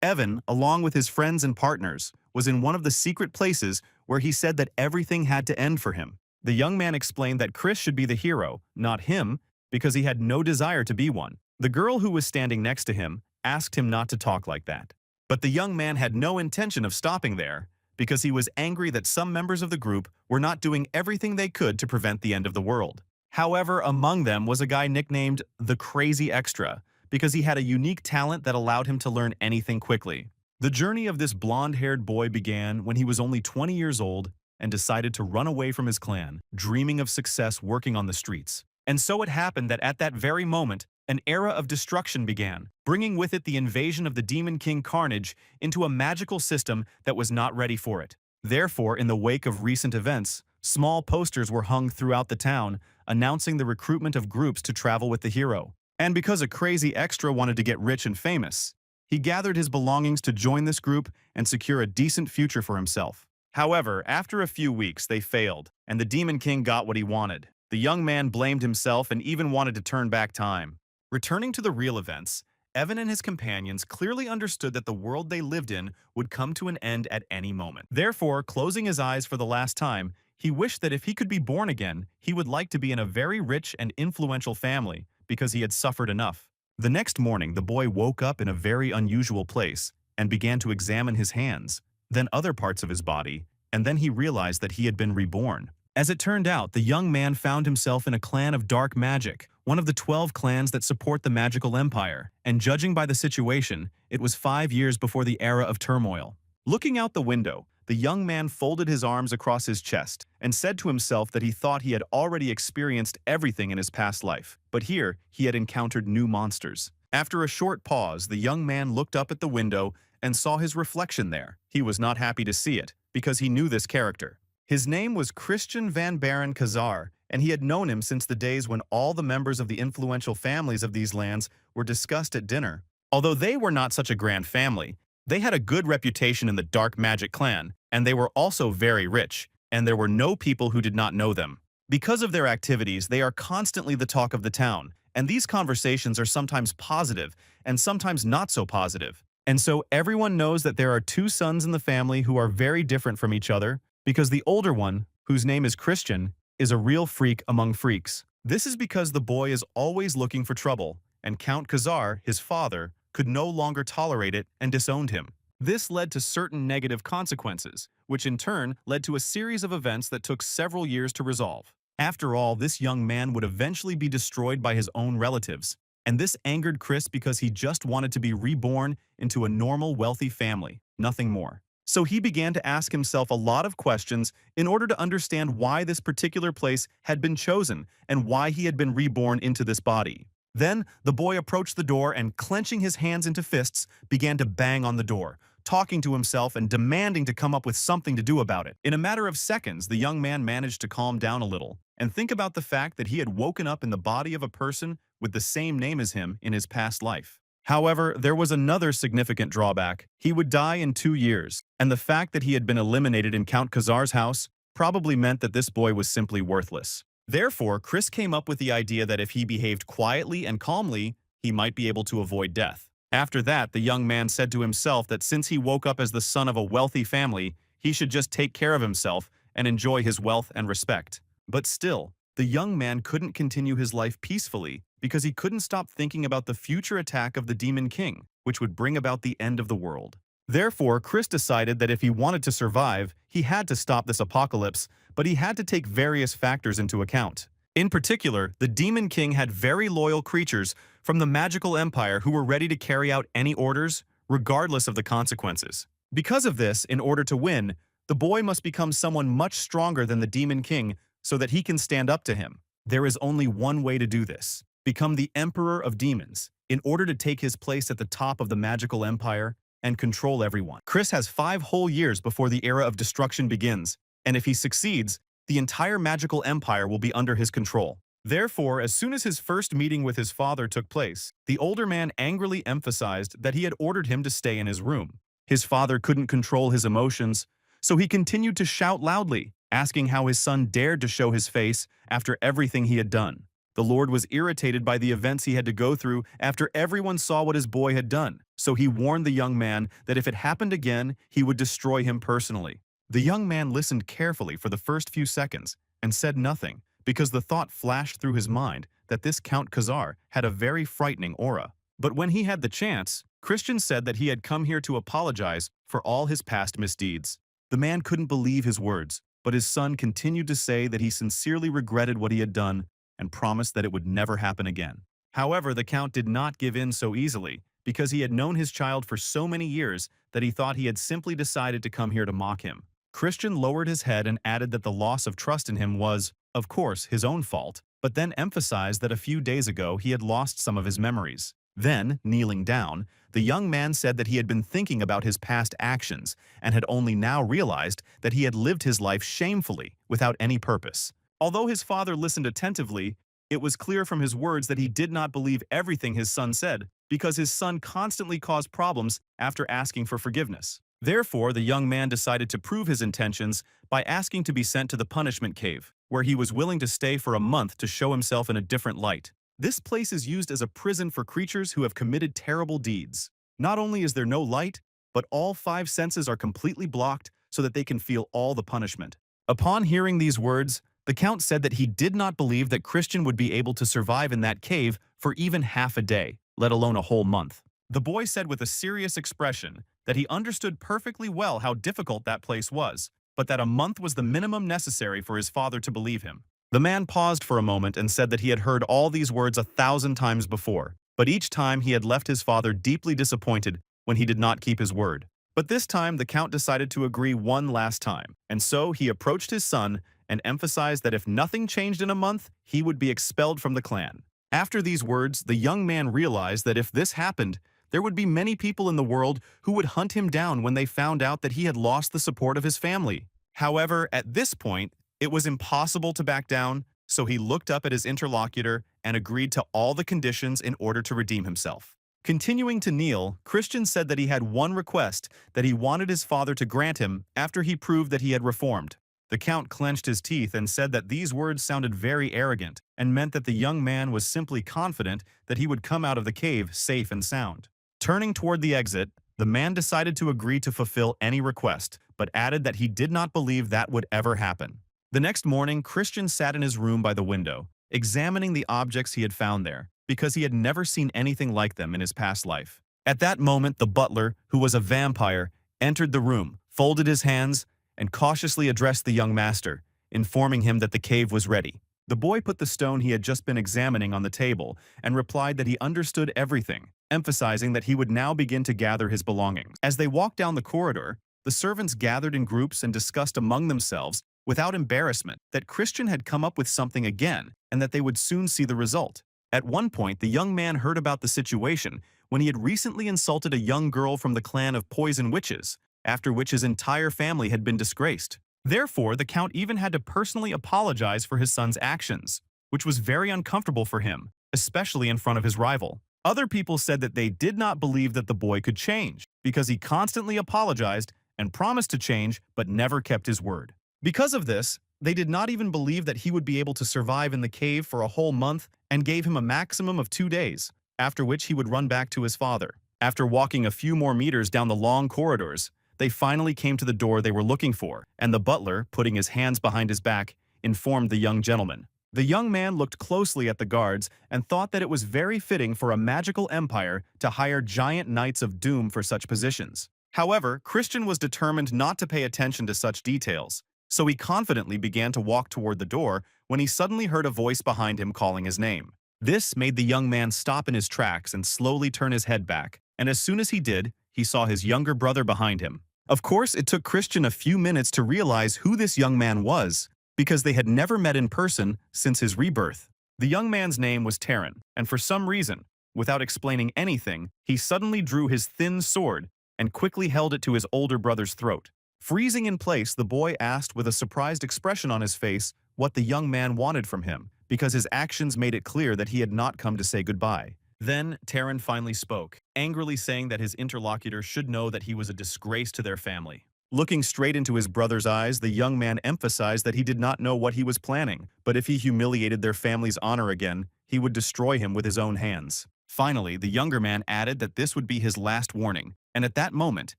Evan, along with his friends and partners, was in one of the secret places where he said that everything had to end for him. The young man explained that Chris should be the hero, not him, because he had no desire to be one. The girl who was standing next to him asked him not to talk like that. But the young man had no intention of stopping there, because he was angry that some members of the group were not doing everything they could to prevent the end of the world. However, among them was a guy nicknamed the Crazy Extra, because he had a unique talent that allowed him to learn anything quickly. The journey of this blonde-haired boy began when he was only 20 years old and decided to run away from his clan, dreaming of success working on the streets. And so it happened that at that very moment, an era of destruction began, bringing with it the invasion of the Demon King Carnage into a magical system that was not ready for it. Therefore, in the wake of recent events, small posters were hung throughout the town, announcing the recruitment of groups to travel with the hero. And because a crazy extra wanted to get rich and famous, he gathered his belongings to join this group and secure a decent future for himself. However, after a few weeks, they failed, and the Demon King got what he wanted. The young man blamed himself and even wanted to turn back time. Returning to the real events, Evan and his companions clearly understood that the world they lived in would come to an end at any moment. Therefore, closing his eyes for the last time, he wished that if he could be born again, he would like to be in a very rich and influential family, because he had suffered enough. The next morning, the boy woke up in a very unusual place and began to examine his hands, then other parts of his body, and then he realized that he had been reborn. As it turned out, the young man found himself in a clan of dark magic, one of the 12 clans that support the magical empire, and judging by the situation, it was 5 years before the era of turmoil. Looking out the window, the young man folded his arms across his chest and said to himself that he thought he had already experienced everything in his past life, but here he had encountered new monsters. After a short pause, the young man looked up at the window and saw his reflection there. He was not happy to see it, because he knew this character. His name was Christian van Baron Kazar, and he had known him since the days when all the members of the influential families of these lands were discussed at dinner. Although they were not such a grand family, they had a good reputation in the dark magic clan, and they were also very rich, and there were no people who did not know them. Because of their activities, they are constantly the talk of the town, and these conversations are sometimes positive and sometimes not so positive. And so everyone knows that there are two sons in the family who are very different from each other, because the older one, whose name is Christian, is a real freak among freaks. This is because the boy is always looking for trouble, and Count Kazar, his father, could no longer tolerate it and disowned him. This led to certain negative consequences, which in turn led to a series of events that took several years to resolve. After all, this young man would eventually be destroyed by his own relatives, and this angered Chris because he just wanted to be reborn into a normal, wealthy family, nothing more. So he began to ask himself a lot of questions in order to understand why this particular place had been chosen and why he had been reborn into this body. Then, the boy approached the door and, clenching his hands into fists, began to bang on the door, talking to himself and demanding to come up with something to do about it. In a matter of seconds, the young man managed to calm down a little and think about the fact that he had woken up in the body of a person with the same name as him in his past life. However, there was another significant drawback. He would die in 2 years, and the fact that he had been eliminated in Count Kazar's house probably meant that this boy was simply worthless. Therefore, Chris came up with the idea that if he behaved quietly and calmly, he might be able to avoid death. After that, the young man said to himself that since he woke up as the son of a wealthy family, he should just take care of himself and enjoy his wealth and respect. But still, the young man couldn't continue his life peacefully because he couldn't stop thinking about the future attack of the Demon King, which would bring about the end of the world. Therefore, Chris decided that if he wanted to survive, he had to stop this apocalypse, but he had to take various factors into account. In particular, the Demon King had very loyal creatures from the magical empire who were ready to carry out any orders, regardless of the consequences. Because of this, in order to win, the boy must become someone much stronger than the Demon King so that he can stand up to him. There is only one way to do this: become the Emperor of Demons, in order to take his place at the top of the magical empire and control everyone. Chris has 5 whole years before the era of destruction begins, and if he succeeds, the entire magical empire will be under his control. Therefore, as soon as his first meeting with his father took place, the older man angrily emphasized that he had ordered him to stay in his room. His father couldn't control his emotions, so he continued to shout loudly, asking how his son dared to show his face after everything he had done. The Lord was irritated by the events he had to go through after everyone saw what his boy had done, so he warned the young man that if it happened again, he would destroy him personally. The young man listened carefully for the first few seconds and said nothing, because the thought flashed through his mind that this Count Khazar had a very frightening aura. But when he had the chance, Christian said that he had come here to apologize for all his past misdeeds. The man couldn't believe his words, but his son continued to say that he sincerely regretted what he had done and promised that it would never happen again. However, the Count did not give in so easily, because he had known his child for so many years that he thought he had simply decided to come here to mock him. Christian lowered his head and added that the loss of trust in him was, of course, his own fault, but then emphasized that a few days ago he had lost some of his memories. Then, kneeling down, the young man said that he had been thinking about his past actions and had only now realized that he had lived his life shamefully, without any purpose. Although his father listened attentively, it was clear from his words that he did not believe everything his son said, because his son constantly caused problems after asking for forgiveness. Therefore, the young man decided to prove his intentions by asking to be sent to the punishment cave, where he was willing to stay for a month to show himself in a different light. This place is used as a prison for creatures who have committed terrible deeds. Not only is there no light, but all 5 senses are completely blocked so that they can feel all the punishment. Upon hearing these words, the Count said that he did not believe that Christian would be able to survive in that cave for even half a day, let alone a whole month. The boy said with a serious expression that he understood perfectly well how difficult that place was, but that a month was the minimum necessary for his father to believe him. The man paused for a moment and said that he had heard all these words 1,000 times before, but each time he had left his father deeply disappointed when he did not keep his word. But this time the Count decided to agree one last time, and so he approached his son and emphasized that if nothing changed in a month, he would be expelled from the clan. After these words, the young man realized that if this happened, there would be many people in the world who would hunt him down when they found out that he had lost the support of his family. However, at this point, it was impossible to back down, so he looked up at his interlocutor and agreed to all the conditions in order to redeem himself. Continuing to kneel, Christian said that he had one request that he wanted his father to grant him after he proved that he had reformed. The Count clenched his teeth and said that these words sounded very arrogant and meant that the young man was simply confident that he would come out of the cave safe and sound. Turning toward the exit, the man decided to agree to fulfill any request, but added that he did not believe that would ever happen. The next morning, Christian sat in his room by the window, examining the objects he had found there, because he had never seen anything like them in his past life. At that moment, the butler, who was a vampire, entered the room, folded his hands, and cautiously addressed the young master, informing him that the cave was ready. The boy put the stone he had just been examining on the table and replied that he understood everything, emphasizing that he would now begin to gather his belongings. As they walked down the corridor, the servants gathered in groups and discussed among themselves, without embarrassment, that Christian had come up with something again and that they would soon see the result. At one point, the young man heard about the situation when he had recently insulted a young girl from the clan of Poison Witches, after which his entire family had been disgraced. Therefore, the Count even had to personally apologize for his son's actions, which was very uncomfortable for him, especially in front of his rival. Other people said that they did not believe that the boy could change, because he constantly apologized and promised to change but never kept his word. Because of this, they did not even believe that he would be able to survive in the cave for a whole month and gave him a maximum of 2 days, after which he would run back to his father. After walking a few more meters down the long corridors, they finally came to the door they were looking for, and the butler, putting his hands behind his back, informed the young gentleman. The young man looked closely at the guards and thought that it was very fitting for a magical empire to hire giant knights of doom for such positions. However, Christian was determined not to pay attention to such details, so he confidently began to walk toward the door when he suddenly heard a voice behind him calling his name. This made the young man stop in his tracks and slowly turn his head back, and as soon as he did, he saw his younger brother behind him. Of course, it took Christian a few minutes to realize who this young man was, because they had never met in person since his rebirth. The young man's name was Terran, and for some reason, without explaining anything, he suddenly drew his thin sword and quickly held it to his older brother's throat. Freezing in place, the boy asked with a surprised expression on his face what the young man wanted from him, because his actions made it clear that he had not come to say goodbye. Then Terran finally spoke, angrily saying that his interlocutor should know that he was a disgrace to their family. Looking straight into his brother's eyes, the young man emphasized that he did not know what he was planning, but if he humiliated their family's honor again, he would destroy him with his own hands. Finally, the younger man added that this would be his last warning, and at that moment,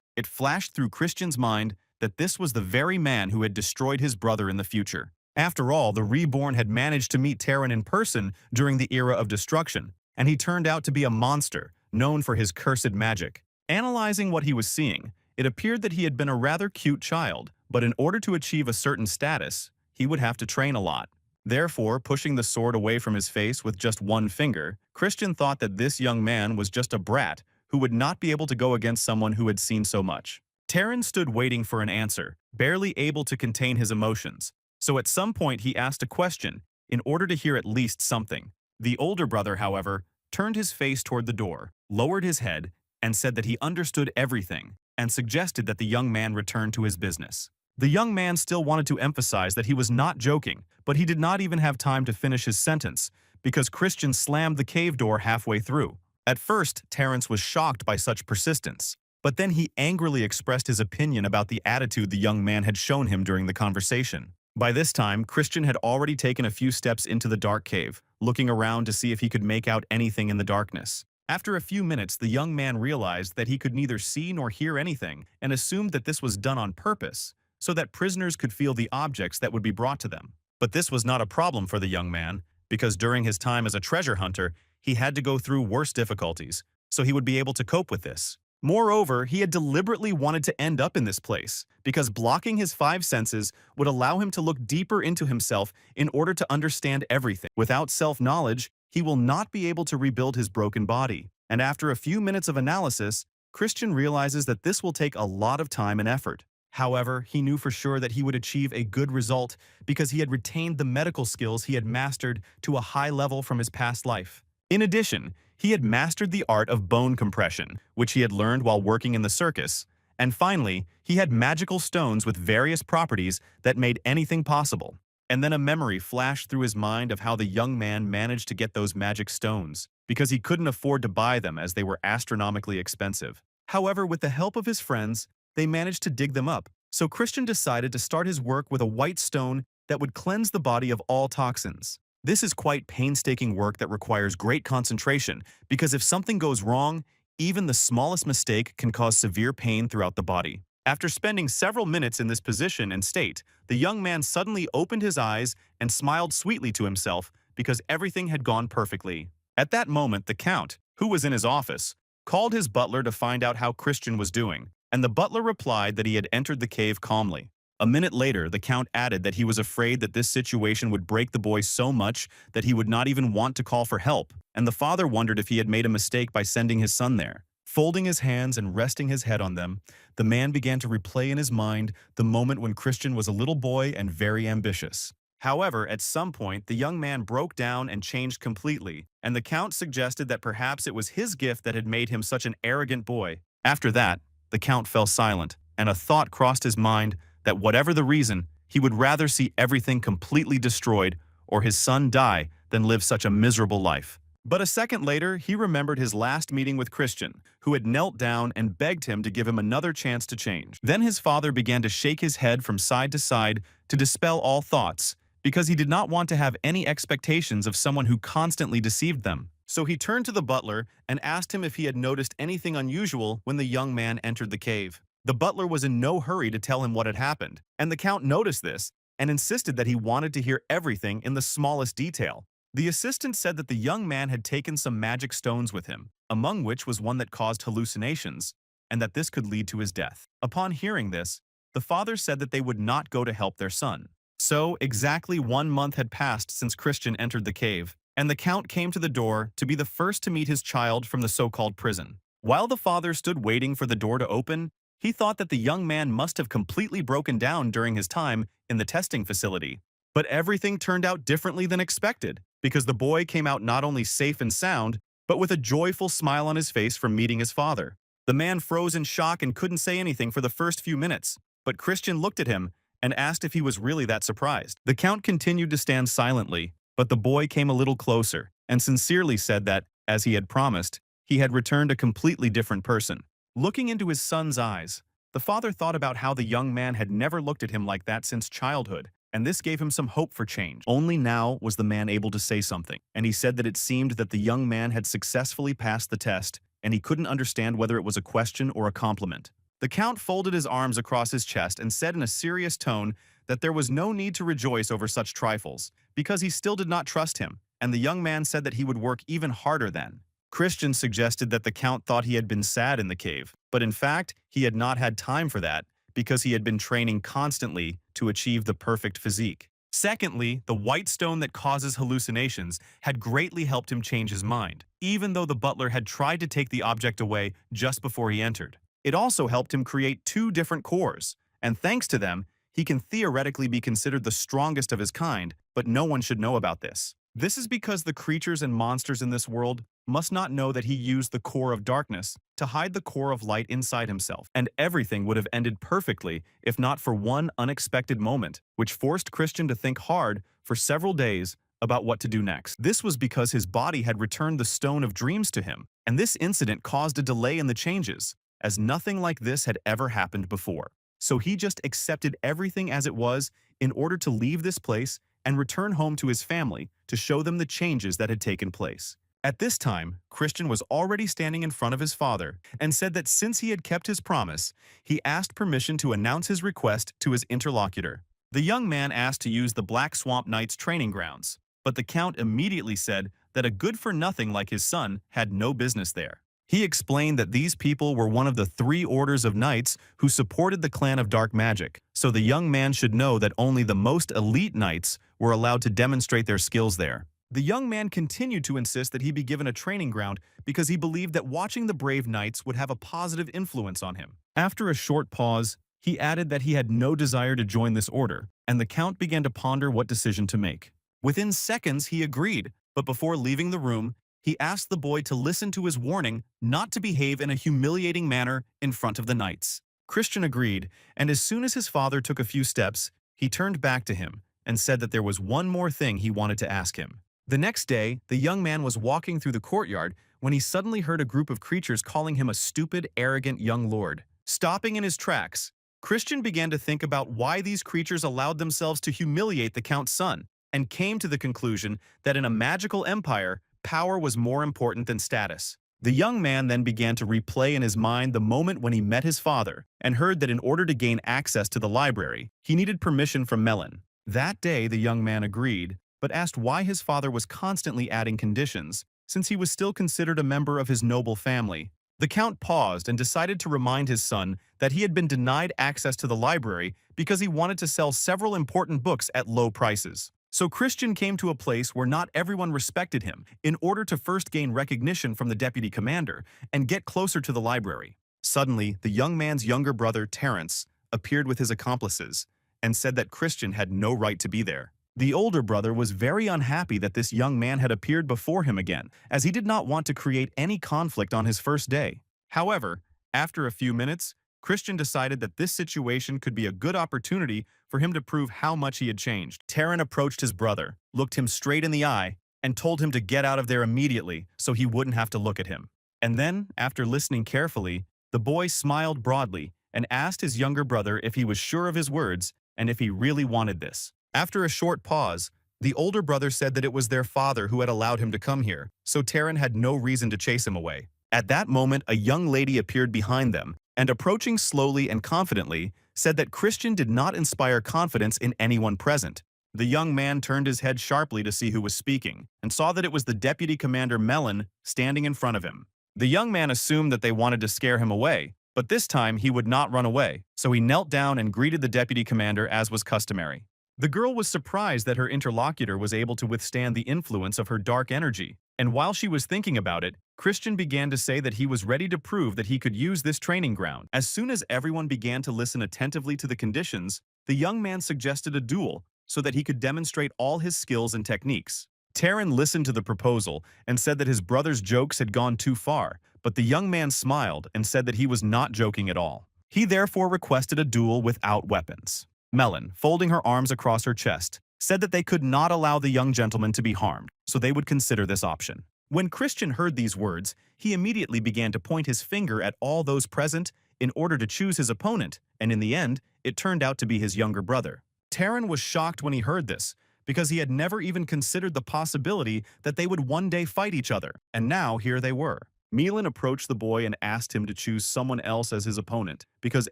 it flashed through Christian's mind that this was the very man who had destroyed his brother in the future. After all, the Reborn had managed to meet Terran in person during the era of destruction, and he turned out to be a monster, known for his cursed magic. Analyzing what he was seeing, it appeared that he had been a rather cute child, but in order to achieve a certain status, he would have to train a lot. Therefore, pushing the sword away from his face with just one finger, Christian thought that this young man was just a brat who would not be able to go against someone who had seen so much. Terran stood waiting for an answer, barely able to contain his emotions. So at some point he asked a question, in order to hear at least something. The older brother, however, turned his face toward the door, lowered his head, and said that he understood everything, and suggested that the young man return to his business. The young man still wanted to emphasize that he was not joking, but he did not even have time to finish his sentence, because Christian slammed the cave door halfway through. At first, Terrence was shocked by such persistence, but then he angrily expressed his opinion about the attitude the young man had shown him during the conversation. By this time, Christian had already taken a few steps into the dark cave, looking around to see if he could make out anything in the darkness. After a few minutes, the young man realized that he could neither see nor hear anything and assumed that this was done on purpose, so that prisoners could feel the objects that would be brought to them. But this was not a problem for the young man, because during his time as a treasure hunter, he had to go through worse difficulties, so he would be able to cope with this. Moreover, he had deliberately wanted to end up in this place, because blocking his five senses would allow him to look deeper into himself in order to understand everything. Without self-knowledge, he will not be able to rebuild his broken body. And after a few minutes of analysis, Christian realizes that this will take a lot of time and effort. However, he knew for sure that he would achieve a good result because he had retained the medical skills he had mastered to a high level from his past life. In addition, he had mastered the art of bone compression, which he had learned while working in the circus. And finally, he had magical stones with various properties that made anything possible. And then a memory flashed through his mind of how the young man managed to get those magic stones, because he couldn't afford to buy them as they were astronomically expensive. However, with the help of his friends, they managed to dig them up. So Christian decided to start his work with a white stone that would cleanse the body of all toxins. This is quite painstaking work that requires great concentration, because if something goes wrong, even the smallest mistake can cause severe pain throughout the body. After spending several minutes in this position and state, the young man suddenly opened his eyes and smiled sweetly to himself because everything had gone perfectly. At that moment, the Count, who was in his office, called his butler to find out how Christian was doing, and the butler replied that he had entered the cave calmly. A minute later, the Count added that he was afraid that this situation would break the boy so much that he would not even want to call for help, and the father wondered if he had made a mistake by sending his son there. Folding his hands and resting his head on them, the man began to replay in his mind the moment when Christian was a little boy and very ambitious. However, at some point, the young man broke down and changed completely, and the Count suggested that perhaps it was his gift that had made him such an arrogant boy. After that, the Count fell silent, and a thought crossed his mind that whatever the reason, he would rather see everything completely destroyed or his son die than live such a miserable life. But a second later, he remembered his last meeting with Christian, who had knelt down and begged him to give him another chance to change. Then his father began to shake his head from side to side to dispel all thoughts, because he did not want to have any expectations of someone who constantly deceived them. So he turned to the butler and asked him if he had noticed anything unusual when the young man entered the cave. The butler was in no hurry to tell him what had happened, and the Count noticed this and insisted that he wanted to hear everything in the smallest detail. The assistant said that the young man had taken some magic stones with him, among which was one that caused hallucinations, and that this could lead to his death. Upon hearing this, the father said that they would not go to help their son. So, exactly 1 month had passed since Christian entered the cave, and the Count came to the door to be the first to meet his child from the so-called prison. While the father stood waiting for the door to open, he thought that the young man must have completely broken down during his time in the testing facility. But everything turned out differently than expected, because the boy came out not only safe and sound, but with a joyful smile on his face from meeting his father. The man froze in shock and couldn't say anything for the first few minutes, but Christian looked at him and asked if he was really that surprised. The Count continued to stand silently, but the boy came a little closer and sincerely said that, as he had promised, he had returned a completely different person. Looking into his son's eyes, The father thought about how the young man had never looked at him like that since childhood, and this gave him some hope for change. Only now was the man able to say something, and he said that it seemed that the young man had successfully passed the test, and he couldn't understand whether it was a question or a compliment. The Count folded his arms across his chest and said in a serious tone that there was no need to rejoice over such trifles, because he still did not trust him, and the young man said that he would work even harder then. Christian suggested that the Count thought he had been sad in the cave, but in fact, he had not had time for that, because he had been training constantly to achieve the perfect physique. Secondly, the white stone that causes hallucinations had greatly helped him change his mind, even though the butler had tried to take the object away just before he entered. It also helped him create 2 different cores, and thanks to them, he can theoretically be considered the strongest of his kind, but no one should know about this. This is because the creatures and monsters in this world must not know that he used the core of darkness to hide the core of light inside himself, and everything would have ended perfectly if not for one unexpected moment, which forced Christian to think hard for several days about what to do next. This was because his body had returned the Stone of Dreams to him, and this incident caused a delay in the changes, as nothing like this had ever happened before. So he just accepted everything as it was in order to leave this place and return home to his family to show them the changes that had taken place. At this time, Christian was already standing in front of his father and said that since he had kept his promise, he asked permission to announce his request to his interlocutor. The young man asked to use the Black Swamp Knights training grounds, but the Count immediately said that a good-for-nothing like his son had no business there. He explained that these people were one of the 3 orders of knights who supported the clan of dark magic, so the young man should know that only the most elite knights were allowed to demonstrate their skills there. The young man continued to insist that he be given a training ground because he believed that watching the brave knights would have a positive influence on him. After a short pause, he added that he had no desire to join this order, and the Count began to ponder what decision to make. Within seconds, he agreed, but before leaving the room, he asked the boy to listen to his warning not to behave in a humiliating manner in front of the knights. Christian agreed, and as soon as his father took a few steps, he turned back to him and said that there was one more thing he wanted to ask him. The next day, the young man was walking through the courtyard when he suddenly heard a group of creatures calling him a stupid, arrogant young lord. Stopping in his tracks, Christian began to think about why these creatures allowed themselves to humiliate the Count's son, and came to the conclusion that in a magical empire, power was more important than status. The young man then began to replay in his mind the moment when he met his father and heard that in order to gain access to the library, he needed permission from Melon. That day, the young man agreed, but asked why his father was constantly adding conditions, since he was still considered a member of his noble family. The Count paused and decided to remind his son that he had been denied access to the library because he wanted to sell several important books at low prices. So Christian came to a place where not everyone respected him in order to first gain recognition from the deputy commander and get closer to the library. Suddenly, the young man's younger brother, Terence, appeared with his accomplices and said that Christian had no right to be there. The older brother was very unhappy that this young man had appeared before him again, as he did not want to create any conflict on his first day. However, after a few minutes, Christian decided that this situation could be a good opportunity for him to prove how much he had changed. Terran approached his brother, looked him straight in the eye, and told him to get out of there immediately so he wouldn't have to look at him. And then, after listening carefully, the boy smiled broadly and asked his younger brother if he was sure of his words and if he really wanted this. After a short pause, the older brother said that it was their father who had allowed him to come here, so Terran had no reason to chase him away. At that moment, a young lady appeared behind them, and approaching slowly and confidently, said that Christian did not inspire confidence in anyone present. The young man turned his head sharply to see who was speaking, and saw that it was the Deputy Commander Melon standing in front of him. The young man assumed that they wanted to scare him away, but this time he would not run away, so he knelt down and greeted the Deputy Commander as was customary. The girl was surprised that her interlocutor was able to withstand the influence of her dark energy, and while she was thinking about it, Christian began to say that he was ready to prove that he could use this training ground. As soon as everyone began to listen attentively to the conditions, the young man suggested a duel so that he could demonstrate all his skills and techniques. Terran listened to the proposal and said that his brother's jokes had gone too far, but the young man smiled and said that he was not joking at all. He therefore requested a duel without weapons. Melon, folding her arms across her chest, said that they could not allow the young gentleman to be harmed, so they would consider this option. When Christian heard these words, he immediately began to point his finger at all those present, in order to choose his opponent, and in the end, it turned out to be his younger brother. Taran was shocked when he heard this, because he had never even considered the possibility that they would one day fight each other, and now here they were. Milan approached the boy and asked him to choose someone else as his opponent, because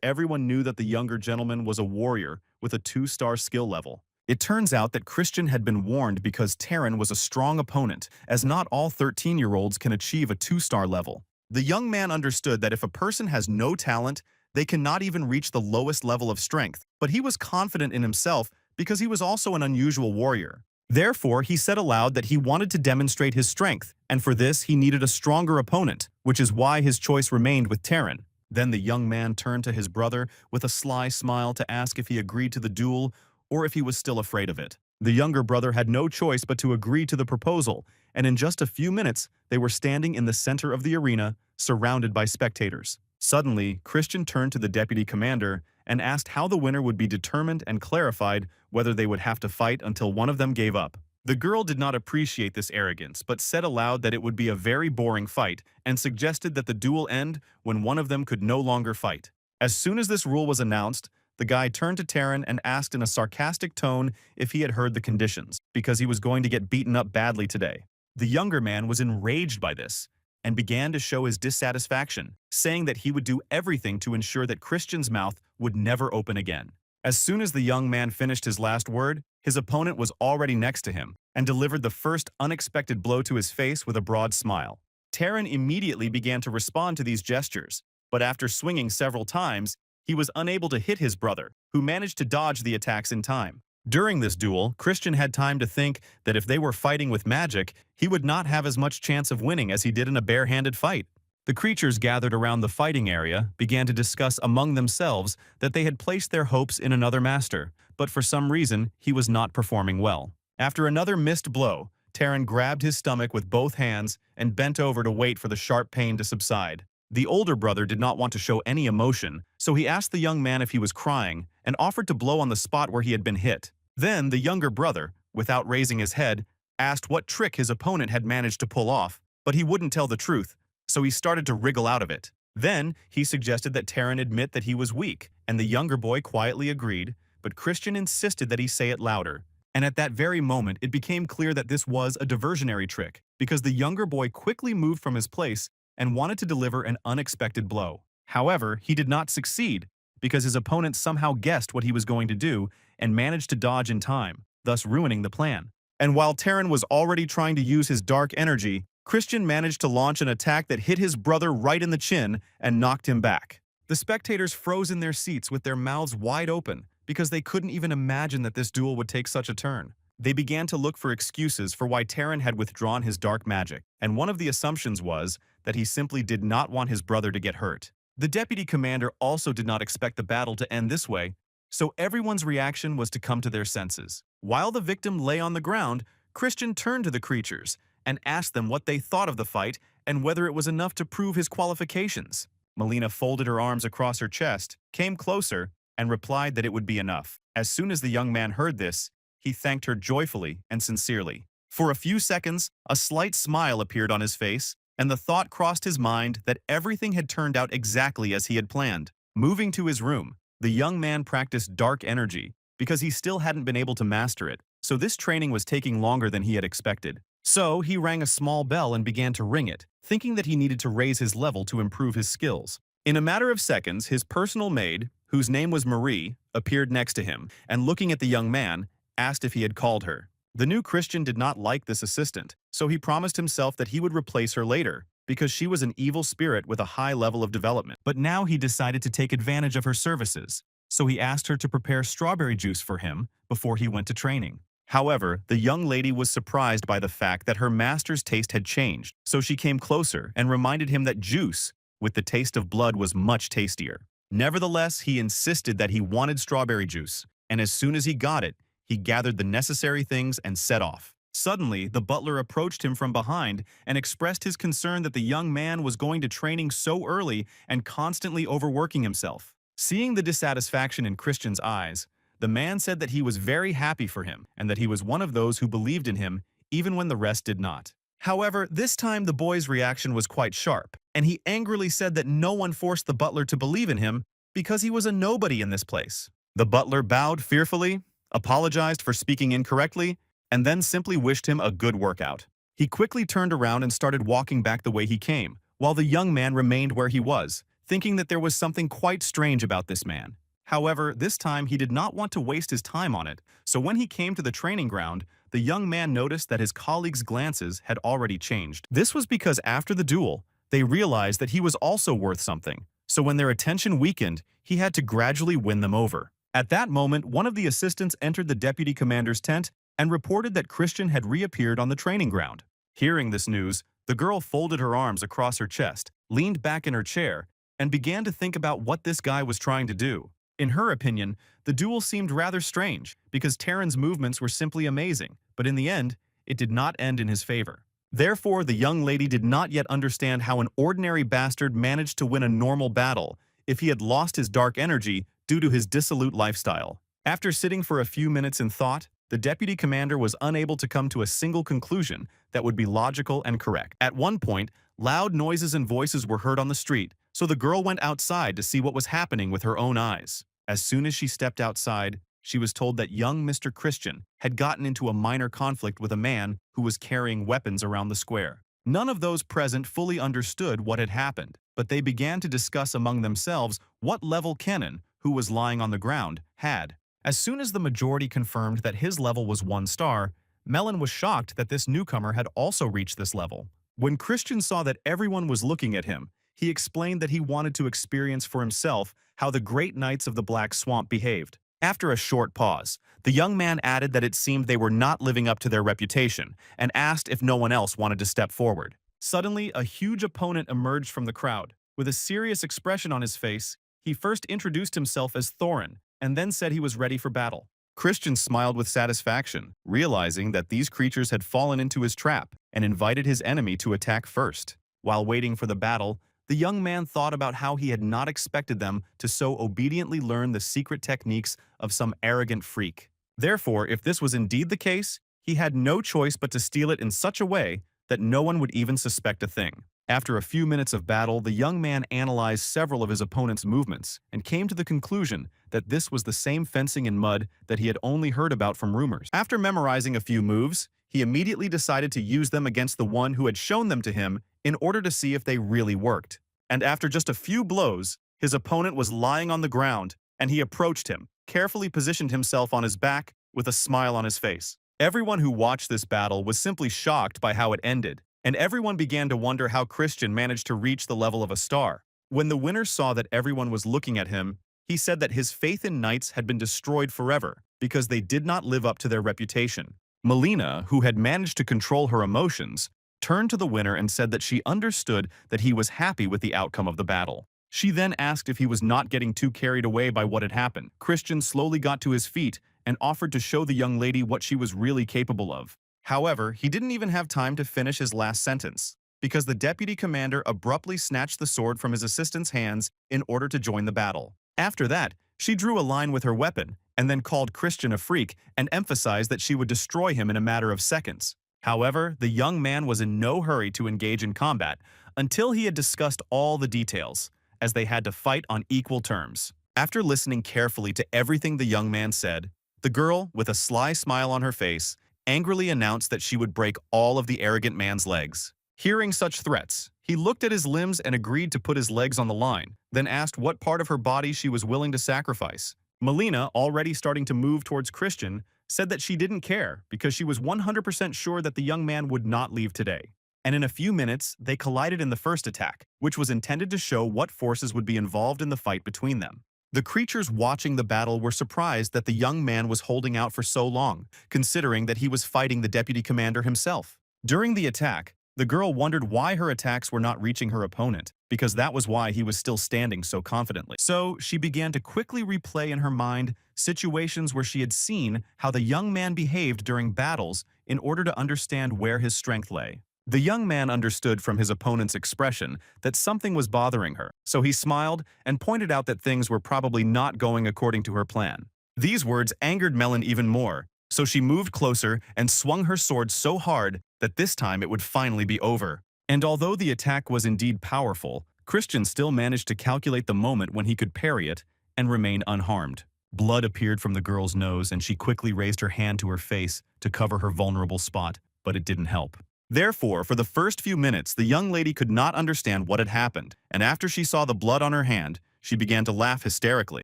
everyone knew that the younger gentleman was a warrior with a 2-star skill level. It turns out that Christian had been warned because Taran was a strong opponent, as not all 13-year-olds can achieve a 2-star level. The young man understood that if a person has no talent, they cannot even reach the lowest level of strength, but he was confident in himself because he was also an unusual warrior. Therefore, he said aloud that he wanted to demonstrate his strength, and for this he needed a stronger opponent, which is why his choice remained with Taran. Then the young man turned to his brother with a sly smile to ask if he agreed to the duel or if he was still afraid of it. The younger brother had no choice but to agree to the proposal, and in just a few minutes they were standing in the center of the arena, surrounded by spectators. Suddenly, Christian turned to the deputy commander and asked how the winner would be determined and clarified whether they would have to fight until one of them gave up. The girl did not appreciate this arrogance, but said aloud that it would be a very boring fight and suggested that the duel end when one of them could no longer fight. As soon as this rule was announced, the guy turned to Taran and asked in a sarcastic tone if he had heard the conditions, because he was going to get beaten up badly today. The younger man was enraged by this and began to show his dissatisfaction, saying that he would do everything to ensure that Christian's mouth would never open again. As soon as the young man finished his last word, his opponent was already next to him and delivered the first unexpected blow to his face with a broad smile. Taran immediately began to respond to these gestures, but after swinging several times, he was unable to hit his brother, who managed to dodge the attacks in time. During this duel, Christian had time to think that if they were fighting with magic, he would not have as much chance of winning as he did in a bare-handed fight. The creatures gathered around the fighting area began to discuss among themselves that they had placed their hopes in another master, but for some reason, he was not performing well. After another missed blow, Taran grabbed his stomach with both hands and bent over to wait for the sharp pain to subside. The older brother did not want to show any emotion, so he asked the young man if he was crying and offered to blow on the spot where he had been hit. Then the younger brother, without raising his head, asked what trick his opponent had managed to pull off, but he wouldn't tell the truth, so he started to wriggle out of it. Then he suggested that Taran admit that he was weak, and the younger boy quietly agreed, but Christian insisted that he say it louder. And at that very moment, it became clear that this was a diversionary trick, because the younger boy quickly moved from his place and wanted to deliver an unexpected blow. However, he did not succeed, because his opponent somehow guessed what he was going to do and managed to dodge in time, thus ruining the plan. And while Taran was already trying to use his dark energy, Christian managed to launch an attack that hit his brother right in the chin and knocked him back. The spectators froze in their seats with their mouths wide open because they couldn't even imagine that this duel would take such a turn. They began to look for excuses for why Taran had withdrawn his dark magic, and one of the assumptions was that he simply did not want his brother to get hurt. The deputy commander also did not expect the battle to end this way, so everyone's reaction was to come to their senses. While the victim lay on the ground, Christian turned to the creatures and asked them what they thought of the fight and whether it was enough to prove his qualifications. Melina folded her arms across her chest, came closer, and replied that it would be enough. As soon as the young man heard this, he thanked her joyfully and sincerely. For a few seconds, a slight smile appeared on his face, and the thought crossed his mind that everything had turned out exactly as he had planned. Moving to his room, the young man practiced dark energy because he still hadn't been able to master it, so this training was taking longer than he had expected. So he rang a small bell and began to ring it, thinking that he needed to raise his level to improve his skills. In a matter of seconds, his personal maid, whose name was Marie, appeared next to him, and looking at the young man, asked if he had called her. The new Christian did not like this assistant, so he promised himself that he would replace her later, because she was an evil spirit with a high level of development. But now he decided to take advantage of her services, so he asked her to prepare strawberry juice for him before he went to training. However, the young lady was surprised by the fact that her master's taste had changed, so she came closer and reminded him that juice, with the taste of blood, was much tastier. Nevertheless, he insisted that he wanted strawberry juice, and as soon as he got it, he gathered the necessary things and set off. Suddenly, the butler approached him from behind and expressed his concern that the young man was going to training so early and constantly overworking himself. Seeing the dissatisfaction in Christian's eyes, the man said that he was very happy for him and that he was one of those who believed in him even when the rest did not. However, this time the boy's reaction was quite sharp, and he angrily said that no one forced the butler to believe in him because he was a nobody in this place. The butler bowed fearfully, apologized for speaking incorrectly, and then simply wished him a good workout. He quickly turned around and started walking back the way he came, while the young man remained where he was, thinking that there was something quite strange about this man. However, this time he did not want to waste his time on it, so when he came to the training ground, the young man noticed that his colleagues' glances had already changed. This was because after the duel, they realized that he was also worth something, so when their attention weakened, he had to gradually win them over. At that moment, one of the assistants entered the deputy commander's tent and reported that Christian had reappeared on the training ground. Hearing this news, the girl folded her arms across her chest, leaned back in her chair, and began to think about what this guy was trying to do. In her opinion, the duel seemed rather strange because Terran's movements were simply amazing, but in the end, it did not end in his favor. Therefore, the young lady did not yet understand how an ordinary bastard managed to win a normal battle if he had lost his dark energy due to his dissolute lifestyle. After sitting for a few minutes in thought, the deputy commander was unable to come to a single conclusion that would be logical and correct. At one point, loud noises and voices were heard on the street, so the girl went outside to see what was happening with her own eyes. As soon as she stepped outside, she was told that young Mr. Christian had gotten into a minor conflict with a man who was carrying weapons around the square. None of those present fully understood what had happened, but they began to discuss among themselves what level Kenan, who was lying on the ground, had. As soon as the majority confirmed that his level was 1 star, Melon was shocked that this newcomer had also reached this level. When Christian saw that everyone was looking at him, he explained that he wanted to experience for himself how the great knights of the Black Swamp behaved. After a short pause, the young man added that it seemed they were not living up to their reputation and asked if no one else wanted to step forward. Suddenly, a huge opponent emerged from the crowd. With a serious expression on his face, he first introduced himself as Thorin and then said he was ready for battle. Christian smiled with satisfaction, realizing that these creatures had fallen into his trap and invited his enemy to attack first. While waiting for the battle, the young man thought about how he had not expected them to so obediently learn the secret techniques of some arrogant freak. Therefore, if this was indeed the case, he had no choice but to steal it in such a way that no one would even suspect a thing. After a few minutes of battle, the young man analyzed several of his opponent's movements and came to the conclusion that this was the same fencing in mud that he had only heard about from rumors. After memorizing a few moves, he immediately decided to use them against the one who had shown them to him in order to see if they really worked. And after just a few blows, his opponent was lying on the ground, and he approached him, carefully positioned himself on his back with a smile on his face. Everyone who watched this battle was simply shocked by how it ended, and everyone began to wonder how Christian managed to reach the level of a star. When the winner saw that everyone was looking at him, he said that his faith in knights had been destroyed forever because they did not live up to their reputation. Melina, who had managed to control her emotions, turned to the winner and said that she understood that he was happy with the outcome of the battle. She then asked if he was not getting too carried away by what had happened. Christian slowly got to his feet and offered to show the young lady what she was really capable of. However, he didn't even have time to finish his last sentence, because the deputy commander abruptly snatched the sword from his assistant's hands in order to join the battle. After that, she drew a line with her weapon and then called Christian a freak and emphasized that she would destroy him in a matter of seconds. However, the young man was in no hurry to engage in combat until he had discussed all the details, as they had to fight on equal terms. After listening carefully to everything the young man said, the girl, with a sly smile on her face, angrily announced that she would break all of the arrogant man's legs. Hearing such threats, he looked at his limbs and agreed to put his legs on the line, then asked what part of her body she was willing to sacrifice. Melina, already starting to move towards Christian, said that she didn't care because she was 100% sure that the young man would not leave today. And in a few minutes, they collided in the first attack, which was intended to show what forces would be involved in the fight between them. The creatures watching the battle were surprised that the young man was holding out for so long, considering that he was fighting the deputy commander himself. During the attack, the girl wondered why her attacks were not reaching her opponent, because that was why he was still standing so confidently. So she began to quickly replay in her mind situations where she had seen how the young man behaved during battles in order to understand where his strength lay. The young man understood from his opponent's expression that something was bothering her, so he smiled and pointed out that things were probably not going according to her plan. These words angered Melon even more, so she moved closer and swung her sword so hard that this time it would finally be over. And although the attack was indeed powerful, Christian still managed to calculate the moment when he could parry it and remain unharmed. Blood appeared from the girl's nose and she quickly raised her hand to her face to cover her vulnerable spot, but it didn't help. Therefore, for the first few minutes, the young lady could not understand what had happened, and after she saw the blood on her hand, she began to laugh hysterically.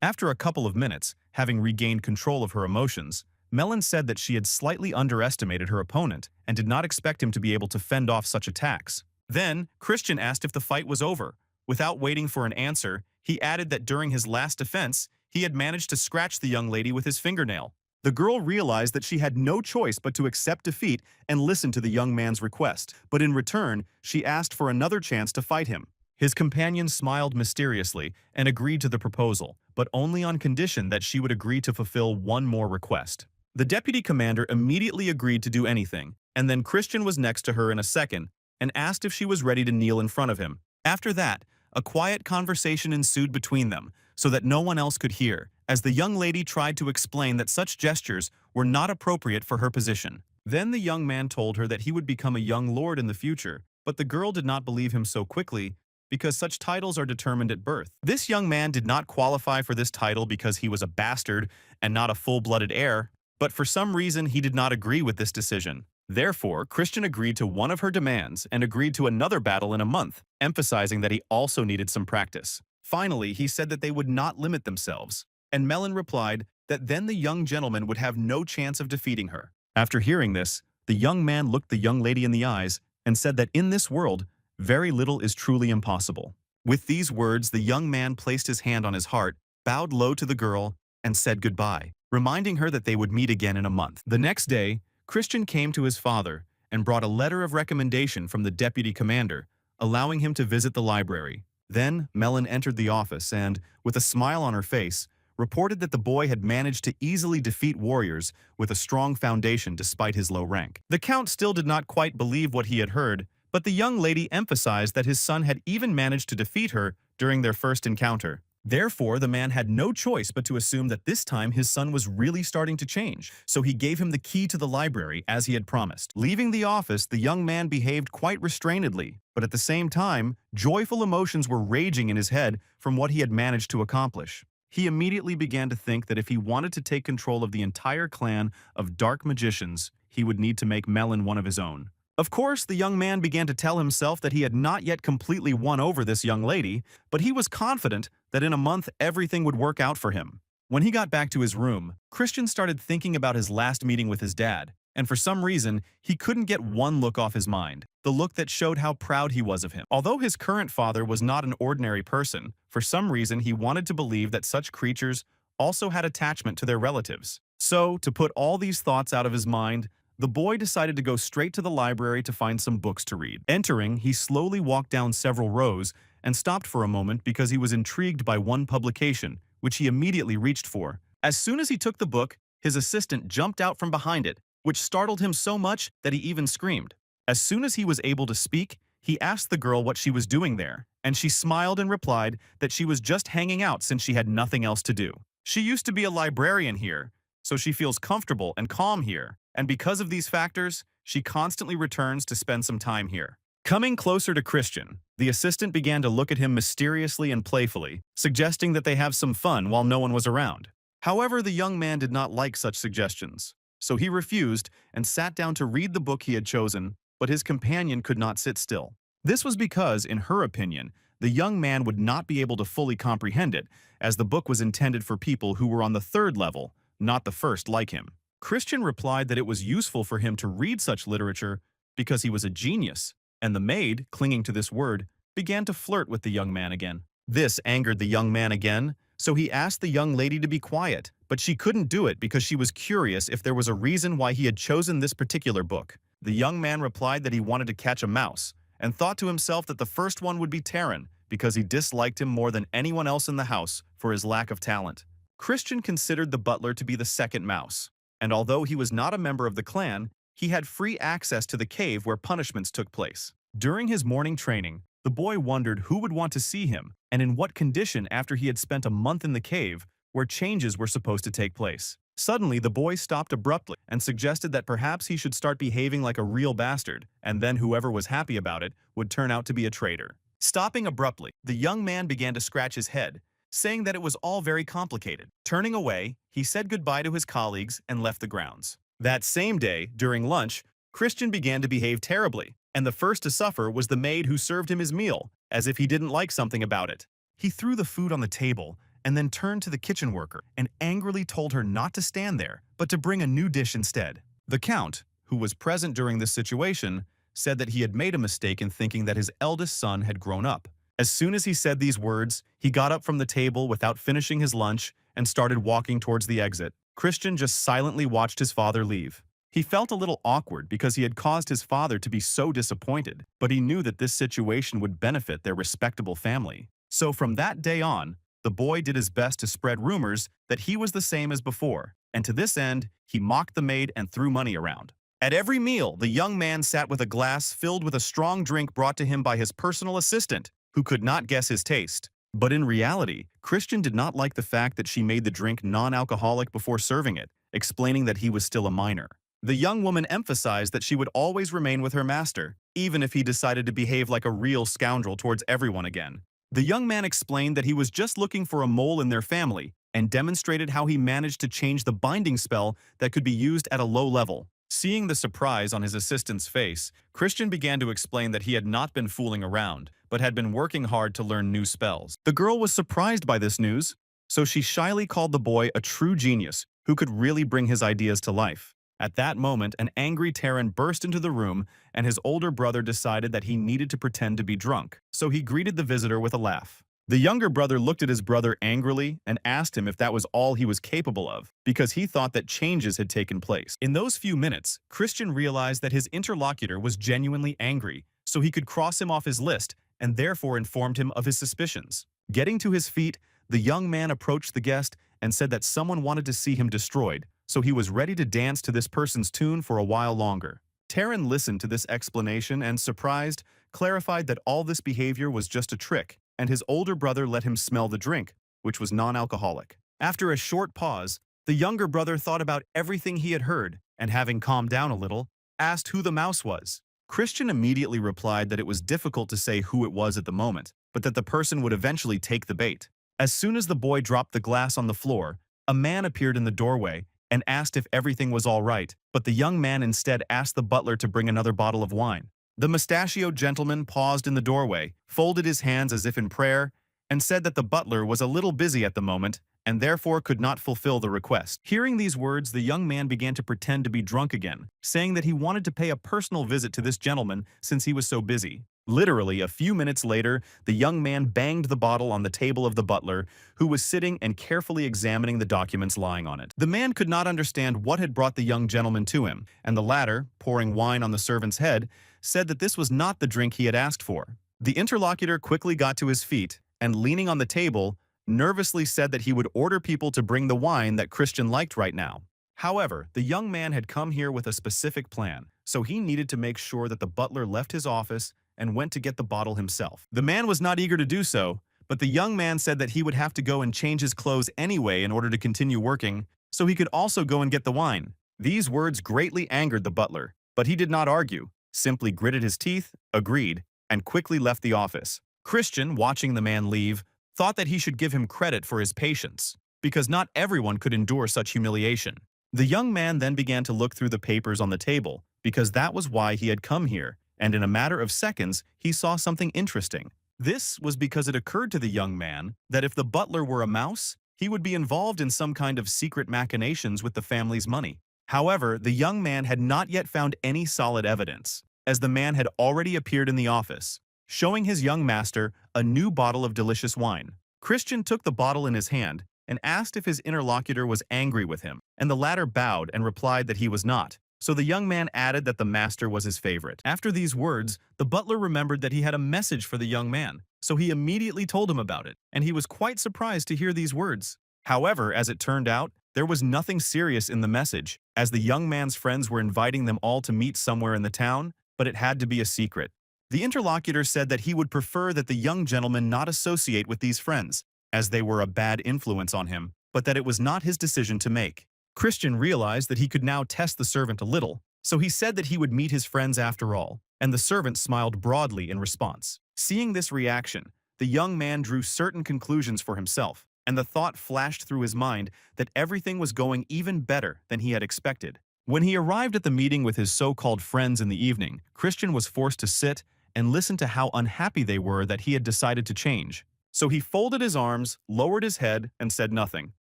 After a couple of minutes, having regained control of her emotions, Melon said that she had slightly underestimated her opponent and did not expect him to be able to fend off such attacks. Then, Christian asked if the fight was over. Without waiting for an answer, he added that during his last defense, he had managed to scratch the young lady with his fingernail. The girl realized that she had no choice but to accept defeat and listen to the young man's request, but in return, she asked for another chance to fight him. His companion smiled mysteriously and agreed to the proposal, but only on condition that she would agree to fulfill one more request. The deputy commander immediately agreed to do anything, and then Christian was next to her in a second and asked if she was ready to kneel in front of him. After that, a quiet conversation ensued between them, so that no one else could hear, as the young lady tried to explain that such gestures were not appropriate for her position. Then the young man told her that he would become a young lord in the future, but the girl did not believe him so quickly because such titles are determined at birth. This young man did not qualify for this title because he was a bastard and not a full-blooded heir, but for some reason he did not agree with this decision. Therefore, Christian agreed to one of her demands and agreed to another battle in a month, emphasizing that he also needed some practice. Finally, he said that they would not limit themselves, and Melon replied that then the young gentleman would have no chance of defeating her. After hearing this, the young man looked the young lady in the eyes and said that in this world, very little is truly impossible. With these words, the young man placed his hand on his heart, bowed low to the girl, and said goodbye, reminding her that they would meet again in a month. The next day, Christian came to his father and brought a letter of recommendation from the deputy commander, allowing him to visit the library. Then, Melon entered the office and, with a smile on her face, reported that the boy had managed to easily defeat warriors with a strong foundation despite his low rank. The count still did not quite believe what he had heard, but the young lady emphasized that his son had even managed to defeat her during their first encounter. Therefore, the man had no choice but to assume that this time his son was really starting to change, so he gave him the key to the library as he had promised. Leaving the office, the young man behaved quite restrainedly, but at the same time, joyful emotions were raging in his head from what he had managed to accomplish. He immediately began to think that if he wanted to take control of the entire clan of dark magicians, he would need to make Melon one of his own. Of course, the young man began to tell himself that he had not yet completely won over this young lady, but he was confident that in a month everything would work out for him. When he got back to his room, Christian started thinking about his last meeting with his dad, and for some reason, he couldn't get one look off his mind, the look that showed how proud he was of him. Although his current father was not an ordinary person, for some reason he wanted to believe that such creatures also had attachment to their relatives. So, to put all these thoughts out of his mind, the boy decided to go straight to the library to find some books to read. Entering, he slowly walked down several rows and stopped for a moment because he was intrigued by one publication, which he immediately reached for. As soon as he took the book, his assistant jumped out from behind it, which startled him so much that he even screamed. As soon as he was able to speak, he asked the girl what she was doing there, and she smiled and replied that she was just hanging out since she had nothing else to do. She used to be a librarian here, so she feels comfortable and calm here, and because of these factors, she constantly returns to spend some time here. Coming closer to Christian, the assistant began to look at him mysteriously and playfully, suggesting that they have some fun while no one was around. However, the young man did not like such suggestions, so he refused and sat down to read the book he had chosen, but his companion could not sit still. This was because, in her opinion, the young man would not be able to fully comprehend it, as the book was intended for people who were on the third level, not the first like him. Christian replied that it was useful for him to read such literature because he was a genius, and the maid, clinging to this word, began to flirt with the young man again. This angered the young man again, so he asked the young lady to be quiet, but she couldn't do it because she was curious if there was a reason why he had chosen this particular book. The young man replied that he wanted to catch a mouse, and thought to himself that the first one would be Taran because he disliked him more than anyone else in the house for his lack of talent. Christian considered the butler to be the second mouse, and although he was not a member of the clan, he had free access to the cave where punishments took place. During his morning training, the boy wondered who would want to see him and in what condition after he had spent a month in the cave where changes were supposed to take place. Suddenly, the boy stopped abruptly and suggested that perhaps he should start behaving like a real bastard, and then whoever was happy about it would turn out to be a traitor. Stopping abruptly, the young man began to scratch his head, saying that it was all very complicated. Turning away, he said goodbye to his colleagues and left the grounds. That same day, during lunch, Christian began to behave terribly, and the first to suffer was the maid who served him his meal, as if he didn't like something about it. He threw the food on the table and then turned to the kitchen worker and angrily told her not to stand there, but to bring a new dish instead. The Count, who was present during this situation, said that he had made a mistake in thinking that his eldest son had grown up. As soon as he said these words, he got up from the table without finishing his lunch and started walking towards the exit. Christian just silently watched his father leave. He felt a little awkward because he had caused his father to be so disappointed, but he knew that this situation would benefit their respectable family. So from that day on, the boy did his best to spread rumors that he was the same as before, and to this end, he mocked the maid and threw money around. At every meal, the young man sat with a glass filled with a strong drink brought to him by his personal assistant, who could not guess his taste. But in reality, Christian did not like the fact that she made the drink non-alcoholic before serving it, explaining that he was still a minor. The young woman emphasized that she would always remain with her master, even if he decided to behave like a real scoundrel towards everyone again. The young man explained that he was just looking for a mole in their family and demonstrated how he managed to change the binding spell that could be used at a low level. Seeing the surprise on his assistant's face, Christian began to explain that he had not been fooling around, but had been working hard to learn new spells. The girl was surprised by this news, so she shyly called the boy a true genius who could really bring his ideas to life. At that moment, an angry Terran burst into the room, and his older brother decided that he needed to pretend to be drunk, so he greeted the visitor with a laugh. The younger brother looked at his brother angrily and asked him if that was all he was capable of, because he thought that changes had taken place. In those few minutes, Christian realized that his interlocutor was genuinely angry, so he could cross him off his list and therefore informed him of his suspicions. Getting to his feet, the young man approached the guest and said that someone wanted to see him destroyed, so he was ready to dance to this person's tune for a while longer. Terran listened to this explanation and, surprised, clarified that all this behavior was just a trick, and his older brother let him smell the drink, which was non-alcoholic. After a short pause, the younger brother thought about everything he had heard, and having calmed down a little, asked who the mouse was. Christian immediately replied that it was difficult to say who it was at the moment, but that the person would eventually take the bait. As soon as the boy dropped the glass on the floor, a man appeared in the doorway and asked if everything was all right, but the young man instead asked the butler to bring another bottle of wine. The mustachioed gentleman paused in the doorway, folded his hands as if in prayer, and said that the butler was a little busy at the moment and therefore could not fulfill the request. Hearing these words, the young man began to pretend to be drunk again, saying that he wanted to pay a personal visit to this gentleman since he was so busy. Literally, a few minutes later, the young man banged the bottle on the table of the butler, who was sitting and carefully examining the documents lying on it. The man could not understand what had brought the young gentleman to him, and the latter, pouring wine on the servant's head, said that this was not the drink he had asked for. The interlocutor quickly got to his feet, and leaning on the table, nervously said that he would order people to bring the wine that Christian liked right now. However, the young man had come here with a specific plan, so he needed to make sure that the butler left his office and went to get the bottle himself. The man was not eager to do so, but the young man said that he would have to go and change his clothes anyway in order to continue working, so he could also go and get the wine. These words greatly angered the butler, but he did not argue, simply gritted his teeth, agreed, and quickly left the office. Christian, watching the man leave, thought that he should give him credit for his patience, because not everyone could endure such humiliation. The young man then began to look through the papers on the table, because that was why he had come here, and in a matter of seconds, he saw something interesting. This was because it occurred to the young man that if the butler were a mouse, he would be involved in some kind of secret machinations with the family's money. However, the young man had not yet found any solid evidence, as the man had already appeared in the office, showing his young master a new bottle of delicious wine. Christian took the bottle in his hand and asked if his interlocutor was angry with him, and the latter bowed and replied that he was not. So the young man added that the master was his favorite. After these words, the butler remembered that he had a message for the young man, so he immediately told him about it, and he was quite surprised to hear these words. However, as it turned out, there was nothing serious in the message, as the young man's friends were inviting them all to meet somewhere in the town, but it had to be a secret. The interlocutor said that he would prefer that the young gentleman not associate with these friends, as they were a bad influence on him, but that it was not his decision to make. Christian realized that he could now test the servant a little, so he said that he would meet his friends after all, and the servant smiled broadly in response. Seeing this reaction, the young man drew certain conclusions for himself, and the thought flashed through his mind that everything was going even better than he had expected. When he arrived at the meeting with his so-called friends in the evening, Christian was forced to sit and listen to how unhappy they were that he had decided to change. So he folded his arms, lowered his head, and said nothing.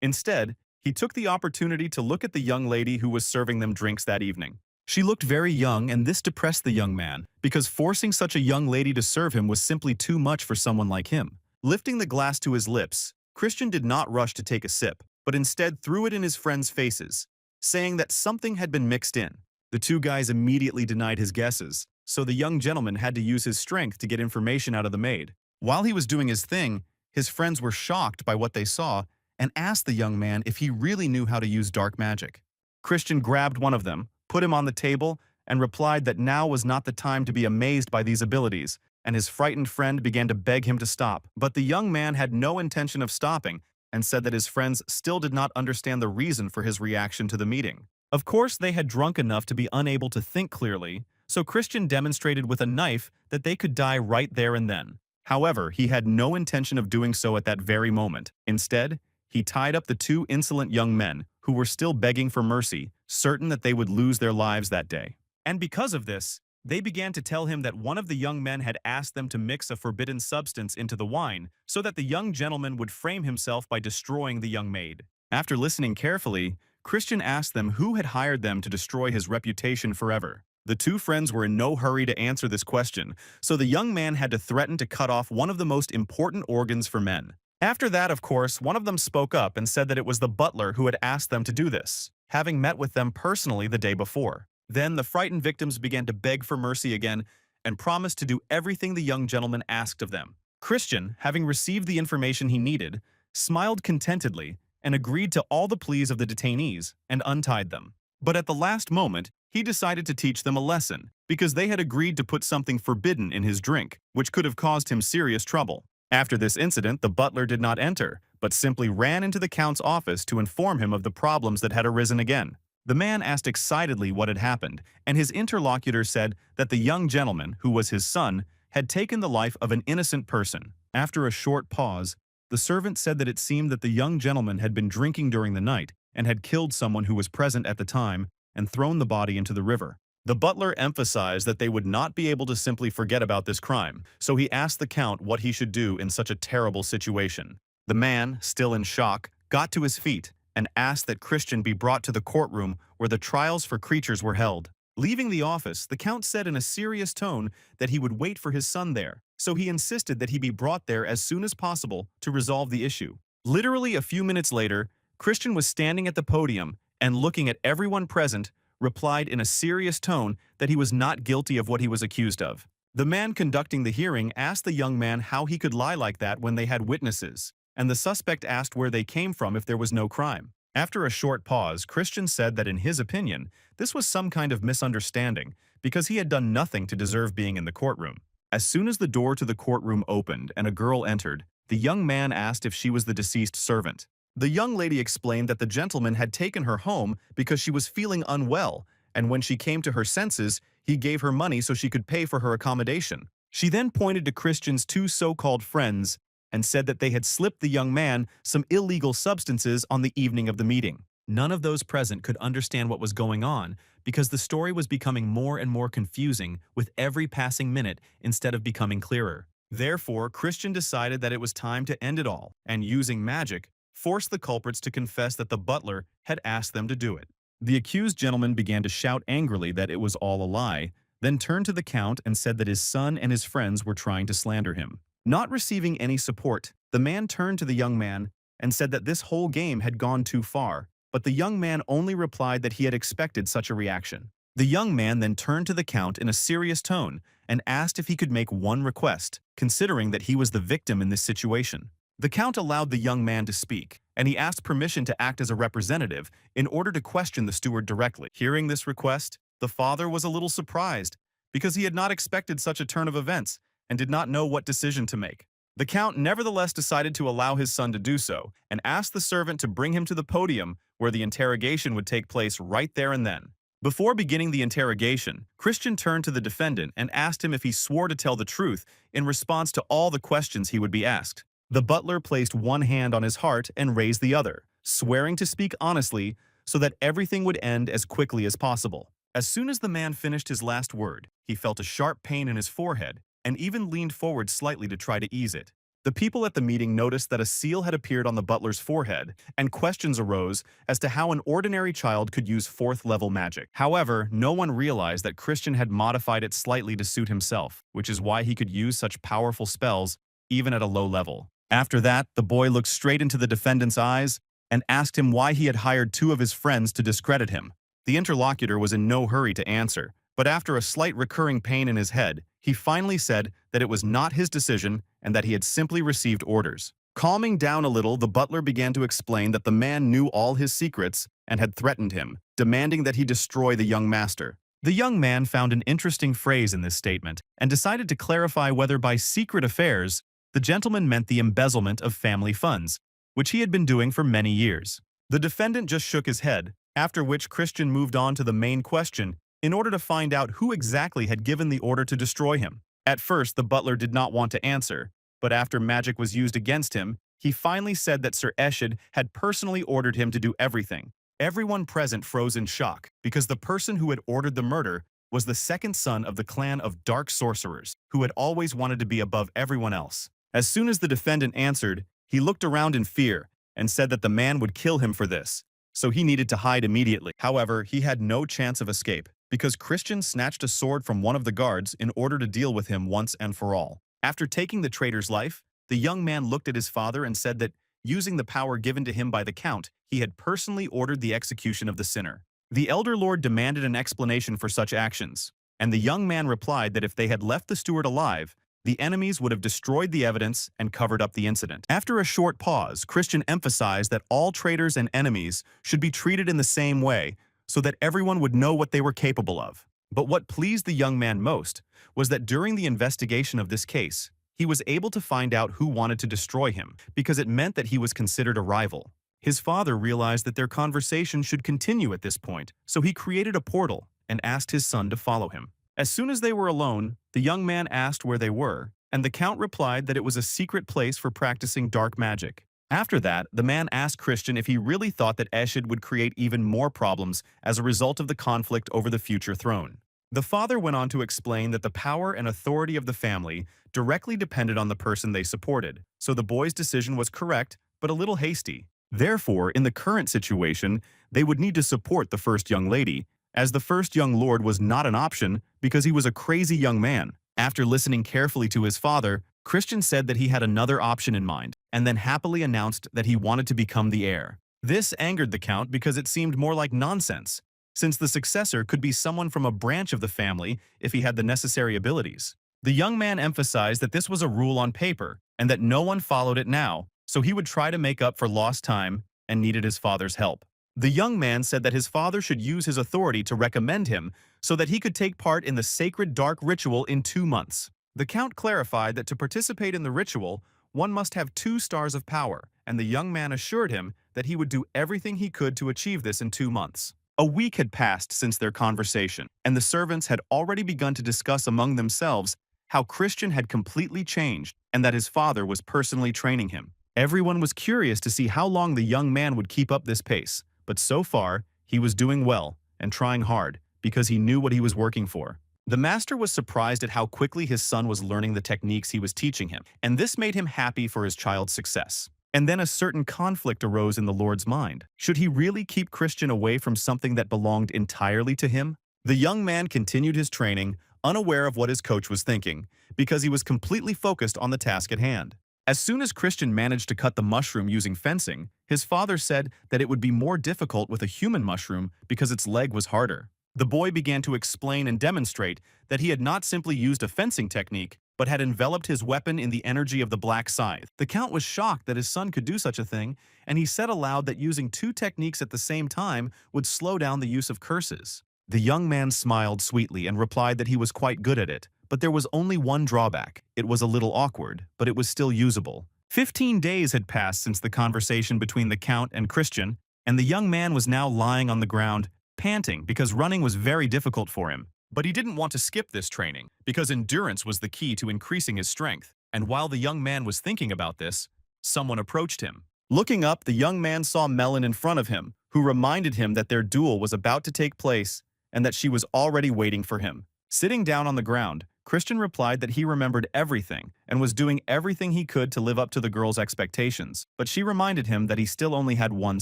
Instead, he took the opportunity to look at the young lady who was serving them drinks that evening. She looked very young, and this depressed the young man, because forcing such a young lady to serve him was simply too much for someone like him. Lifting the glass to his lips, Christian did not rush to take a sip, but instead threw it in his friends' faces, saying that something had been mixed in. The two guys immediately denied his guesses, so the young gentleman had to use his strength to get information out of the maid. While he was doing his thing, his friends were shocked by what they saw and asked the young man if he really knew how to use dark magic. Christian grabbed one of them, put him on the table, and replied that now was not the time to be amazed by these abilities, and his frightened friend began to beg him to stop. But the young man had no intention of stopping and said that his friends still did not understand the reason for his reaction to the meeting. Of course, they had drunk enough to be unable to think clearly, so Christian demonstrated with a knife that they could die right there and then. However, he had no intention of doing so at that very moment. Instead, he tied up the two insolent young men who were still begging for mercy, certain that they would lose their lives that day. And because of this, they began to tell him that one of the young men had asked them to mix a forbidden substance into the wine so that the young gentleman would frame himself by destroying the young maid. After listening carefully, Christian asked them who had hired them to destroy his reputation forever. The two friends were in no hurry to answer this question, so the young man had to threaten to cut off one of the most important organs for men. After that, of course, one of them spoke up and said that it was the butler who had asked them to do this, having met with them personally the day before. Then the frightened victims began to beg for mercy again and promised to do everything the young gentleman asked of them. Christian, having received the information he needed, smiled contentedly and agreed to all the pleas of the detainees and untied them. But at the last moment, he decided to teach them a lesson because they had agreed to put something forbidden in his drink, which could have caused him serious trouble. After this incident, the butler did not enter, but simply ran into the count's office to inform him of the problems that had arisen again. The man asked excitedly what had happened, and his interlocutor said that the young gentleman, who was his son, had taken the life of an innocent person. After a short pause, the servant said that it seemed that the young gentleman had been drinking during the night and had killed someone who was present at the time and thrown the body into the river. The butler emphasized that they would not be able to simply forget about this crime, so he asked the count what he should do in such a terrible situation. The man, still in shock, got to his feet and asked that Christian be brought to the courtroom where the trials for creatures were held. Leaving the office, the count said in a serious tone that he would wait for his son there, so he insisted that he be brought there as soon as possible to resolve the issue. Literally a few minutes later, Christian was standing at the podium and looking at everyone present, replied in a serious tone that he was not guilty of what he was accused of. The man conducting the hearing asked the young man how he could lie like that when they had witnesses, and the suspect asked where they came from if there was no crime. After a short pause, Christian said that in his opinion, this was some kind of misunderstanding because he had done nothing to deserve being in the courtroom. As soon as the door to the courtroom opened and a girl entered, the young man asked if she was the deceased servant. The young lady explained that the gentleman had taken her home because she was feeling unwell, and when she came to her senses, he gave her money so she could pay for her accommodation. She then pointed to Christian's two so-called friends and said that they had slipped the young man some illegal substances on the evening of the meeting. None of those present could understand what was going on because the story was becoming more and more confusing with every passing minute instead of becoming clearer. Therefore, Christian decided that it was time to end it all, and using magic, forced the culprits to confess that the butler had asked them to do it. The accused gentleman began to shout angrily that it was all a lie, then turned to the count and said that his son and his friends were trying to slander him. Not receiving any support, the man turned to the young man and said that this whole game had gone too far, but the young man only replied that he had expected such a reaction. The young man then turned to the count in a serious tone and asked if he could make one request, considering that he was the victim in this situation. The count allowed the young man to speak, and he asked permission to act as a representative in order to question the steward directly. Hearing this request, the father was a little surprised because he had not expected such a turn of events and did not know what decision to make. The count nevertheless decided to allow his son to do so and asked the servant to bring him to the podium where the interrogation would take place right there and then. Before beginning the interrogation, Christian turned to the defendant and asked him if he swore to tell the truth in response to all the questions he would be asked. The butler placed one hand on his heart and raised the other, swearing to speak honestly so that everything would end as quickly as possible. As soon as the man finished his last word, he felt a sharp pain in his forehead and even leaned forward slightly to try to ease it. The people at the meeting noticed that a seal had appeared on the butler's forehead, and questions arose as to how an ordinary child could use 4th-level magic. However, no one realized that Christian had modified it slightly to suit himself, which is why he could use such powerful spells even at a low level. After that, the boy looked straight into the defendant's eyes and asked him why he had hired 2 of his friends to discredit him. The interlocutor was in no hurry to answer, but after a slight recurring pain in his head, he finally said that it was not his decision and that he had simply received orders. Calming down a little, the butler began to explain that the man knew all his secrets and had threatened him, demanding that he destroy the young master. The young man found an interesting phrase in this statement and decided to clarify whether by secret affairs the gentleman meant the embezzlement of family funds, which he had been doing for many years. The defendant just shook his head, after which Christian moved on to the main question in order to find out who exactly had given the order to destroy him. At first, the butler did not want to answer, but after magic was used against him, he finally said that Sir Eshid had personally ordered him to do everything. Everyone present froze in shock, because the person who had ordered the murder was the second son of the clan of dark sorcerers, who had always wanted to be above everyone else. As soon as the defendant answered, he looked around in fear and said that the man would kill him for this, so he needed to hide immediately. However, he had no chance of escape, because Christian snatched a sword from one of the guards in order to deal with him once and for all. After taking the traitor's life, the young man looked at his father and said that, using the power given to him by the Count, he had personally ordered the execution of the sinner. The elder lord demanded an explanation for such actions, and the young man replied that if they had left the steward alive, the enemies would have destroyed the evidence and covered up the incident. After a short pause, Christian emphasized that all traitors and enemies should be treated in the same way so that everyone would know what they were capable of. But what pleased the young man most was that during the investigation of this case, he was able to find out who wanted to destroy him, because it meant that he was considered a rival. His father realized that their conversation should continue at this point, so he created a portal and asked his son to follow him. As soon as they were alone, the young man asked where they were, and the Count replied that it was a secret place for practicing dark magic. After that, the man asked Christian if he really thought that Eshid would create even more problems as a result of the conflict over the future throne. The father went on to explain that the power and authority of the family directly depended on the person they supported, so the boy's decision was correct, but a little hasty. Therefore, in the current situation, they would need to support the first young lady, as the first young lord was not an option because he was a crazy young man. After listening carefully to his father, Christian said that he had another option in mind, and then happily announced that he wanted to become the heir. This angered the Count because it seemed more like nonsense, since the successor could be someone from a branch of the family if he had the necessary abilities. The young man emphasized that this was a rule on paper, and that no one followed it now, so he would try to make up for lost time and needed his father's help. The young man said that his father should use his authority to recommend him so that he could take part in the sacred dark ritual in 2 months. The Count clarified that to participate in the ritual, one must have 2 stars of power, and the young man assured him that he would do everything he could to achieve this in 2 months. A week had passed since their conversation, and the servants had already begun to discuss among themselves how Christian had completely changed and that his father was personally training him. Everyone was curious to see how long the young man would keep up this pace, but so far, he was doing well and trying hard because he knew what he was working for. The master was surprised at how quickly his son was learning the techniques he was teaching him, and this made him happy for his child's success. And then a certain conflict arose in the Lord's mind. Should he really keep Christian away from something that belonged entirely to him? The young man continued his training, unaware of what his coach was thinking, because he was completely focused on the task at hand. As soon as Christian managed to cut the mushroom using fencing, his father said that it would be more difficult with a human mushroom because its leg was harder. The boy began to explain and demonstrate that he had not simply used a fencing technique, but had enveloped his weapon in the energy of the black scythe. The Count was shocked that his son could do such a thing, and he said aloud that using 2 techniques at the same time would slow down the use of curses. The young man smiled sweetly and replied that he was quite good at it, but there was only one drawback. It was a little awkward, but it was still usable. 15 days had passed since the conversation between the Count and Christian, and the young man was now lying on the ground, panting because running was very difficult for him. But he didn't want to skip this training, because endurance was the key to increasing his strength. And while the young man was thinking about this, someone approached him. Looking up, the young man saw Melon in front of him, who reminded him that their duel was about to take place and that she was already waiting for him. Sitting down on the ground, Christian replied that he remembered everything and was doing everything he could to live up to the girl's expectations, but she reminded him that he still only had 1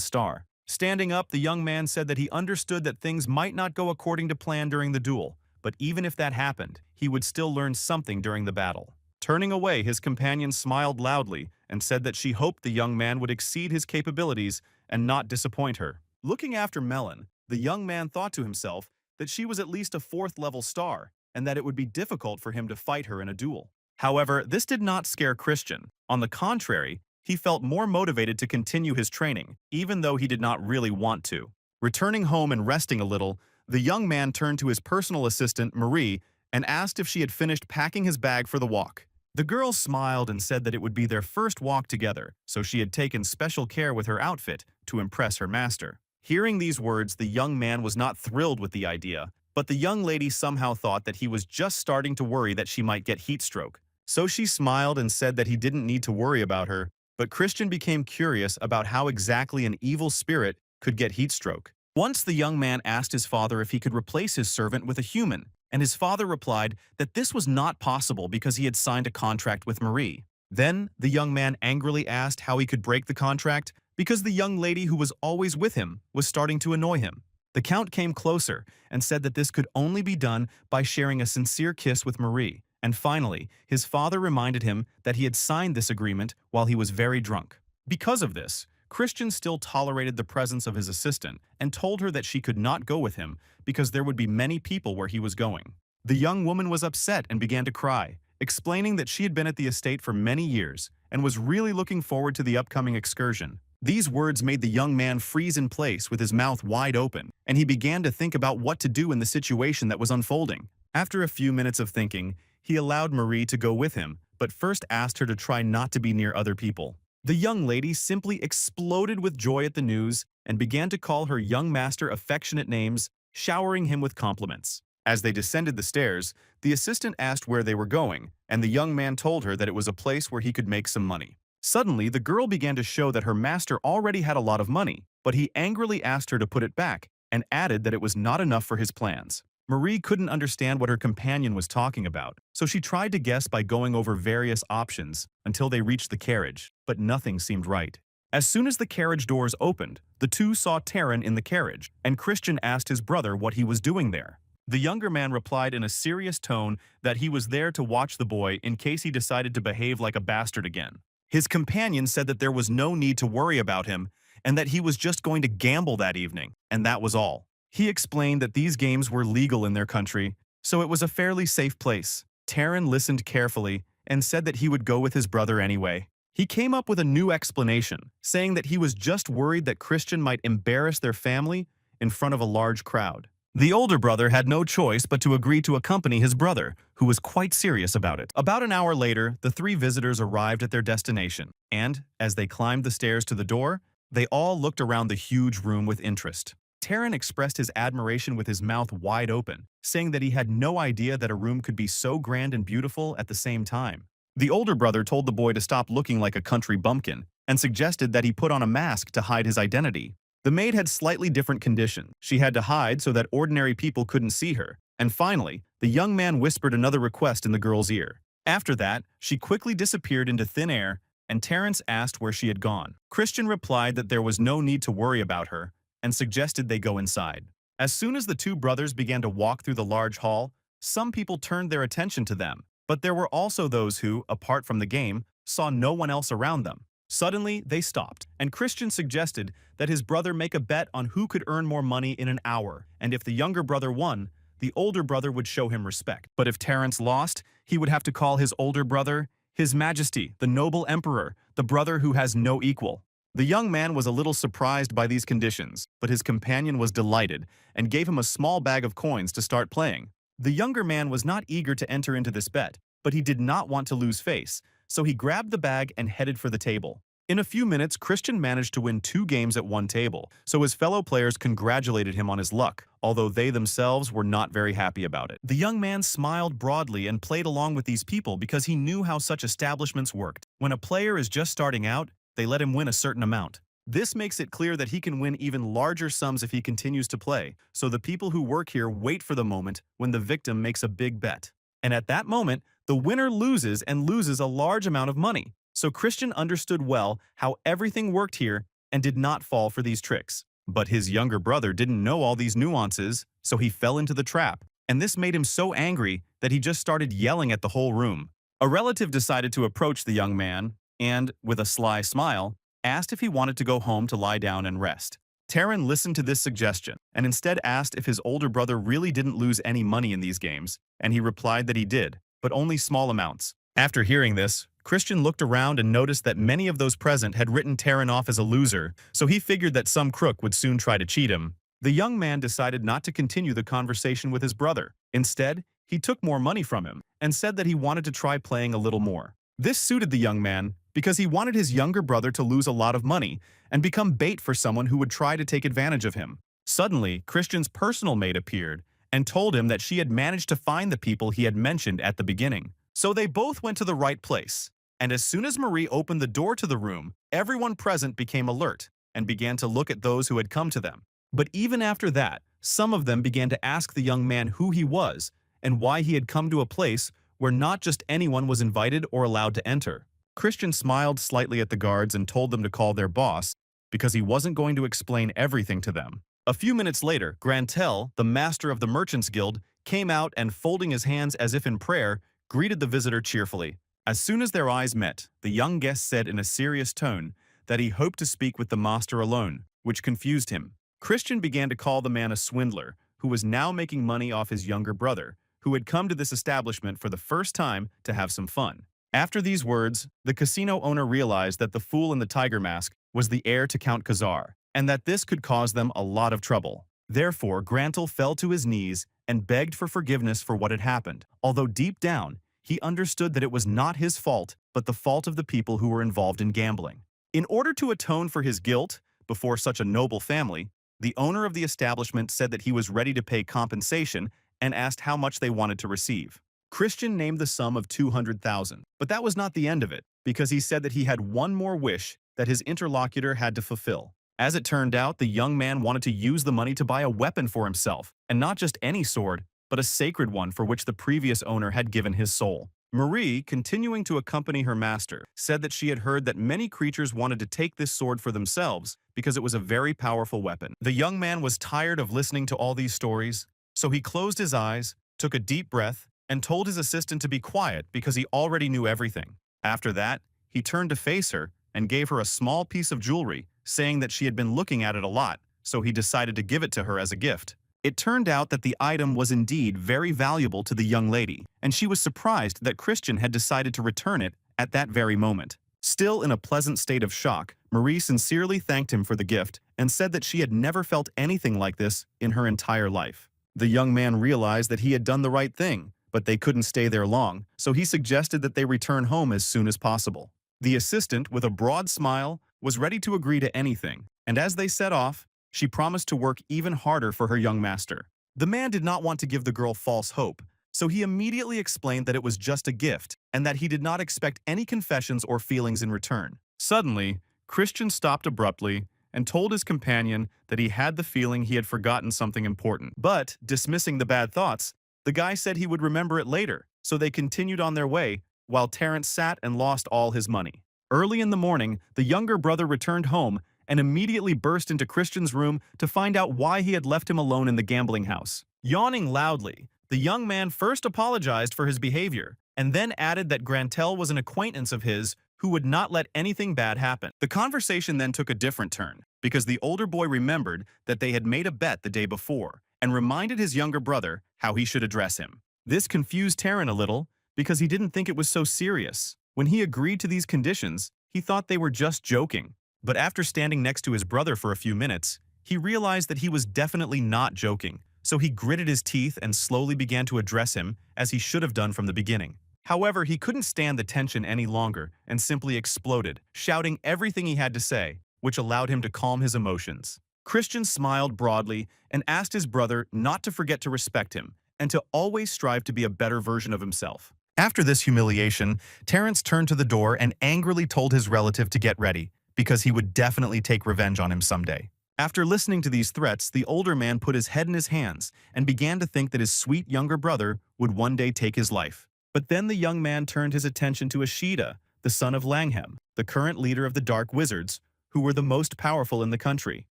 star. Standing up, the young man said that he understood that things might not go according to plan during the duel, but even if that happened, he would still learn something during the battle. Turning away, his companion smiled loudly and said that she hoped the young man would exceed his capabilities and not disappoint her. Looking after Melon, the young man thought to himself that she was at least a 4th level star and that it would be difficult for him to fight her in a duel. However, this did not scare Christian. On the contrary, he felt more motivated to continue his training, even though he did not really want to. Returning home and resting a little, the young man turned to his personal assistant, Marie, and asked if she had finished packing his bag for the walk. The girl smiled and said that it would be their first walk together, so she had taken special care with her outfit to impress her master. Hearing these words, the young man was not thrilled with the idea, but the young lady somehow thought that he was just starting to worry that she might get heat stroke. So she smiled and said that he didn't need to worry about her, but Christian became curious about how exactly an evil spirit could get heat stroke. Once the young man asked his father if he could replace his servant with a human, and his father replied that this was not possible because he had signed a contract with Marie. Then the young man angrily asked how he could break the contract because the young lady who was always with him was starting to annoy him. The count came closer and said that this could only be done by sharing a sincere kiss with Marie. And finally, his father reminded him that he had signed this agreement while he was very drunk. Because of this, Christian still tolerated the presence of his assistant and told her that she could not go with him because there would be many people where he was going. The young woman was upset and began to cry, explaining that she had been at the estate for many years and was really looking forward to the upcoming excursion. These words made the young man freeze in place with his mouth wide open, and he began to think about what to do in the situation that was unfolding. After a few minutes of thinking, he allowed Marie to go with him, but first asked her to try not to be near other people. The young lady simply exploded with joy at the news and began to call her young master affectionate names, showering him with compliments. As they descended the stairs, the assistant asked where they were going, and the young man told her that it was a place where he could make some money. Suddenly, the girl began to show that her master already had a lot of money, but he angrily asked her to put it back and added that it was not enough for his plans. Marie couldn't understand what her companion was talking about, so she tried to guess by going over various options until they reached the carriage, but nothing seemed right. As soon as the carriage doors opened, the two saw Taryn in the carriage, and Christian asked his brother what he was doing there. The younger man replied in a serious tone that he was there to watch the boy in case he decided to behave like a bastard again. His companion said that there was no need to worry about him and that he was just going to gamble that evening, and that was all. He explained that these games were legal in their country, so it was a fairly safe place. Taryn listened carefully and said that he would go with his brother anyway. He came up with a new explanation, saying that he was just worried that Christian might embarrass their family in front of a large crowd. The older brother had no choice but to agree to accompany his brother, who was quite serious about it. About an hour later, the 3 visitors arrived at their destination, and, as they climbed the stairs to the door, they all looked around the huge room with interest. Taryn expressed his admiration with his mouth wide open, saying that he had no idea that a room could be so grand and beautiful at the same time. The older brother told the boy to stop looking like a country bumpkin and suggested that he put on a mask to hide his identity. The maid had slightly different conditions. She had to hide so that ordinary people couldn't see her. And finally, the young man whispered another request in the girl's ear. After that, she quickly disappeared into thin air, and Terrence asked where she had gone. Christian replied that there was no need to worry about her, and suggested they go inside. As soon as the 2 brothers began to walk through the large hall, some people turned their attention to them, but there were also those who, apart from the game, saw no one else around them. Suddenly, they stopped, and Christian suggested that his brother make a bet on who could earn more money in an hour, and if the younger brother won, the older brother would show him respect. But if Terrence lost, he would have to call his older brother His Majesty, the noble emperor, the brother who has no equal. The young man was a little surprised by these conditions, but his companion was delighted and gave him a small bag of coins to start playing. The younger man was not eager to enter into this bet, but he did not want to lose face, so he grabbed the bag and headed for the table. In a few minutes, Christian managed to win 2 games at one table, so his fellow players congratulated him on his luck, although they themselves were not very happy about it. The young man smiled broadly and played along with these people because he knew how such establishments worked. When a player is just starting out, they let him win a certain amount. This makes it clear that he can win even larger sums if he continues to play, so the people who work here wait for the moment when the victim makes a big bet. And at that moment, the winner loses and loses a large amount of money. So Christian understood well how everything worked here and did not fall for these tricks. But his younger brother didn't know all these nuances, so he fell into the trap. And this made him so angry that he just started yelling at the whole room. A relative decided to approach the young man and, with a sly smile, asked if he wanted to go home to lie down and rest. Taran listened to this suggestion and instead asked if his older brother really didn't lose any money in these games, and he replied that he did, but only small amounts. After hearing this, Christian looked around and noticed that many of those present had written Taran off as a loser, so he figured that some crook would soon try to cheat him. The young man decided not to continue the conversation with his brother. Instead, he took more money from him and said that he wanted to try playing a little more. This suited the young man because he wanted his younger brother to lose a lot of money and become bait for someone who would try to take advantage of him. Suddenly, Christian's personal maid appeared and told him that she had managed to find the people he had mentioned at the beginning. So they both went to the right place. And as soon as Marie opened the door to the room, everyone present became alert and began to look at those who had come to them. But even after that, some of them began to ask the young man who he was and why he had come to a place where not just anyone was invited or allowed to enter. Christian smiled slightly at the guards and told them to call their boss because he wasn't going to explain everything to them. A few minutes later, Grantel, the master of the Merchants Guild, came out and, folding his hands as if in prayer, greeted the visitor cheerfully. As soon as their eyes met, the young guest said in a serious tone that he hoped to speak with the master alone, which confused him. Christian began to call the man a swindler, who was now making money off his younger brother, who had come to this establishment for the first time to have some fun. After these words, the casino owner realized that the fool in the tiger mask was the heir to Count Khazar, and that this could cause them a lot of trouble. Therefore, Grantel fell to his knees and begged for forgiveness for what had happened, although deep down, he understood that it was not his fault, but the fault of the people who were involved in gambling. In order to atone for his guilt before such a noble family, the owner of the establishment said that he was ready to pay compensation and asked how much they wanted to receive. Christian named the sum of 200,000, but that was not the end of it, because he said that he had one more wish that his interlocutor had to fulfill. As it turned out, the young man wanted to use the money to buy a weapon for himself, and not just any sword, but a sacred one for which the previous owner had given his soul. Marie, continuing to accompany her master, said that she had heard that many creatures wanted to take this sword for themselves because it was a very powerful weapon. The young man was tired of listening to all these stories, so he closed his eyes, took a deep breath, and told his assistant to be quiet because he already knew everything. After that, he turned to face her and gave her a small piece of jewelry, saying that she had been looking at it a lot, so he decided to give it to her as a gift. It turned out that the item was indeed very valuable to the young lady, and she was surprised that Christian had decided to return it at that very moment. Still in a pleasant state of shock, Marie sincerely thanked him for the gift and said that she had never felt anything like this in her entire life. The young man realized that he had done the right thing, but they couldn't stay there long, so he suggested that they return home as soon as possible. The assistant, with a broad smile, was ready to agree to anything, and as they set off, she promised to work even harder for her young master. The man did not want to give the girl false hope, so he immediately explained that it was just a gift and that he did not expect any confessions or feelings in return. Suddenly, Christian stopped abruptly and told his companion that he had the feeling he had forgotten something important. But, dismissing the bad thoughts, the guy said he would remember it later, so they continued on their way while Terrence sat and lost all his money. Early in the morning, the younger brother returned home and immediately burst into Christian's room to find out why he had left him alone in the gambling house. Yawning loudly, the young man first apologized for his behavior and then added that Grantel was an acquaintance of his who would not let anything bad happen. The conversation then took a different turn because the older boy remembered that they had made a bet the day before and reminded his younger brother how he should address him. This confused Taran a little because he didn't think it was so serious. When he agreed to these conditions, he thought they were just joking. But after standing next to his brother for a few minutes, he realized that he was definitely not joking, so he gritted his teeth and slowly began to address him as he should have done from the beginning. However, he couldn't stand the tension any longer and simply exploded, shouting everything he had to say, which allowed him to calm his emotions. Christian smiled broadly and asked his brother not to forget to respect him and to always strive to be a better version of himself. After this humiliation, Terrence turned to the door and angrily told his relative to get ready, because he would definitely take revenge on him someday. After listening to these threats, the older man put his head in his hands and began to think that his sweet younger brother would one day take his life. But then the young man turned his attention to Ashita, the son of Langhem, the current leader of the Dark Wizards, who were the most powerful in the country.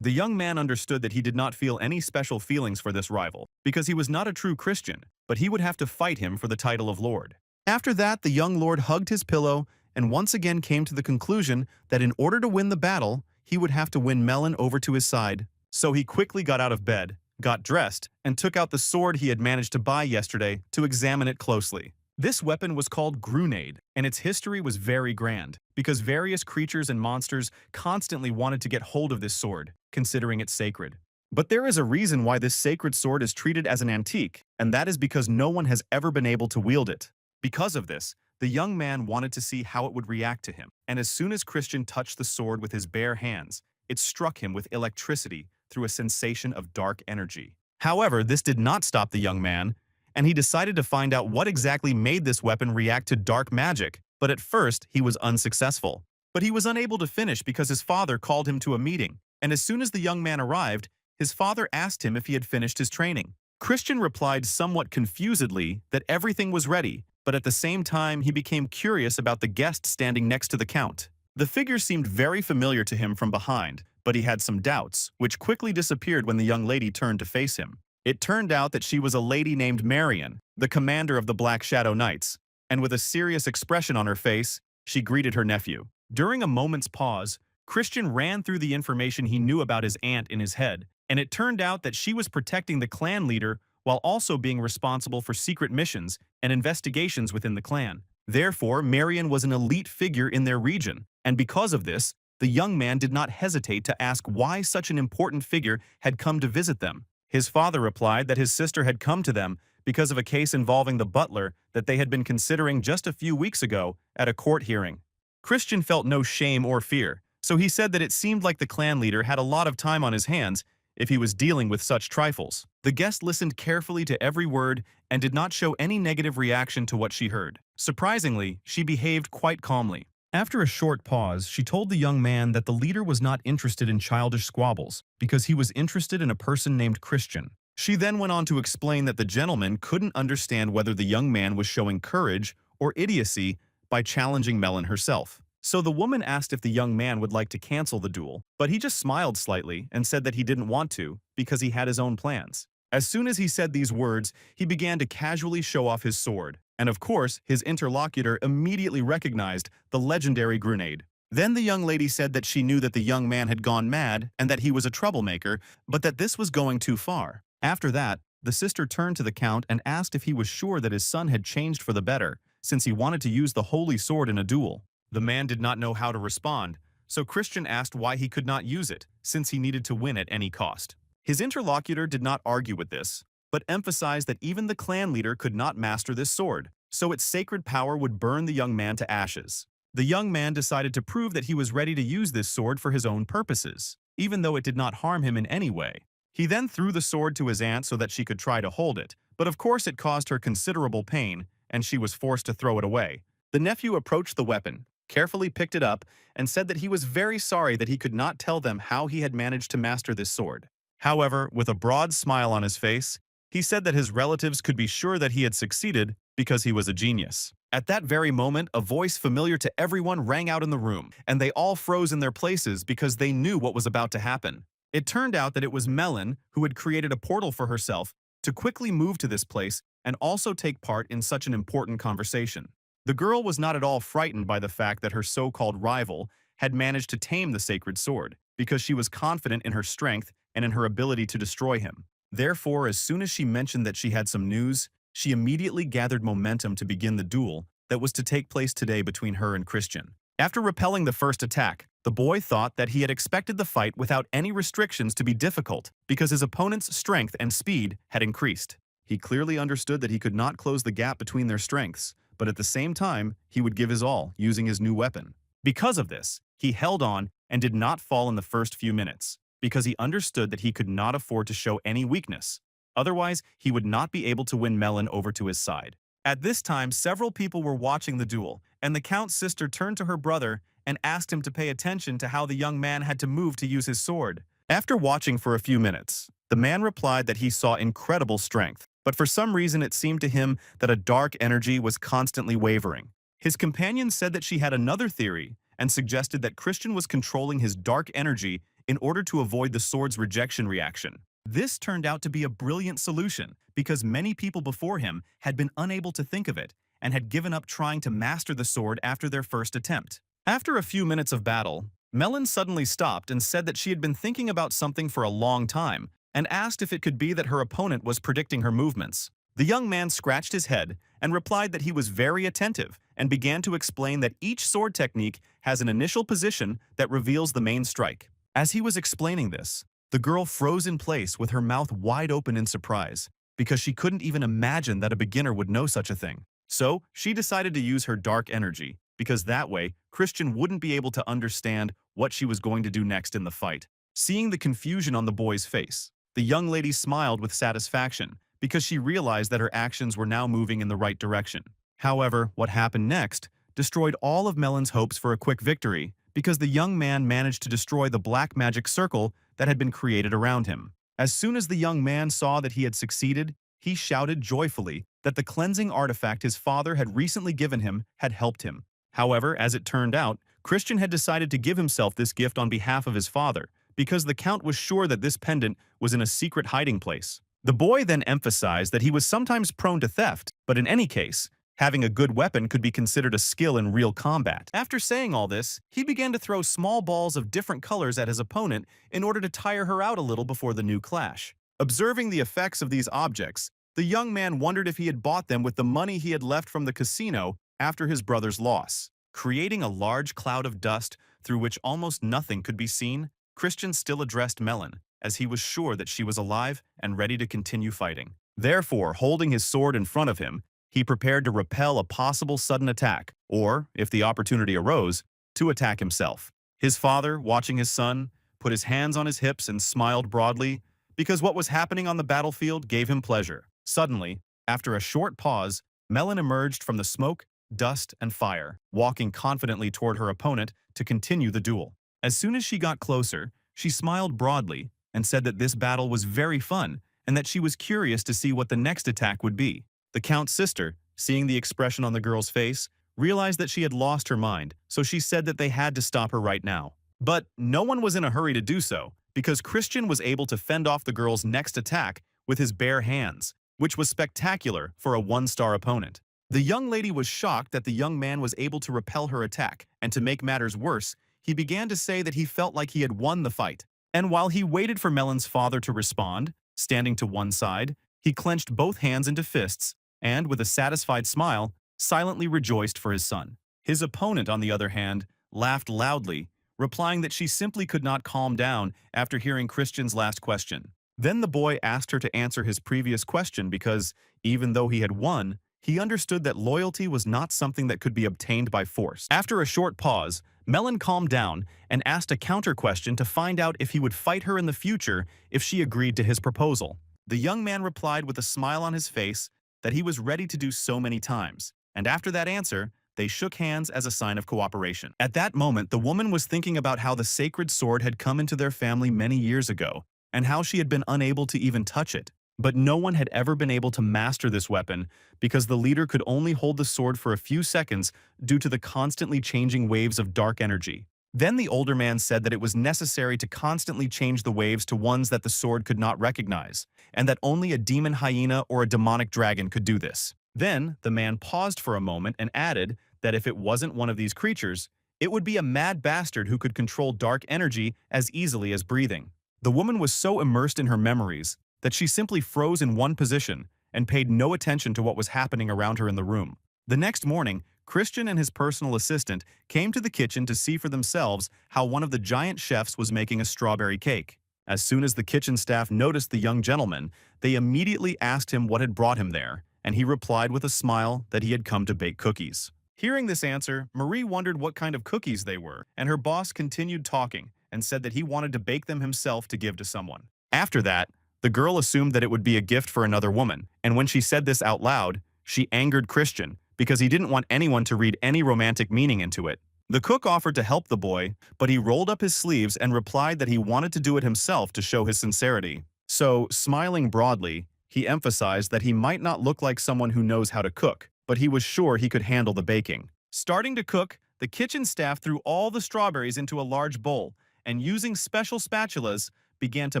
The young man understood that he did not feel any special feelings for this rival, because he was not a true Christian, but he would have to fight him for the title of Lord. After that, the young lord hugged his pillow and once again came to the conclusion that in order to win the battle, he would have to win Melon over to his side. So he quickly got out of bed, got dressed, and took out the sword he had managed to buy yesterday to examine it closely. This weapon was called Grunade, and its history was very grand, because various creatures and monsters constantly wanted to get hold of this sword, considering it sacred. But there is a reason why this sacred sword is treated as an antique, and that is because no one has ever been able to wield it. Because of this, the young man wanted to see how it would react to him, and as soon as Christian touched the sword with his bare hands, it struck him with electricity through a sensation of dark energy. However, this did not stop the young man, and he decided to find out what exactly made this weapon react to dark magic, but at first he was unsuccessful. But he was unable to finish because his father called him to a meeting, and as soon as the young man arrived, his father asked him if he had finished his training. Christian replied somewhat confusedly that everything was ready, but at the same time he became curious about the guest standing next to the count. The figure seemed very familiar to him from behind, but he had some doubts, which quickly disappeared when the young lady turned to face him. It turned out that she was a lady named Marion, the commander of the Black Shadow Knights, and with a serious expression on her face, she greeted her nephew. During a moment's pause, Christian ran through the information he knew about his aunt in his head, and it turned out that she was protecting the clan leader while also being responsible for secret missions and investigations within the clan. Therefore, Marion was an elite figure in their region, and because of this, the young man did not hesitate to ask why such an important figure had come to visit them. His father replied that his sister had come to them because of a case involving the butler that they had been considering just a few weeks ago at a court hearing. Christian felt no shame or fear, so he said that it seemed like the clan leader had a lot of time on his hands if he was dealing with such trifles. The guest listened carefully to every word and did not show any negative reaction to what she heard. Surprisingly, she behaved quite calmly. After a short pause, she told the young man that the leader was not interested in childish squabbles because he was interested in a person named Christian. She then went on to explain that the gentleman couldn't understand whether the young man was showing courage or idiocy by challenging Melon herself. So the woman asked if the young man would like to cancel the duel, but he just smiled slightly and said that he didn't want to because he had his own plans. As soon as he said these words, he began to casually show off his sword, and of course, his interlocutor immediately recognized the legendary Grunade. Then the young lady said that she knew that the young man had gone mad and that he was a troublemaker, but that this was going too far. After that, the sister turned to the count and asked if he was sure that his son had changed for the better, since he wanted to use the holy sword in a duel. The man did not know how to respond, so Christian asked why he could not use it, since he needed to win at any cost. His interlocutor did not argue with this, but emphasized that even the clan leader could not master this sword, so its sacred power would burn the young man to ashes. The young man decided to prove that he was ready to use this sword for his own purposes, even though it did not harm him in any way. He then threw the sword to his aunt so that she could try to hold it, but of course it caused her considerable pain, and she was forced to throw it away. The nephew approached the weapon, carefully picked it up, and said that he was very sorry that he could not tell them how he had managed to master this sword. However, with a broad smile on his face, he said that his relatives could be sure that he had succeeded because he was a genius. At that very moment, a voice familiar to everyone rang out in the room, and they all froze in their places because they knew what was about to happen. It turned out that it was Melon who had created a portal for herself to quickly move to this place and also take part in such an important conversation. The girl was not at all frightened by the fact that her so-called rival had managed to tame the sacred sword, because she was confident in her strength and in her ability to destroy him. Therefore, as soon as she mentioned that she had some news, she immediately gathered momentum to begin the duel that was to take place today between her and Christian. After repelling the first attack, the boy thought that he had expected the fight without any restrictions to be difficult because his opponent's strength and speed had increased. He clearly understood that he could not close the gap between their strengths, but at the same time, he would give his all, using his new weapon. Because of this, he held on and did not fall in the first few minutes, because he understood that he could not afford to show any weakness. Otherwise, he would not be able to win Melon over to his side. At this time, several people were watching the duel, and the Count's sister turned to her brother and asked him to pay attention to how the young man had to move to use his sword. After watching for a few minutes, the man replied that he saw incredible strength, but for some reason it seemed to him that a dark energy was constantly wavering. His companion said that she had another theory and suggested that Christian was controlling his dark energy in order to avoid the sword's rejection reaction. This turned out to be a brilliant solution because many people before him had been unable to think of it and had given up trying to master the sword after their first attempt. After a few minutes of battle, Melon suddenly stopped and said that she had been thinking about something for a long time and asked if it could be that her opponent was predicting her movements. The young man scratched his head and replied that he was very attentive and began to explain that each sword technique has an initial position that reveals the main strike. As he was explaining this, the girl froze in place with her mouth wide open in surprise because she couldn't even imagine that a beginner would know such a thing. So she decided to use her dark energy because that way Christian wouldn't be able to understand what she was going to do next in the fight. Seeing the confusion on the boy's face, the young lady smiled with satisfaction because she realized that her actions were now moving in the right direction. However, what happened next destroyed all of Melon's hopes for a quick victory because the young man managed to destroy the black magic circle that had been created around him. As soon as the young man saw that he had succeeded, he shouted joyfully that the cleansing artifact his father had recently given him had helped him. However, as it turned out, Christian had decided to give himself this gift on behalf of his father because the Count was sure that this pendant was in a secret hiding place. The boy then emphasized that he was sometimes prone to theft, but in any case, having a good weapon could be considered a skill in real combat. After saying all this, he began to throw small balls of different colors at his opponent in order to tire her out a little before the new clash. Observing the effects of these objects, the young man wondered if he had bought them with the money he had left from the casino after his brother's loss. Creating a large cloud of dust through which almost nothing could be seen, Christian still addressed Melon, as he was sure that she was alive and ready to continue fighting. Therefore, holding his sword in front of him, he prepared to repel a possible sudden attack, or, if the opportunity arose, to attack himself. His father, watching his son, put his hands on his hips and smiled broadly, because what was happening on the battlefield gave him pleasure. Suddenly, after a short pause, Melon emerged from the smoke, dust, and fire, walking confidently toward her opponent to continue the duel. As soon as she got closer, she smiled broadly and said that this battle was very fun and that she was curious to see what the next attack would be. The Count's sister, seeing the expression on the girl's face, realized that she had lost her mind, so she said that they had to stop her right now. But no one was in a hurry to do so, because Christian was able to fend off the girl's next attack with his bare hands, which was spectacular for a one-star opponent. The young lady was shocked that the young man was able to repel her attack, and to make matters worse, he began to say that he felt like he had won the fight. And while he waited for Melon's father to respond, standing to one side, he clenched both hands into fists and, with a satisfied smile, silently rejoiced for his son. His opponent, on the other hand, laughed loudly, replying that she simply could not calm down after hearing Christian's last question. Then the boy asked her to answer his previous question because, even though he had won, he understood that loyalty was not something that could be obtained by force. After a short pause, Melon calmed down and asked a counter-question to find out if he would fight her in the future if she agreed to his proposal. The young man replied with a smile on his face that he was ready to do so many times, and after that answer, they shook hands as a sign of cooperation. At that moment, the woman was thinking about how the sacred sword had come into their family many years ago, and how she had been unable to even touch it. But no one had ever been able to master this weapon because the leader could only hold the sword for a few seconds due to the constantly changing waves of dark energy. Then the older man said that it was necessary to constantly change the waves to ones that the sword could not recognize, and that only a demon hyena or a demonic dragon could do this. Then the man paused for a moment and added that if it wasn't one of these creatures, it would be a mad bastard who could control dark energy as easily as breathing. The woman was so immersed in her memories that she simply froze in one position and paid no attention to what was happening around her in the room. The next morning, Christian and his personal assistant came to the kitchen to see for themselves how one of the giant chefs was making a strawberry cake. As soon as the kitchen staff noticed the young gentleman, they immediately asked him what had brought him there, and he replied with a smile that he had come to bake cookies. Hearing this answer, Marie wondered what kind of cookies they were, and her boss continued talking and said that he wanted to bake them himself to give to someone. After that, the girl assumed that it would be a gift for another woman, and when she said this out loud, she angered Christian because he didn't want anyone to read any romantic meaning into it. The cook offered to help the boy, but he rolled up his sleeves and replied that he wanted to do it himself to show his sincerity. So, smiling broadly, he emphasized that he might not look like someone who knows how to cook, but he was sure he could handle the baking. Starting to cook, the kitchen staff threw all the strawberries into a large bowl, and using special spatulas, began to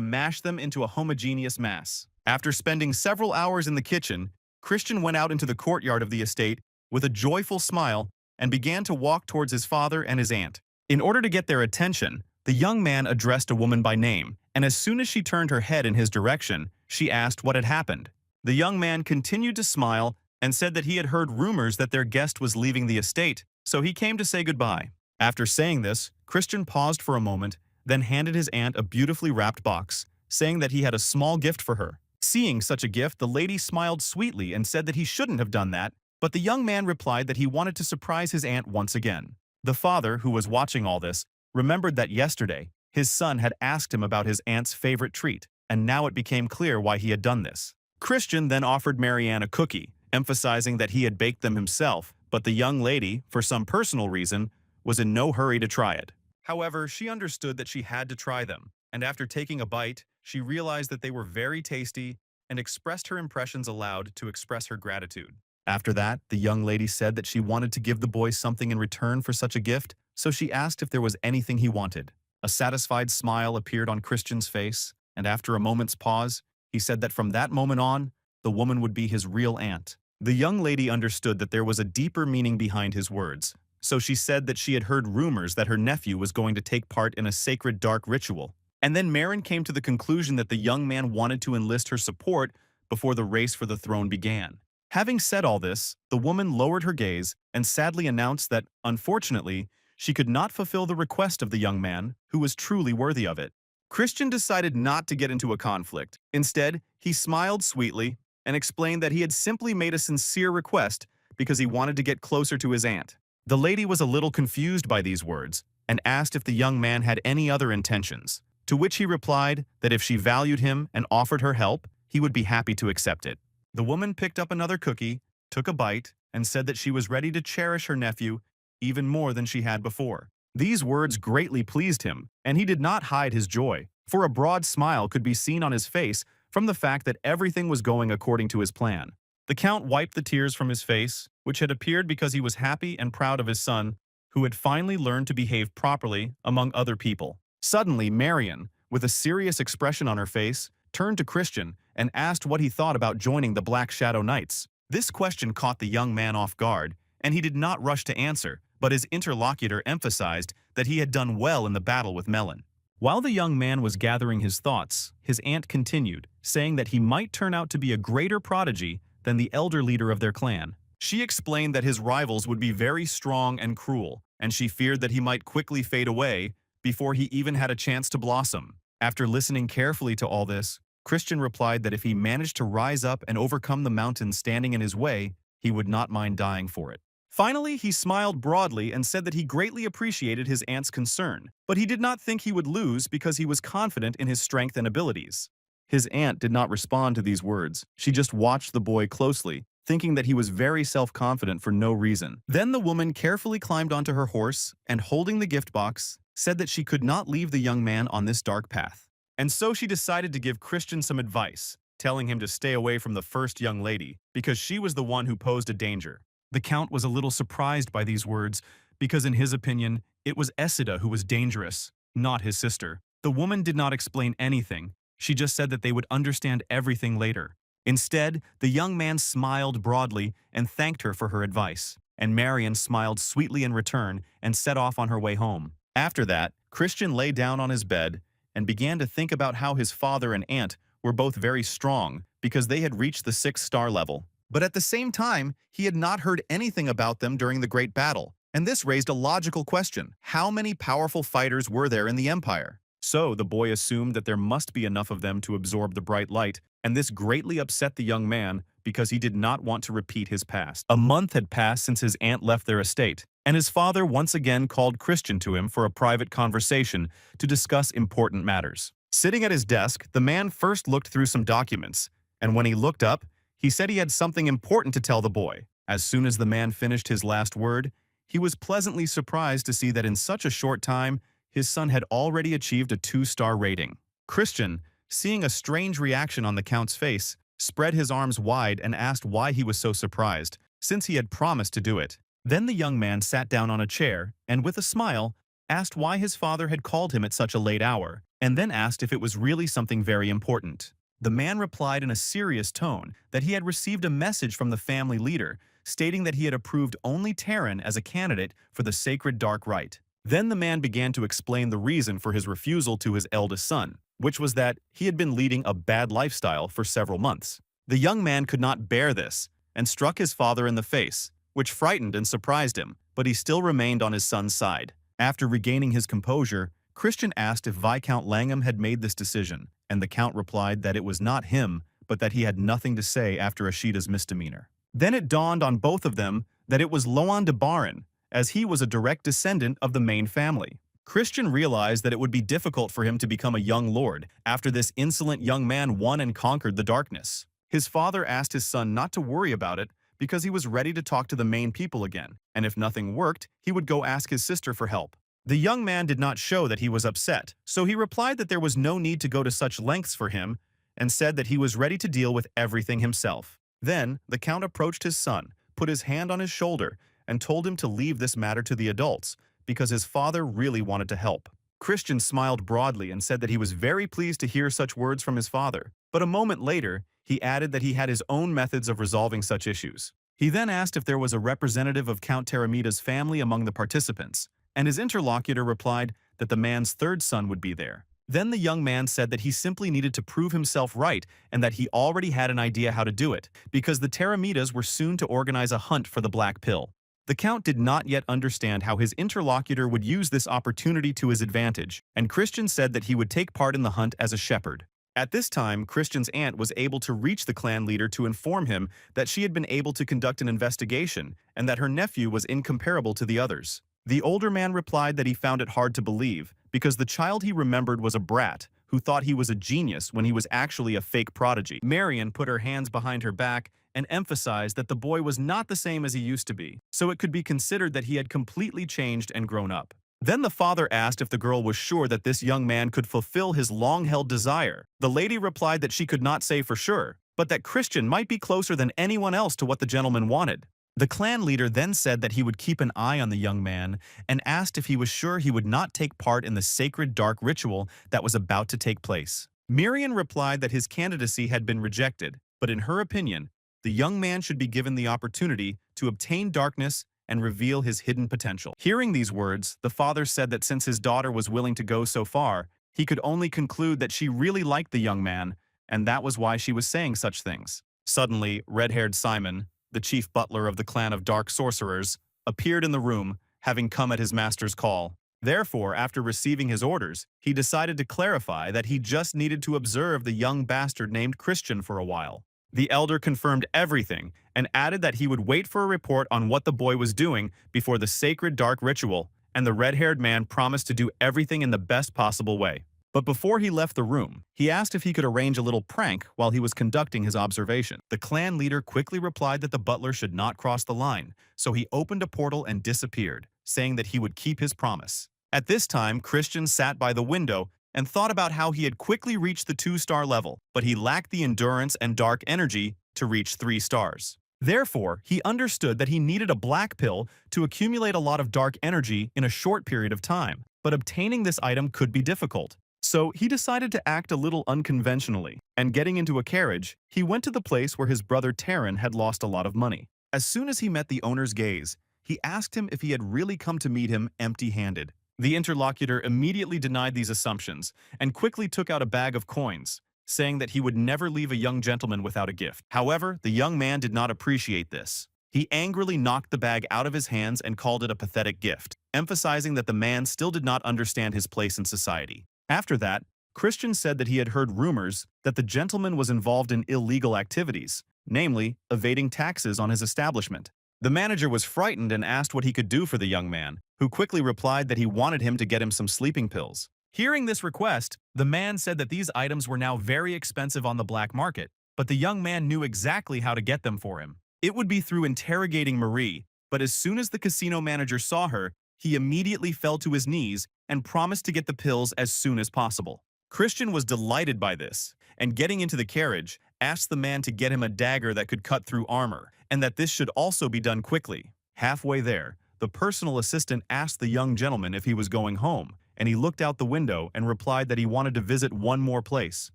mash them into a homogeneous mass. After spending several hours in the kitchen, Christian went out into the courtyard of the estate with a joyful smile and began to walk towards his father and his aunt. In order to get their attention, the young man addressed a woman by name, and as soon as she turned her head in his direction, she asked what had happened. The young man continued to smile and said that he had heard rumors that their guest was leaving the estate, so he came to say goodbye. After saying this, Christian paused for a moment, then handed his aunt a beautifully wrapped box, saying that he had a small gift for her. Seeing such a gift, the lady smiled sweetly and said that he shouldn't have done that, but the young man replied that he wanted to surprise his aunt once again. The father, who was watching all this, remembered that yesterday, his son had asked him about his aunt's favorite treat, and now it became clear why he had done this. Christian then offered Marianne a cookie, emphasizing that he had baked them himself, but the young lady, for some personal reason, was in no hurry to try it. However, she understood that she had to try them, and after taking a bite, she realized that they were very tasty and expressed her impressions aloud to express her gratitude. After that, the young lady said that she wanted to give the boy something in return for such a gift, so she asked if there was anything he wanted. A satisfied smile appeared on Christian's face, and after a moment's pause, he said that from that moment on, the woman would be his real aunt. The young lady understood that there was a deeper meaning behind his words, so she said that she had heard rumors that her nephew was going to take part in a sacred dark ritual. And then Marin came to the conclusion that the young man wanted to enlist her support before the race for the throne began. Having said all this, the woman lowered her gaze and sadly announced that, unfortunately, she could not fulfill the request of the young man, who was truly worthy of it. Christian decided not to get into a conflict. Instead, he smiled sweetly and explained that he had simply made a sincere request because he wanted to get closer to his aunt. The lady was a little confused by these words and asked if the young man had any other intentions, to which he replied that if she valued him and offered her help, he would be happy to accept it. The woman picked up another cookie, took a bite, and said that she was ready to cherish her nephew even more than she had before. These words greatly pleased him, and he did not hide his joy, for a broad smile could be seen on his face from the fact that everything was going according to his plan. The Count wiped the tears from his face, which had appeared because he was happy and proud of his son, who had finally learned to behave properly among other people. Suddenly, Marian, with a serious expression on her face, turned to Christian and asked what he thought about joining the Black Shadow Knights. This question caught the young man off guard, and he did not rush to answer, but his interlocutor emphasized that he had done well in the battle with Melon. While the young man was gathering his thoughts, his aunt continued, saying that he might turn out to be a greater prodigy than the elder leader of their clan. She explained that his rivals would be very strong and cruel, and she feared that he might quickly fade away before he even had a chance to blossom. After listening carefully to all this, Christian replied that if he managed to rise up and overcome the mountain standing in his way, he would not mind dying for it. Finally, he smiled broadly and said that he greatly appreciated his aunt's concern, but he did not think he would lose because he was confident in his strength and abilities. His aunt did not respond to these words. She just watched the boy closely, thinking that he was very self-confident for no reason. Then the woman carefully climbed onto her horse and, holding the gift box, said that she could not leave the young man on this dark path. And so she decided to give Christian some advice, telling him to stay away from the first young lady because she was the one who posed a danger. The Count was a little surprised by these words because in his opinion, it was Esida who was dangerous, not his sister. The woman did not explain anything. She just said that they would understand everything later. Instead, the young man smiled broadly and thanked her for her advice, and Marian smiled sweetly in return and set off on her way home. After that, Christian lay down on his bed and began to think about how his father and aunt were both very strong because they had reached the 6-star level. But at the same time, he had not heard anything about them during the Great Battle, and this raised a logical question. How many powerful fighters were there in the Empire? So the boy assumed that there must be enough of them to absorb the bright light, and this greatly upset the young man because he did not want to repeat his past. A month had passed since his aunt left their estate, and his father once again called Christian to him for a private conversation to discuss important matters. Sitting at his desk, the man first looked through some documents, and when he looked up, he said he had something important to tell the boy. As soon as the man finished his last word, he was pleasantly surprised to see that in such a short time, his son had already achieved a 2-star rating. Christian, seeing a strange reaction on the Count's face, spread his arms wide and asked why he was so surprised, since he had promised to do it. Then the young man sat down on a chair and, with a smile, asked why his father had called him at such a late hour, and then asked if it was really something very important. The man replied in a serious tone that he had received a message from the family leader stating that he had approved only Terran as a candidate for the sacred dark rite. Then the man began to explain the reason for his refusal to his eldest son, which was that he had been leading a bad lifestyle for several months. The young man could not bear this and struck his father in the face, which frightened and surprised him, but he still remained on his son's side. After regaining his composure, Christian asked if Viscount Langham had made this decision, and the Count replied that it was not him, but that he had nothing to say after Ashida's misdemeanor. Then it dawned on both of them that it was Loan de Baron, as he was a direct descendant of the main family. Christian realized that it would be difficult for him to become a young lord after this insolent young man won and conquered the darkness. His father asked his son not to worry about it because he was ready to talk to the main people again, and if nothing worked, he would go ask his sister for help. The young man did not show that he was upset, so he replied that there was no need to go to such lengths for him and said that he was ready to deal with everything himself. Then, the Count approached his son, put his hand on his shoulder, and told him to leave this matter to the adults, because his father really wanted to help. Christian smiled broadly and said that he was very pleased to hear such words from his father, but a moment later, he added that he had his own methods of resolving such issues. He then asked if there was a representative of Count Teramida's family among the participants, and his interlocutor replied that the man's third son would be there. Then the young man said that he simply needed to prove himself right and that he already had an idea how to do it, because the Teramidas were soon to organize a hunt for the Black Pill. The Count did not yet understand how his interlocutor would use this opportunity to his advantage, and Christian said that he would take part in the hunt as a shepherd. At this time, Christian's aunt was able to reach the clan leader to inform him that she had been able to conduct an investigation and that her nephew was incomparable to the others. The older man replied that he found it hard to believe, because the child he remembered was a brat who thought he was a genius when he was actually a fake prodigy. Marion put her hands behind her back and emphasized that the boy was not the same as he used to be, so it could be considered that he had completely changed and grown up. Then the father asked if the girl was sure that this young man could fulfill his long-held desire. The lady replied that she could not say for sure, but that Christian might be closer than anyone else to what the gentleman wanted. The clan leader then said that he would keep an eye on the young man and asked if he was sure he would not take part in the sacred dark ritual that was about to take place. Miriam replied that his candidacy had been rejected, but in her opinion, the young man should be given the opportunity to obtain darkness and reveal his hidden potential. Hearing these words, the father said that since his daughter was willing to go so far, he could only conclude that she really liked the young man, and that was why she was saying such things. Suddenly, red-haired Simon, the chief butler of the clan of dark sorcerers, appeared in the room, having come at his master's call. Therefore, after receiving his orders, he decided to clarify that he just needed to observe the young bastard named Christian for a while. The elder confirmed everything and added that he would wait for a report on what the boy was doing before the sacred dark ritual, and the red-haired man promised to do everything in the best possible way. But before he left the room, he asked if he could arrange a little prank while he was conducting his observation. The clan leader quickly replied that the butler should not cross the line, so he opened a portal and disappeared, saying that he would keep his promise. At this time, Christian sat by the window and thought about how he had quickly reached the 2-star level, but he lacked the endurance and dark energy to reach 3 stars. Therefore, he understood that he needed a black pill to accumulate a lot of dark energy in a short period of time, but obtaining this item could be difficult. So he decided to act a little unconventionally, and getting into a carriage, he went to the place where his brother Terran had lost a lot of money. As soon as he met the owner's gaze, he asked him if he had really come to meet him empty-handed. The interlocutor immediately denied these assumptions and quickly took out a bag of coins, saying that he would never leave a young gentleman without a gift. However, the young man did not appreciate this. He angrily knocked the bag out of his hands and called it a pathetic gift, emphasizing that the man still did not understand his place in society. After that, Christian said that he had heard rumors that the gentleman was involved in illegal activities, namely, evading taxes on his establishment. The manager was frightened and asked what he could do for the young man, who quickly replied that he wanted him to get him some sleeping pills. Hearing this request, the man said that these items were now very expensive on the black market, but the young man knew exactly how to get them for him. It would be through interrogating Marie, but as soon as the casino manager saw her, he immediately fell to his knees and promised to get the pills as soon as possible. Christian was delighted by this, and getting into the carriage, asked the man to get him a dagger that could cut through armor, and that this should also be done quickly. Halfway there, the personal assistant asked the young gentleman if he was going home, and he looked out the window and replied that he wanted to visit one more place.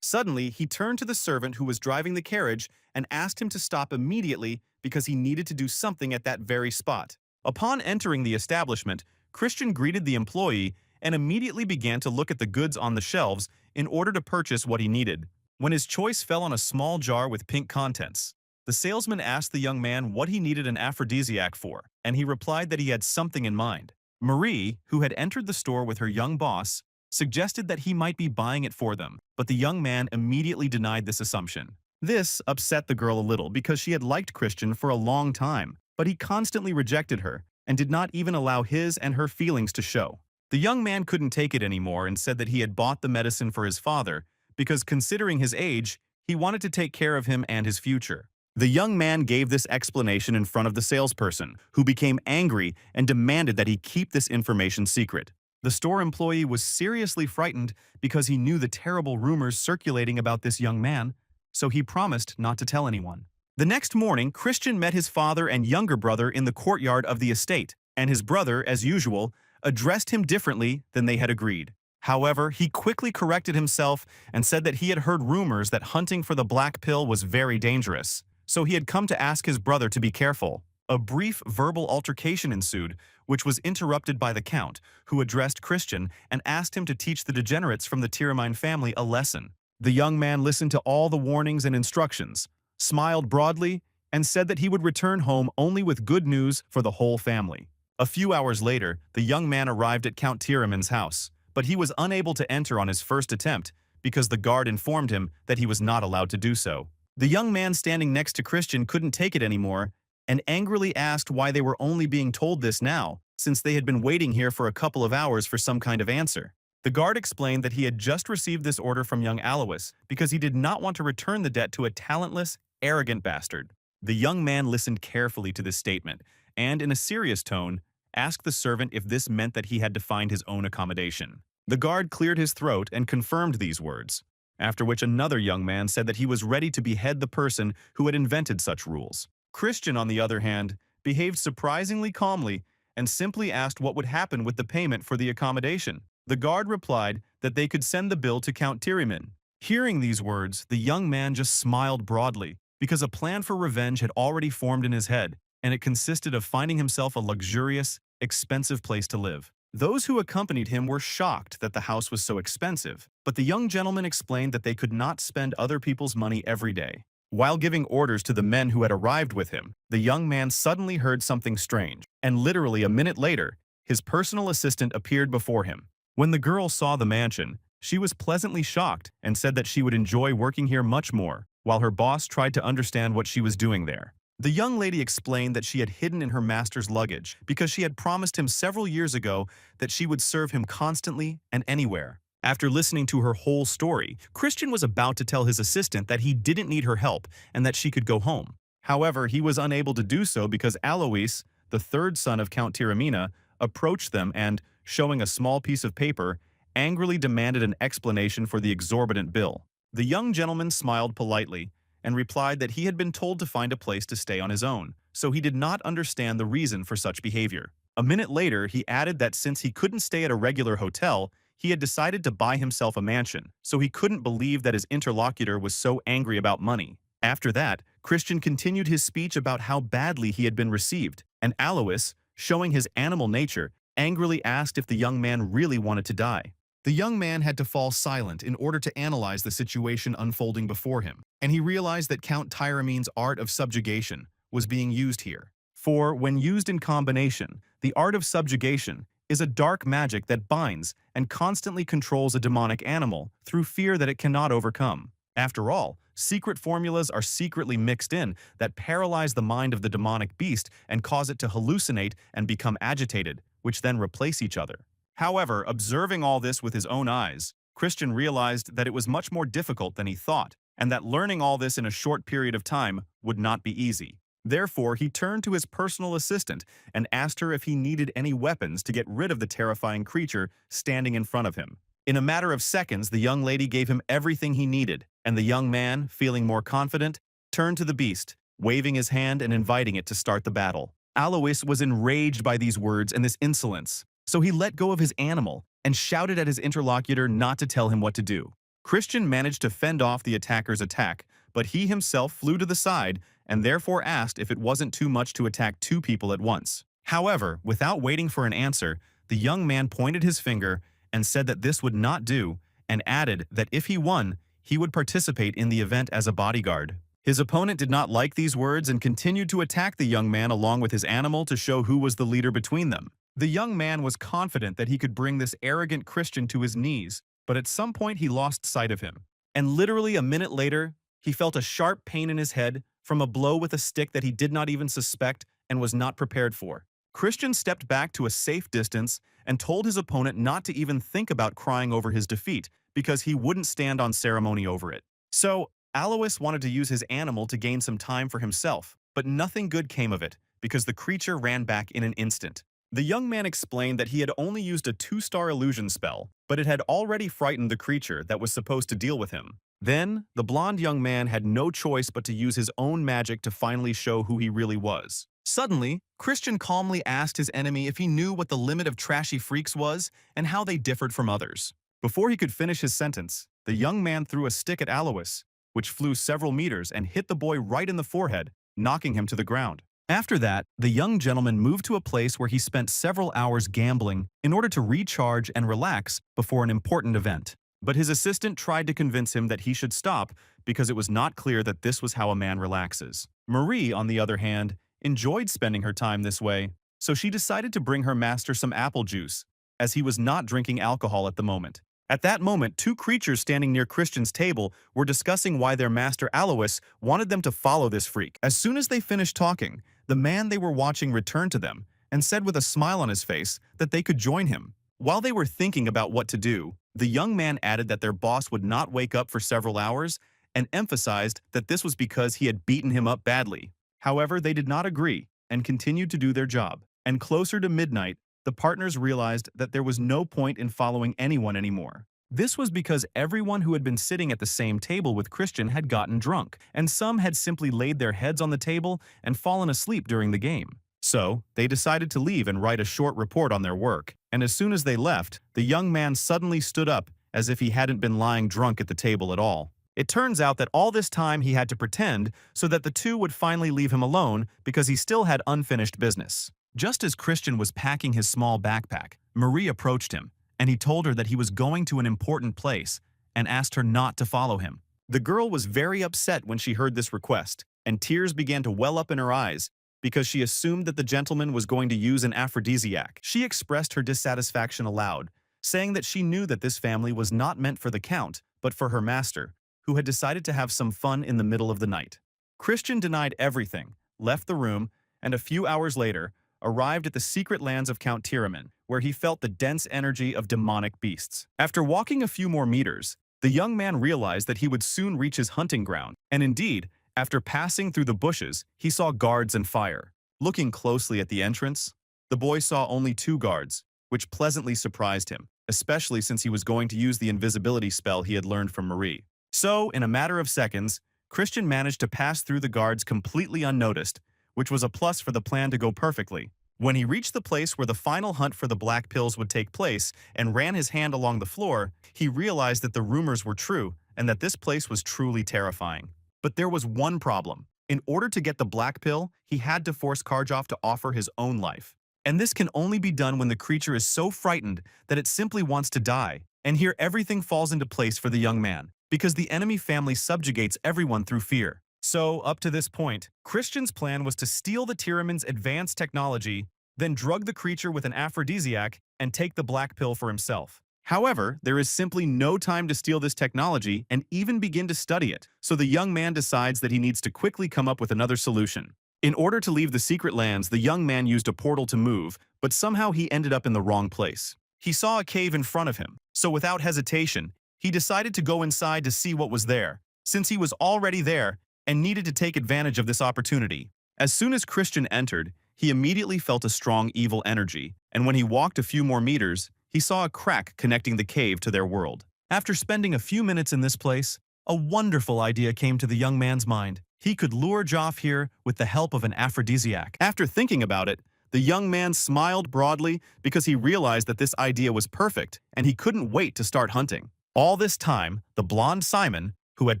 Suddenly, he turned to the servant who was driving the carriage and asked him to stop immediately because he needed to do something at that very spot. Upon entering the establishment, Christian greeted the employee and immediately began to look at the goods on the shelves in order to purchase what he needed. When his choice fell on a small jar with pink contents, the salesman asked the young man what he needed an aphrodisiac for, and he replied that he had something in mind. Marie, who had entered the store with her young boss, suggested that he might be buying it for them, but the young man immediately denied this assumption. This upset the girl a little because she had liked Christian for a long time, but he constantly rejected her and did not even allow his and her feelings to show. The young man couldn't take it anymore and said that he had bought the medicine for his father because, considering his age, he wanted to take care of him and his future. The young man gave this explanation in front of the salesperson, who became angry and demanded that he keep this information secret. The store employee was seriously frightened because he knew the terrible rumors circulating about this young man, so he promised not to tell anyone. The next morning, Christian met his father and younger brother in the courtyard of the estate, and his brother, as usual, addressed him differently than they had agreed. However, he quickly corrected himself and said that he had heard rumors that hunting for the black pill was very dangerous, so he had come to ask his brother to be careful. A brief verbal altercation ensued, which was interrupted by the Count, who addressed Christian and asked him to teach the degenerates from the Tyramine family a lesson. The young man listened to all the warnings and instructions, smiled broadly, and said that he would return home only with good news for the whole family. A few hours later, the young man arrived at Count Tyramine's house, but he was unable to enter on his first attempt because the guard informed him that he was not allowed to do so. The young man standing next to Christian couldn't take it anymore and angrily asked why they were only being told this now, since they had been waiting here for a couple of hours for some kind of answer. The guard explained that he had just received this order from young Alois because he did not want to return the debt to a talentless, arrogant bastard. The young man listened carefully to this statement and, in a serious tone, asked the servant if this meant that he had to find his own accommodation. The guard cleared his throat and confirmed these words, after which another young man said that he was ready to behead the person who had invented such rules. Christian, on the other hand, behaved surprisingly calmly and simply asked what would happen with the payment for the accommodation. The guard replied that they could send the bill to Count Tyramine. Hearing these words, the young man just smiled broadly, because a plan for revenge had already formed in his head, and it consisted of finding himself a luxurious, expensive place to live. Those who accompanied him were shocked that the house was so expensive, but the young gentleman explained that they could not spend other people's money every day. While giving orders to the men who had arrived with him, the young man suddenly heard something strange, and literally a minute later, his personal assistant appeared before him. When the girl saw the mansion, she was pleasantly shocked and said that she would enjoy working here much more, while her boss tried to understand what she was doing there. The young lady explained that she had hidden in her master's luggage because she had promised him several years ago that she would serve him constantly and anywhere. After listening to her whole story, Christian was about to tell his assistant that he didn't need her help and that she could go home. However, he was unable to do so because Alois, the third son of Count Tyramina, approached them and, showing a small piece of paper, angrily demanded an explanation for the exorbitant bill. The young gentleman smiled politely and replied that he had been told to find a place to stay on his own, so he did not understand the reason for such behavior. A minute later, he added that since he couldn't stay at a regular hotel, he had decided to buy himself a mansion, so he couldn't believe that his interlocutor was so angry about money. After that, Christian continued his speech about how badly he had been received, and Alois, showing his animal nature, angrily asked if the young man really wanted to die. The young man had to fall silent in order to analyze the situation unfolding before him, and he realized that Count Tyramine's art of subjugation was being used here. For, when used in combination, the art of subjugation is a dark magic that binds and constantly controls a demonic animal through fear that it cannot overcome. After all, secret formulas are secretly mixed in that paralyze the mind of the demonic beast and cause it to hallucinate and become agitated, which then replace each other. However, observing all this with his own eyes, Christian realized that it was much more difficult than he thought, and that learning all this in a short period of time would not be easy. Therefore, he turned to his personal assistant and asked her if he needed any weapons to get rid of the terrifying creature standing in front of him. In a matter of seconds, the young lady gave him everything he needed, and the young man, feeling more confident, turned to the beast, waving his hand and inviting it to start the battle. Alois was enraged by these words and this insolence, so he let go of his animal and shouted at his interlocutor not to tell him what to do. Christian managed to fend off the attacker's attack, but he himself flew to the side and therefore asked if it wasn't too much to attack two people at once. However, without waiting for an answer, the young man pointed his finger and said that this would not do, and added that if he won, he would participate in the event as a bodyguard. His opponent did not like these words and continued to attack the young man along with his animal to show who was the leader between them. The young man was confident that he could bring this arrogant Christian to his knees, but at some point he lost sight of him. And literally a minute later, he felt a sharp pain in his head from a blow with a stick that he did not even suspect and was not prepared for. Christian stepped back to a safe distance and told his opponent not to even think about crying over his defeat because he wouldn't stand on ceremony over it. So, Alois wanted to use his animal to gain some time for himself, but nothing good came of it because the creature ran back in an instant. The young man explained that he had only used a 2-star illusion spell, but it had already frightened the creature that was supposed to deal with him. Then, the blonde young man had no choice but to use his own magic to finally show who he really was. Suddenly, Christian calmly asked his enemy if he knew what the limit of trashy freaks was and how they differed from others. Before he could finish his sentence, the young man threw a stick at Alois, which flew several meters and hit the boy right in the forehead, knocking him to the ground. After that, the young gentleman moved to a place where he spent several hours gambling in order to recharge and relax before an important event. But his assistant tried to convince him that he should stop because it was not clear that this was how a man relaxes. Marie, on the other hand, enjoyed spending her time this way, so she decided to bring her master some apple juice, as he was not drinking alcohol at the moment. At that moment, two creatures standing near Christian's table were discussing why their master Alois wanted them to follow this freak. As soon as they finished talking, the man they were watching returned to them and said with a smile on his face that they could join him. While they were thinking about what to do, the young man added that their boss would not wake up for several hours and emphasized that this was because he had beaten him up badly. However, they did not agree and continued to do their job. And closer to midnight, the partners realized that there was no point in following anyone anymore. This was because everyone who had been sitting at the same table with Christian had gotten drunk, and some had simply laid their heads on the table and fallen asleep during the game. So, they decided to leave and write a short report on their work. And as soon as they left, the young man suddenly stood up as if he hadn't been lying drunk at the table at all. It turns out that all this time he had to pretend so that the two would finally leave him alone because he still had unfinished business. Just as Christian was packing his small backpack, Marie approached him, and he told her that he was going to an important place and asked her not to follow him. The girl was very upset when she heard this request, and tears began to well up in her eyes because she assumed that the gentleman was going to use an aphrodisiac. She expressed her dissatisfaction aloud, saying that she knew that this family was not meant for the count, but for her master, who had decided to have some fun in the middle of the night. Christian denied everything, left the room, and a few hours later, arrived at the secret lands of Count Tyraman, where he felt the dense energy of demonic beasts. After walking a few more meters, the young man realized that he would soon reach his hunting ground, and indeed, after passing through the bushes, he saw guards and fire. Looking closely at the entrance, the boy saw only 2 guards, which pleasantly surprised him, especially since he was going to use the invisibility spell he had learned from Marie. So, in a matter of seconds, Christian managed to pass through the guards completely unnoticed, which was a plus for the plan to go perfectly. When he reached the place where the final hunt for the black pills would take place and ran his hand along the floor, he realized that the rumors were true and that this place was truly terrifying. But there was one problem. In order to get the black pill, he had to force Karjov to offer his own life. And this can only be done when the creature is so frightened that it simply wants to die. And here everything falls into place for the young man, because the enemy family subjugates everyone through fear. So, up to this point, Christian's plan was to steal the Tyraman's advanced technology, then drug the creature with an aphrodisiac and take the black pill for himself. However, there is simply no time to steal this technology and even begin to study it, so the young man decides that he needs to quickly come up with another solution. In order to leave the secret lands, the young man used a portal to move, but somehow he ended up in the wrong place. He saw a cave in front of him, so without hesitation, he decided to go inside to see what was there, since he was already there and needed to take advantage of this opportunity. As soon as Christian entered, he immediately felt a strong evil energy, and when he walked a few more meters, he saw a crack connecting the cave to their world. After spending a few minutes in this place, a wonderful idea came to the young man's mind. He could lure Joff here with the help of an aphrodisiac. After thinking about it, the young man smiled broadly because he realized that this idea was perfect and he couldn't wait to start hunting. All this time, the blonde Simon, who had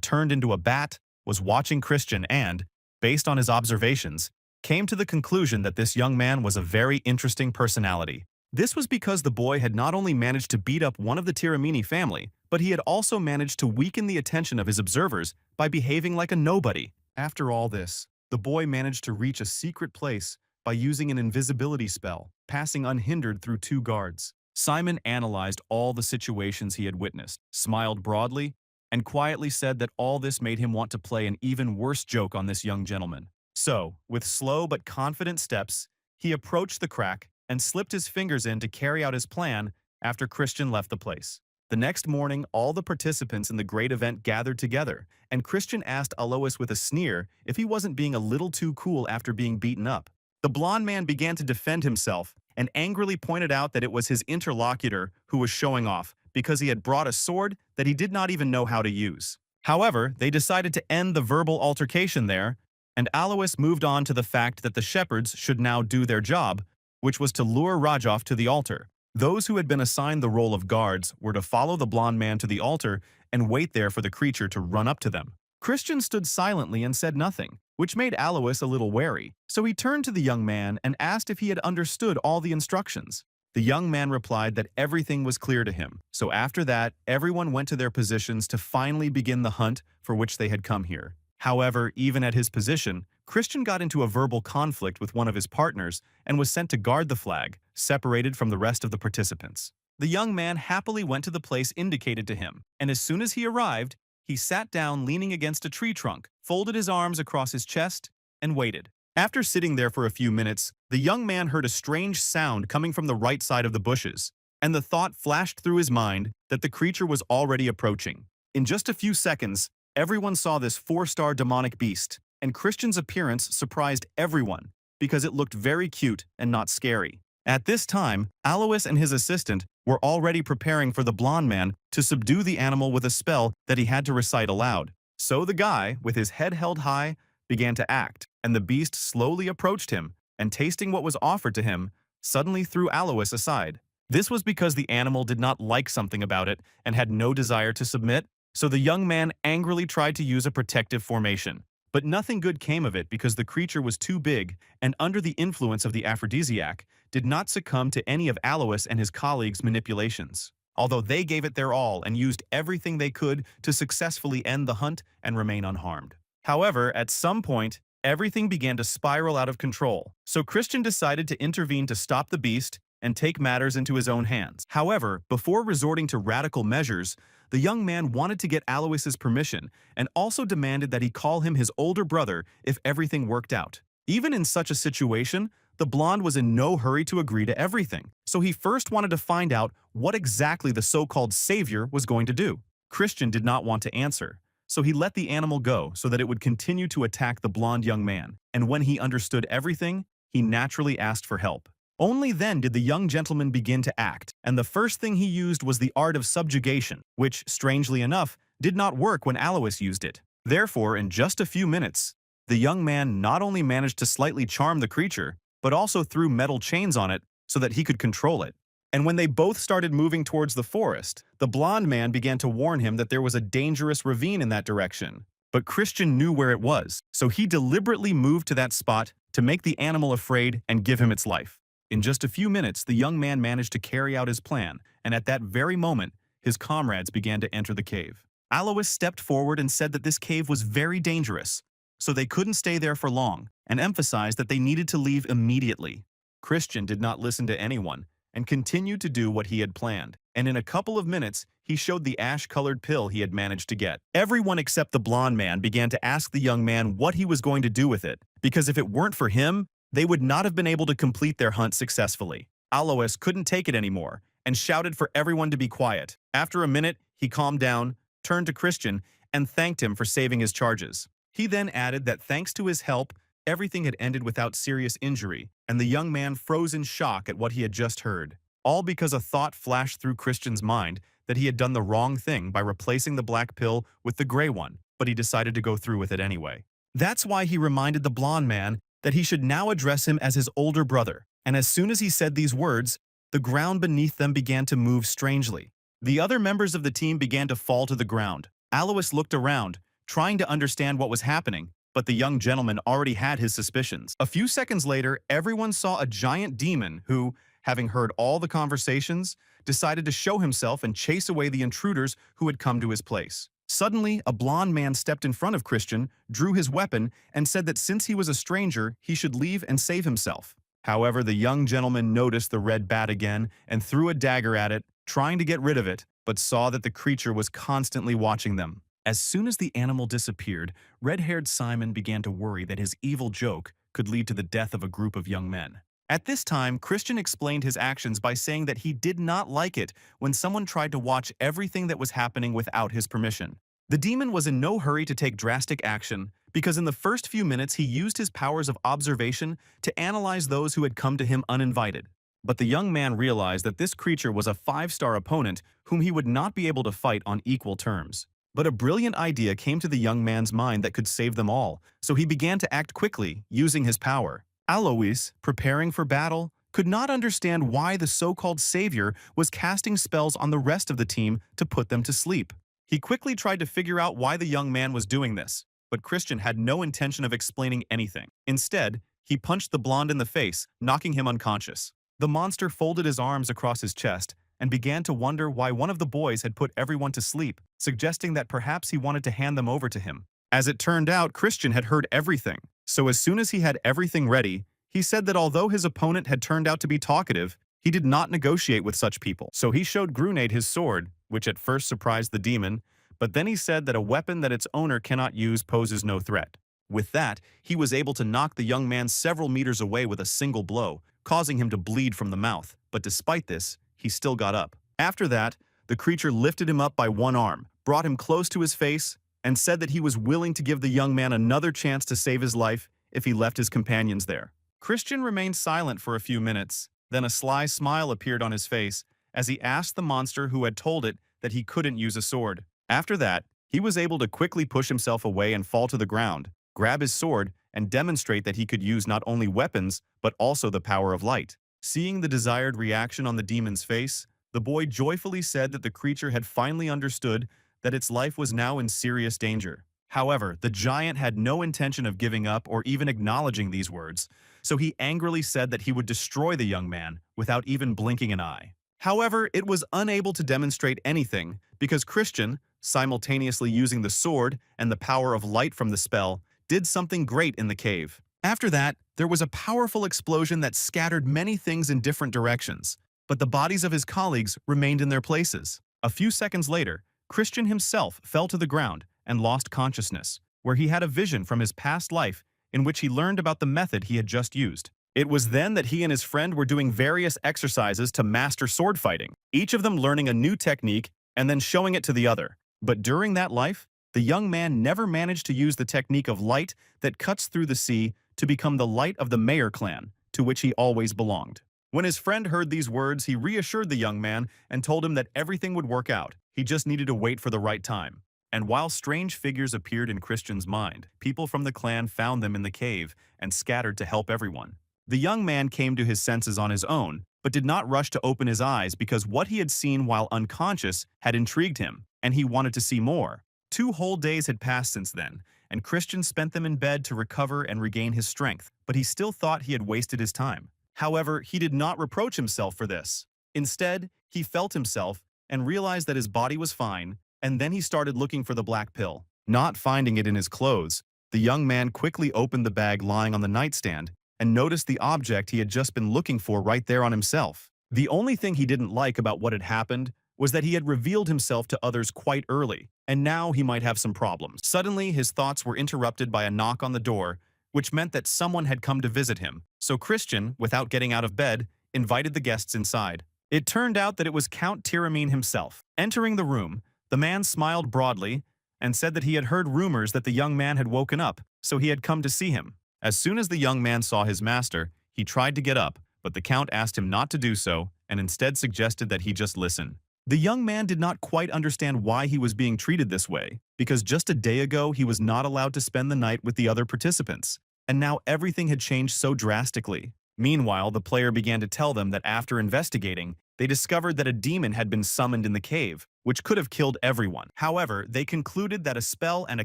turned into a bat, was watching Christian and, based on his observations, came to the conclusion that this young man was a very interesting personality. This was because the boy had not only managed to beat up one of the Tiramini family, but he had also managed to weaken the attention of his observers by behaving like a nobody. After all this, the boy managed to reach a secret place by using an invisibility spell, passing unhindered through 2 guards. Simon analyzed all the situations he had witnessed, smiled broadly, and quietly said that all this made him want to play an even worse joke on this young gentleman. So, with slow but confident steps, he approached the crack and slipped his fingers in to carry out his plan after Christian left the place. The next morning, all the participants in the great event gathered together, and Christian asked Alois with a sneer if he wasn't being a little too cool after being beaten up. The blonde man began to defend himself and angrily pointed out that it was his interlocutor who was showing off because he had brought a sword that he did not even know how to use. However, they decided to end the verbal altercation there, and Alois moved on to the fact that the shepherds should now do their job, which was to lure Rajov to the altar. Those who had been assigned the role of guards were to follow the blonde man to the altar and wait there for the creature to run up to them. Christian stood silently and said nothing, which made Alois a little wary, so he turned to the young man and asked if he had understood all the instructions. The young man replied that everything was clear to him, so after that, everyone went to their positions to finally begin the hunt for which they had come here. However, even at his position, Christian got into a verbal conflict with one of his partners and was sent to guard the flag, separated from the rest of the participants. The young man happily went to the place indicated to him, and as soon as he arrived, he sat down leaning against a tree trunk, folded his arms across his chest, and waited. After sitting there for a few minutes, the young man heard a strange sound coming from the right side of the bushes, and the thought flashed through his mind that the creature was already approaching. In just a few seconds, everyone saw this 4-star demonic beast, and Christian's appearance surprised everyone because it looked very cute and not scary. At this time, Alois and his assistant were already preparing for the blonde man to subdue the animal with a spell that he had to recite aloud. So the guy, with his head held high, began to act, and the beast slowly approached him, and tasting what was offered to him, suddenly threw Alois aside. This was because the animal did not like something about it and had no desire to submit, so the young man angrily tried to use a protective formation. But nothing good came of it because the creature was too big and under the influence of the aphrodisiac did not succumb to any of Alois and his colleagues' manipulations, although they gave it their all and used everything they could to successfully end the hunt and remain unharmed. However, at some point, everything began to spiral out of control, so Christian decided to intervene to stop the beast and take matters into his own hands. However, before resorting to radical measures, the young man wanted to get Alois's permission and also demanded that he call him his older brother if everything worked out. Even in such a situation, the blonde was in no hurry to agree to everything, so he first wanted to find out what exactly the so-called savior was going to do. Christian did not want to answer, so he let the animal go so that it would continue to attack the blonde young man, and when he understood everything, he naturally asked for help. Only then did the young gentleman begin to act, and the first thing he used was the art of subjugation, which, strangely enough, did not work when Alois used it. Therefore, in just a few minutes, the young man not only managed to slightly charm the creature, but also threw metal chains on it so that he could control it. And when they both started moving towards the forest, the blonde man began to warn him that there was a dangerous ravine in that direction. But Christian knew where it was, so he deliberately moved to that spot to make the animal afraid and give him its life. In just a few minutes, the young man managed to carry out his plan, and at that very moment, his comrades began to enter the cave. Alois stepped forward and said that this cave was very dangerous, so they couldn't stay there for long, and emphasized that they needed to leave immediately. Christian did not listen to anyone, and continued to do what he had planned. And in a couple of minutes, he showed the ash-colored pill he had managed to get. Everyone except the blonde man began to ask the young man what he was going to do with it, because if it weren't for him, they would not have been able to complete their hunt successfully. Alois couldn't take it anymore and shouted for everyone to be quiet. After a minute, he calmed down, turned to Christian, and thanked him for saving his charges. He then added that thanks to his help, everything had ended without serious injury, and the young man froze in shock at what he had just heard. All because a thought flashed through Christian's mind that he had done the wrong thing by replacing the black pill with the gray one, but he decided to go through with it anyway. That's why he reminded the blonde man that he should now address him as his older brother, and as soon as he said these words, the ground beneath them began to move strangely. The other members of the team began to fall to the ground. Alois looked around, trying to understand what was happening, but the young gentleman already had his suspicions. A few seconds later, everyone saw a giant demon who, having heard all the conversations, decided to show himself and chase away the intruders who had come to his place. Suddenly, a blonde man stepped in front of Christian, drew his weapon, and said that since he was a stranger, he should leave and save himself. However, the young gentleman noticed the red bat again and threw a dagger at it, trying to get rid of it, but saw that the creature was constantly watching them. As soon as the animal disappeared, red-haired Simon began to worry that his evil joke could lead to the death of a group of young men. At this time, Christian explained his actions by saying that he did not like it when someone tried to watch everything that was happening without his permission. The demon was in no hurry to take drastic action because in the first few minutes he used his powers of observation to analyze those who had come to him uninvited. But the young man realized that this creature was a 5-star opponent whom he would not be able to fight on equal terms. But a brilliant idea came to the young man's mind that could save them all, so he began to act quickly, using his power. Alois, preparing for battle, could not understand why the so-called savior was casting spells on the rest of the team to put them to sleep. He quickly tried to figure out why the young man was doing this, but Christian had no intention of explaining anything. Instead, he punched the blonde in the face, knocking him unconscious. The monster folded his arms across his chest and began to wonder why one of the boys had put everyone to sleep, suggesting that perhaps he wanted to hand them over to him. As it turned out, Christian had heard everything, so as soon as he had everything ready, he said that although his opponent had turned out to be talkative, he did not negotiate with such people. So he showed Grunade his sword, which at first surprised the demon, but then he said that a weapon that its owner cannot use poses no threat. With that, he was able to knock the young man several meters away with a single blow, causing him to bleed from the mouth, but despite this, he still got up. After that, the creature lifted him up by one arm, brought him close to his face, and said that he was willing to give the young man another chance to save his life if he left his companions there. Christian remained silent for a few minutes, then a sly smile appeared on his face as he asked the monster who had told it that he couldn't use a sword. After that, he was able to quickly push himself away and fall to the ground, grab his sword, and demonstrate that he could use not only weapons, but also the power of light. Seeing the desired reaction on the demon's face, the boy joyfully said that the creature had finally understood that its life was now in serious danger. However, the giant had no intention of giving up or even acknowledging these words, so he angrily said that he would destroy the young man without even blinking an eye. However, it was unable to demonstrate anything because Christian, simultaneously using the sword and the power of light from the spell, did something great in the cave. After that, there was a powerful explosion that scattered many things in different directions, but the bodies of his colleagues remained in their places. A few seconds later, Christian himself fell to the ground and lost consciousness, where he had a vision from his past life in which he learned about the method he had just used. It was then that he and his friend were doing various exercises to master sword fighting, each of them learning a new technique and then showing it to the other. But during that life, the young man never managed to use the technique of light that cuts through the sea to become the light of the Mayor clan, to which he always belonged. When his friend heard these words, he reassured the young man and told him that everything would work out. He just needed to wait for the right time. And while strange figures appeared in Christian's mind, people from the clan found them in the cave and scattered to help everyone. The young man came to his senses on his own, but did not rush to open his eyes because what he had seen while unconscious had intrigued him, and he wanted to see more. 2 whole days had passed since then, and Christian spent them in bed to recover and regain his strength, but he still thought he had wasted his time. However, he did not reproach himself for this. Instead, he felt himself and realized that his body was fine, and then he started looking for the black pill. Not finding it in his clothes, the young man quickly opened the bag lying on the nightstand and noticed the object he had just been looking for right there on himself. The only thing he didn't like about what had happened was that he had revealed himself to others quite early, and now he might have some problems. Suddenly, his thoughts were interrupted by a knock on the door, which meant that someone had come to visit him. So Christian, without getting out of bed, invited the guests inside. It turned out that it was Count Tyramine himself. Entering the room, the man smiled broadly and said that he had heard rumors that the young man had woken up, so he had come to see him. As soon as the young man saw his master, he tried to get up, but the Count asked him not to do so and instead suggested that he just listen. The young man did not quite understand why he was being treated this way, because just a day ago he was not allowed to spend the night with the other participants, and now everything had changed so drastically. Meanwhile, the player began to tell them that after investigating, they discovered that a demon had been summoned in the cave, which could have killed everyone. However, they concluded that a spell and a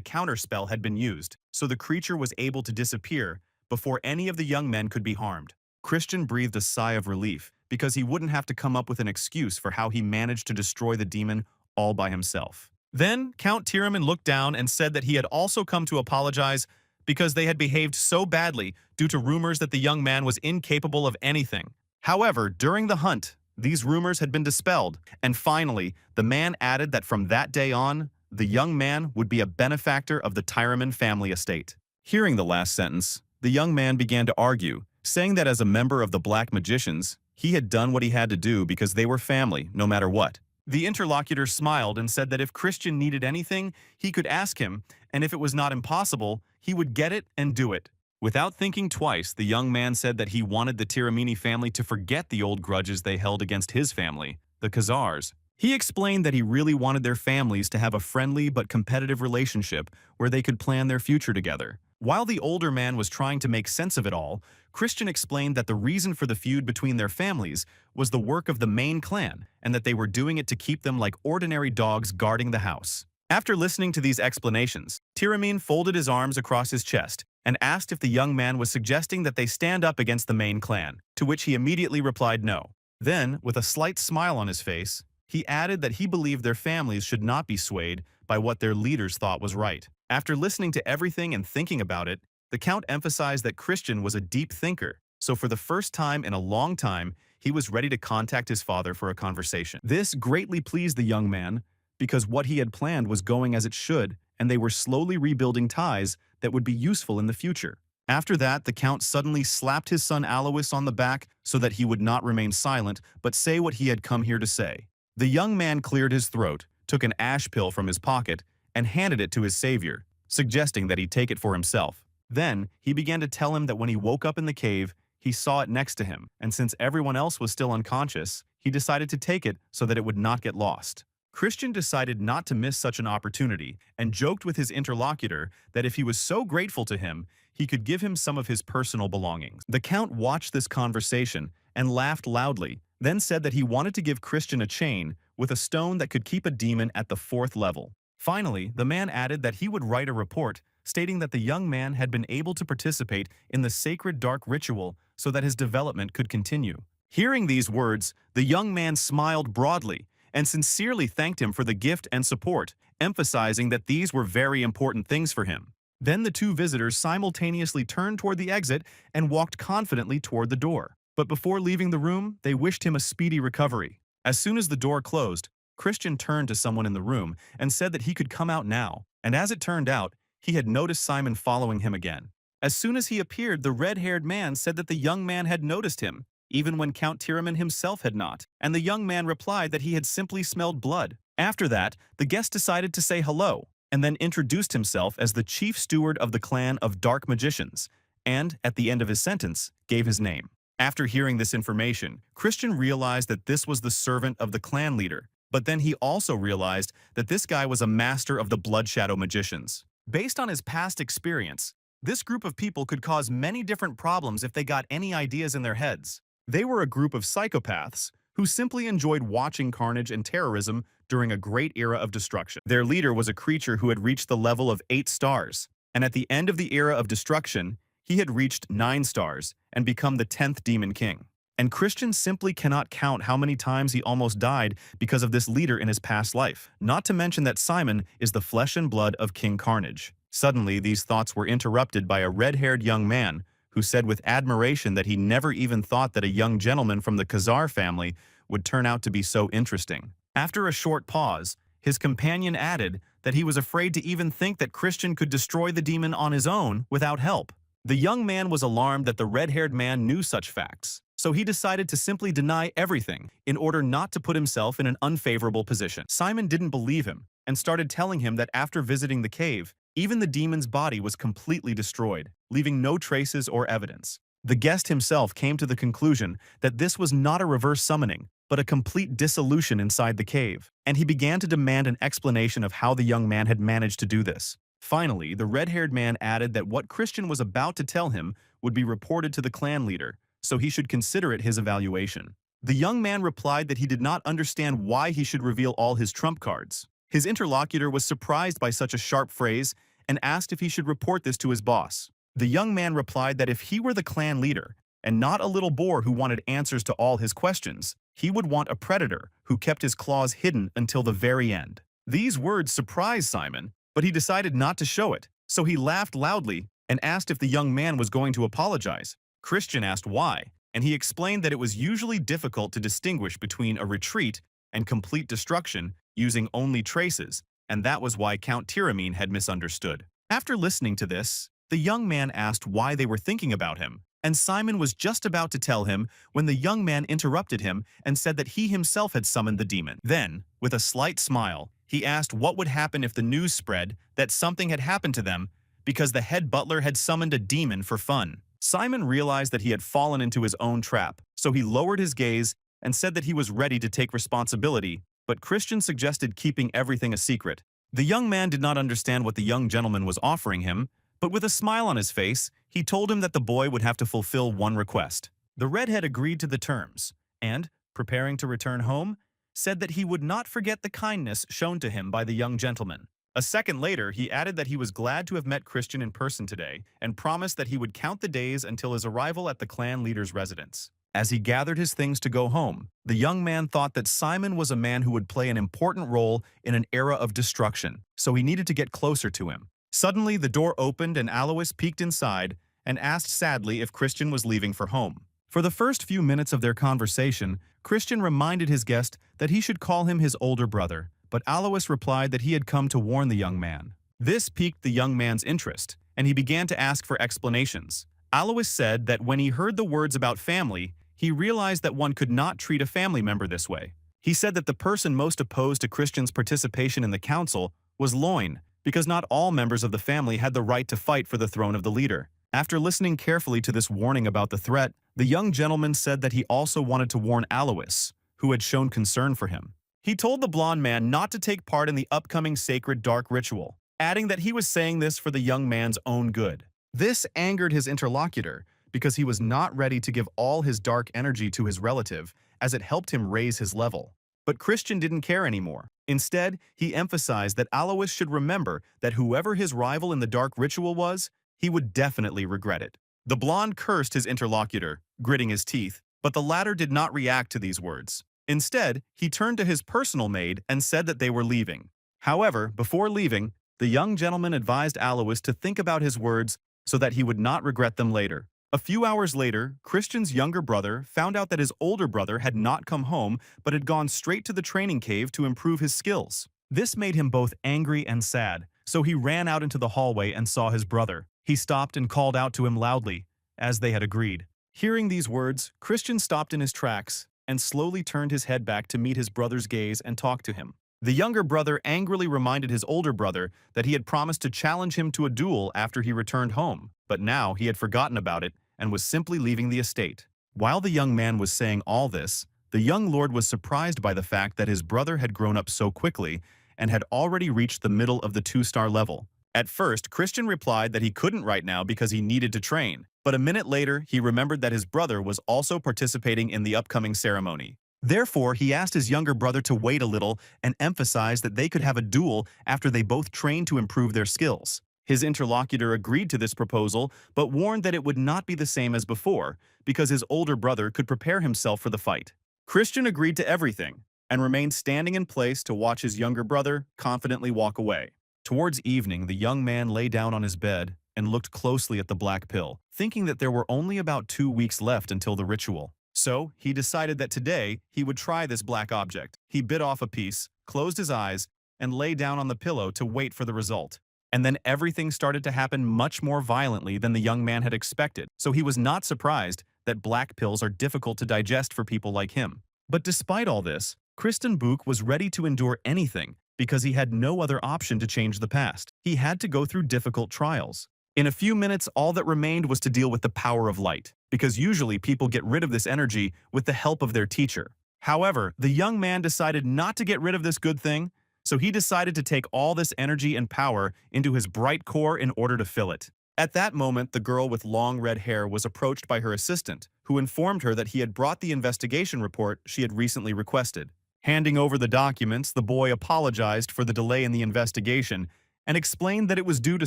counterspell had been used, so the creature was able to disappear before any of the young men could be harmed. Christian breathed a sigh of relief, because he wouldn't have to come up with an excuse for how he managed to destroy the demon all by himself. Then, Count Tyramine looked down and said that he had also come to apologize because they had behaved so badly due to rumors that the young man was incapable of anything. However, during the hunt, these rumors had been dispelled, and finally, the man added that from that day on, the young man would be a benefactor of the Tyramine family estate. Hearing the last sentence, the young man began to argue, saying that as a member of the Black Magicians, he had done what he had to do because they were family, no matter what. The interlocutor smiled and said that if Christian needed anything, he could ask him, and if it was not impossible, he would get it and do it. Without thinking twice, the young man said that he wanted the Tyramine family to forget the old grudges they held against his family, the Khazars. He explained that he really wanted their families to have a friendly but competitive relationship where they could plan their future together. While the older man was trying to make sense of it all, Christian explained that the reason for the feud between their families was the work of the main clan, and that they were doing it to keep them like ordinary dogs guarding the house. After listening to these explanations, Tyramine folded his arms across his chest and asked if the young man was suggesting that they stand up against the main clan, to which he immediately replied no. Then, with a slight smile on his face, he added that he believed their families should not be swayed by what their leaders thought was right. After listening to everything and thinking about it, the Count emphasized that Christian was a deep thinker, so for the first time in a long time, he was ready to contact his father for a conversation. This greatly pleased the young man, because what he had planned was going as it should, and they were slowly rebuilding ties that would be useful in the future. After that, the Count suddenly slapped his son Alois on the back so that he would not remain silent, but say what he had come here to say. The young man cleared his throat, took an ash pill from his pocket, and handed it to his savior, suggesting that he take it for himself. Then, he began to tell him that when he woke up in the cave, he saw it next to him, and since everyone else was still unconscious, he decided to take it so that it would not get lost. Christian decided not to miss such an opportunity and joked with his interlocutor that if he was so grateful to him, he could give him some of his personal belongings. The Count watched this conversation and laughed loudly, then said that he wanted to give Christian a chain with a stone that could keep a demon at the 4th level. Finally, the man added that he would write a report stating that the young man had been able to participate in the sacred dark ritual so that his development could continue. Hearing these words, the young man smiled broadly and sincerely thanked him for the gift and support, emphasizing that these were very important things for him. Then the two visitors simultaneously turned toward the exit and walked confidently toward the door. But before leaving the room, they wished him a speedy recovery. As soon as the door closed, Christian turned to someone in the room and said that he could come out now, and as it turned out, he had noticed Simon following him again. As soon as he appeared, the red-haired man said that the young man had noticed him, even when Count Tyramine himself had not, and the young man replied that he had simply smelled blood. After that, the guest decided to say hello, and then introduced himself as the chief steward of the clan of Dark Magicians, and, at the end of his sentence, gave his name. After hearing this information, Christian realized that this was the servant of the clan leader, but then he also realized that this guy was a master of the Blood Shadow Magicians. Based on his past experience, this group of people could cause many different problems if they got any ideas in their heads. They were a group of psychopaths who simply enjoyed watching carnage and terrorism during a great era of destruction. Their leader was a creature who had reached the level of 8 stars, and at the end of the era of destruction, he had reached 9 stars and become the 10th Demon King. And Christian simply cannot count how many times he almost died because of this leader in his past life, not to mention that Simon is the flesh and blood of King Carnage. Suddenly, these thoughts were interrupted by a red-haired young man who said with admiration that he never even thought that a young gentleman from the Khazar family would turn out to be so interesting. After a short pause, his companion added that he was afraid to even think that Christian could destroy the demon on his own without help. The young man was alarmed that the red-haired man knew such facts, so he decided to simply deny everything in order not to put himself in an unfavorable position. Simon didn't believe him and started telling him that after visiting the cave, even the demon's body was completely destroyed, leaving no traces or evidence. The guest himself came to the conclusion that this was not a reverse summoning, but a complete dissolution inside the cave, and he began to demand an explanation of how the young man had managed to do this. Finally, the red-haired man added that what Christian was about to tell him would be reported to the clan leader, so he should consider it his evaluation. The young man replied that he did not understand why he should reveal all his trump cards. His interlocutor was surprised by such a sharp phrase and asked if he should report this to his boss. The young man replied that if he were the clan leader, and not a little boar who wanted answers to all his questions, he would want a predator who kept his claws hidden until the very end. These words surprised Simon, but he decided not to show it, so he laughed loudly and asked if the young man was going to apologize. Christian asked why, and he explained that it was usually difficult to distinguish between a retreat and complete destruction using only traces, and that was why Count Tyramine had misunderstood. After listening to this, the young man asked why they were thinking about him, and Simon was just about to tell him when the young man interrupted him and said that he himself had summoned the demon. Then, with a slight smile, he asked what would happen if the news spread that something had happened to them because the head butler had summoned a demon for fun. Simon realized that he had fallen into his own trap, so he lowered his gaze and said that he was ready to take responsibility, but Christian suggested keeping everything a secret. The young man did not understand what the young gentleman was offering him, but with a smile on his face, he told him that the boy would have to fulfill one request. The redhead agreed to the terms, and, preparing to return home, said that he would not forget the kindness shown to him by the young gentleman. A second later, he added that he was glad to have met Christian in person today and promised that he would count the days until his arrival at the clan leader's residence. As he gathered his things to go home, the young man thought that Simon was a man who would play an important role in an era of destruction, so he needed to get closer to him. Suddenly, the door opened and Alois peeked inside and asked sadly if Christian was leaving for home. For the first few minutes of their conversation, Christian reminded his guest that he should call him his older brother, but Alois replied that he had come to warn the young man. This piqued the young man's interest, and he began to ask for explanations. Alois said that when he heard the words about family, he realized that one could not treat a family member this way. He said that the person most opposed to Christian's participation in the council was Loin, because not all members of the family had the right to fight for the throne of the leader. After listening carefully to this warning about the threat, the young gentleman said that he also wanted to warn Alois, who had shown concern for him. He told the blonde man not to take part in the upcoming sacred dark ritual, adding that he was saying this for the young man's own good. This angered his interlocutor because he was not ready to give all his dark energy to his relative, as it helped him raise his level. But Christian didn't care anymore. Instead, he emphasized that Alois should remember that whoever his rival in the dark ritual was, he would definitely regret it. The blonde cursed his interlocutor, gritting his teeth, but the latter did not react to these words. Instead, he turned to his personal maid and said that they were leaving. However, before leaving, the young gentleman advised Alois to think about his words so that he would not regret them later. A few hours later, Christian's younger brother found out that his older brother had not come home but had gone straight to the training cave to improve his skills. This made him both angry and sad, so he ran out into the hallway and saw his brother. He stopped and called out to him loudly, as they had agreed. Hearing these words, Christian stopped in his tracks and slowly turned his head back to meet his brother's gaze and talk to him. The younger brother angrily reminded his older brother that he had promised to challenge him to a duel after he returned home, but now he had forgotten about it and was simply leaving the estate. While the young man was saying all this, the young lord was surprised by the fact that his brother had grown up so quickly and had already reached the middle of the 2-star level. At first, Christian replied that he couldn't right now because he needed to train, but a minute later he remembered that his brother was also participating in the upcoming ceremony. Therefore, he asked his younger brother to wait a little and emphasized that they could have a duel after they both trained to improve their skills. His interlocutor agreed to this proposal, but warned that it would not be the same as before, because his older brother could prepare himself for the fight. Christian agreed to everything, and remained standing in place to watch his younger brother confidently walk away. Towards evening, the young man lay down on his bed and looked closely at the black pill, thinking that there were only about 2 weeks left until the ritual. So, he decided that today he would try this black object. He bit off a piece, closed his eyes, and lay down on the pillow to wait for the result. And then everything started to happen much more violently than the young man had expected, so he was not surprised that black pills are difficult to digest for people like him. But despite all this, Kristen Book was ready to endure anything because he had no other option to change the past. He had to go through difficult trials. In a few minutes, all that remained was to deal with the power of light, because usually people get rid of this energy with the help of their teacher. However, the young man decided not to get rid of this good thing, so he decided to take all this energy and power into his bright core in order to fill it. At that moment, the girl with long red hair was approached by her assistant, who informed her that he had brought the investigation report she had recently requested. Handing over the documents, the boy apologized for the delay in the investigation and explained that it was due to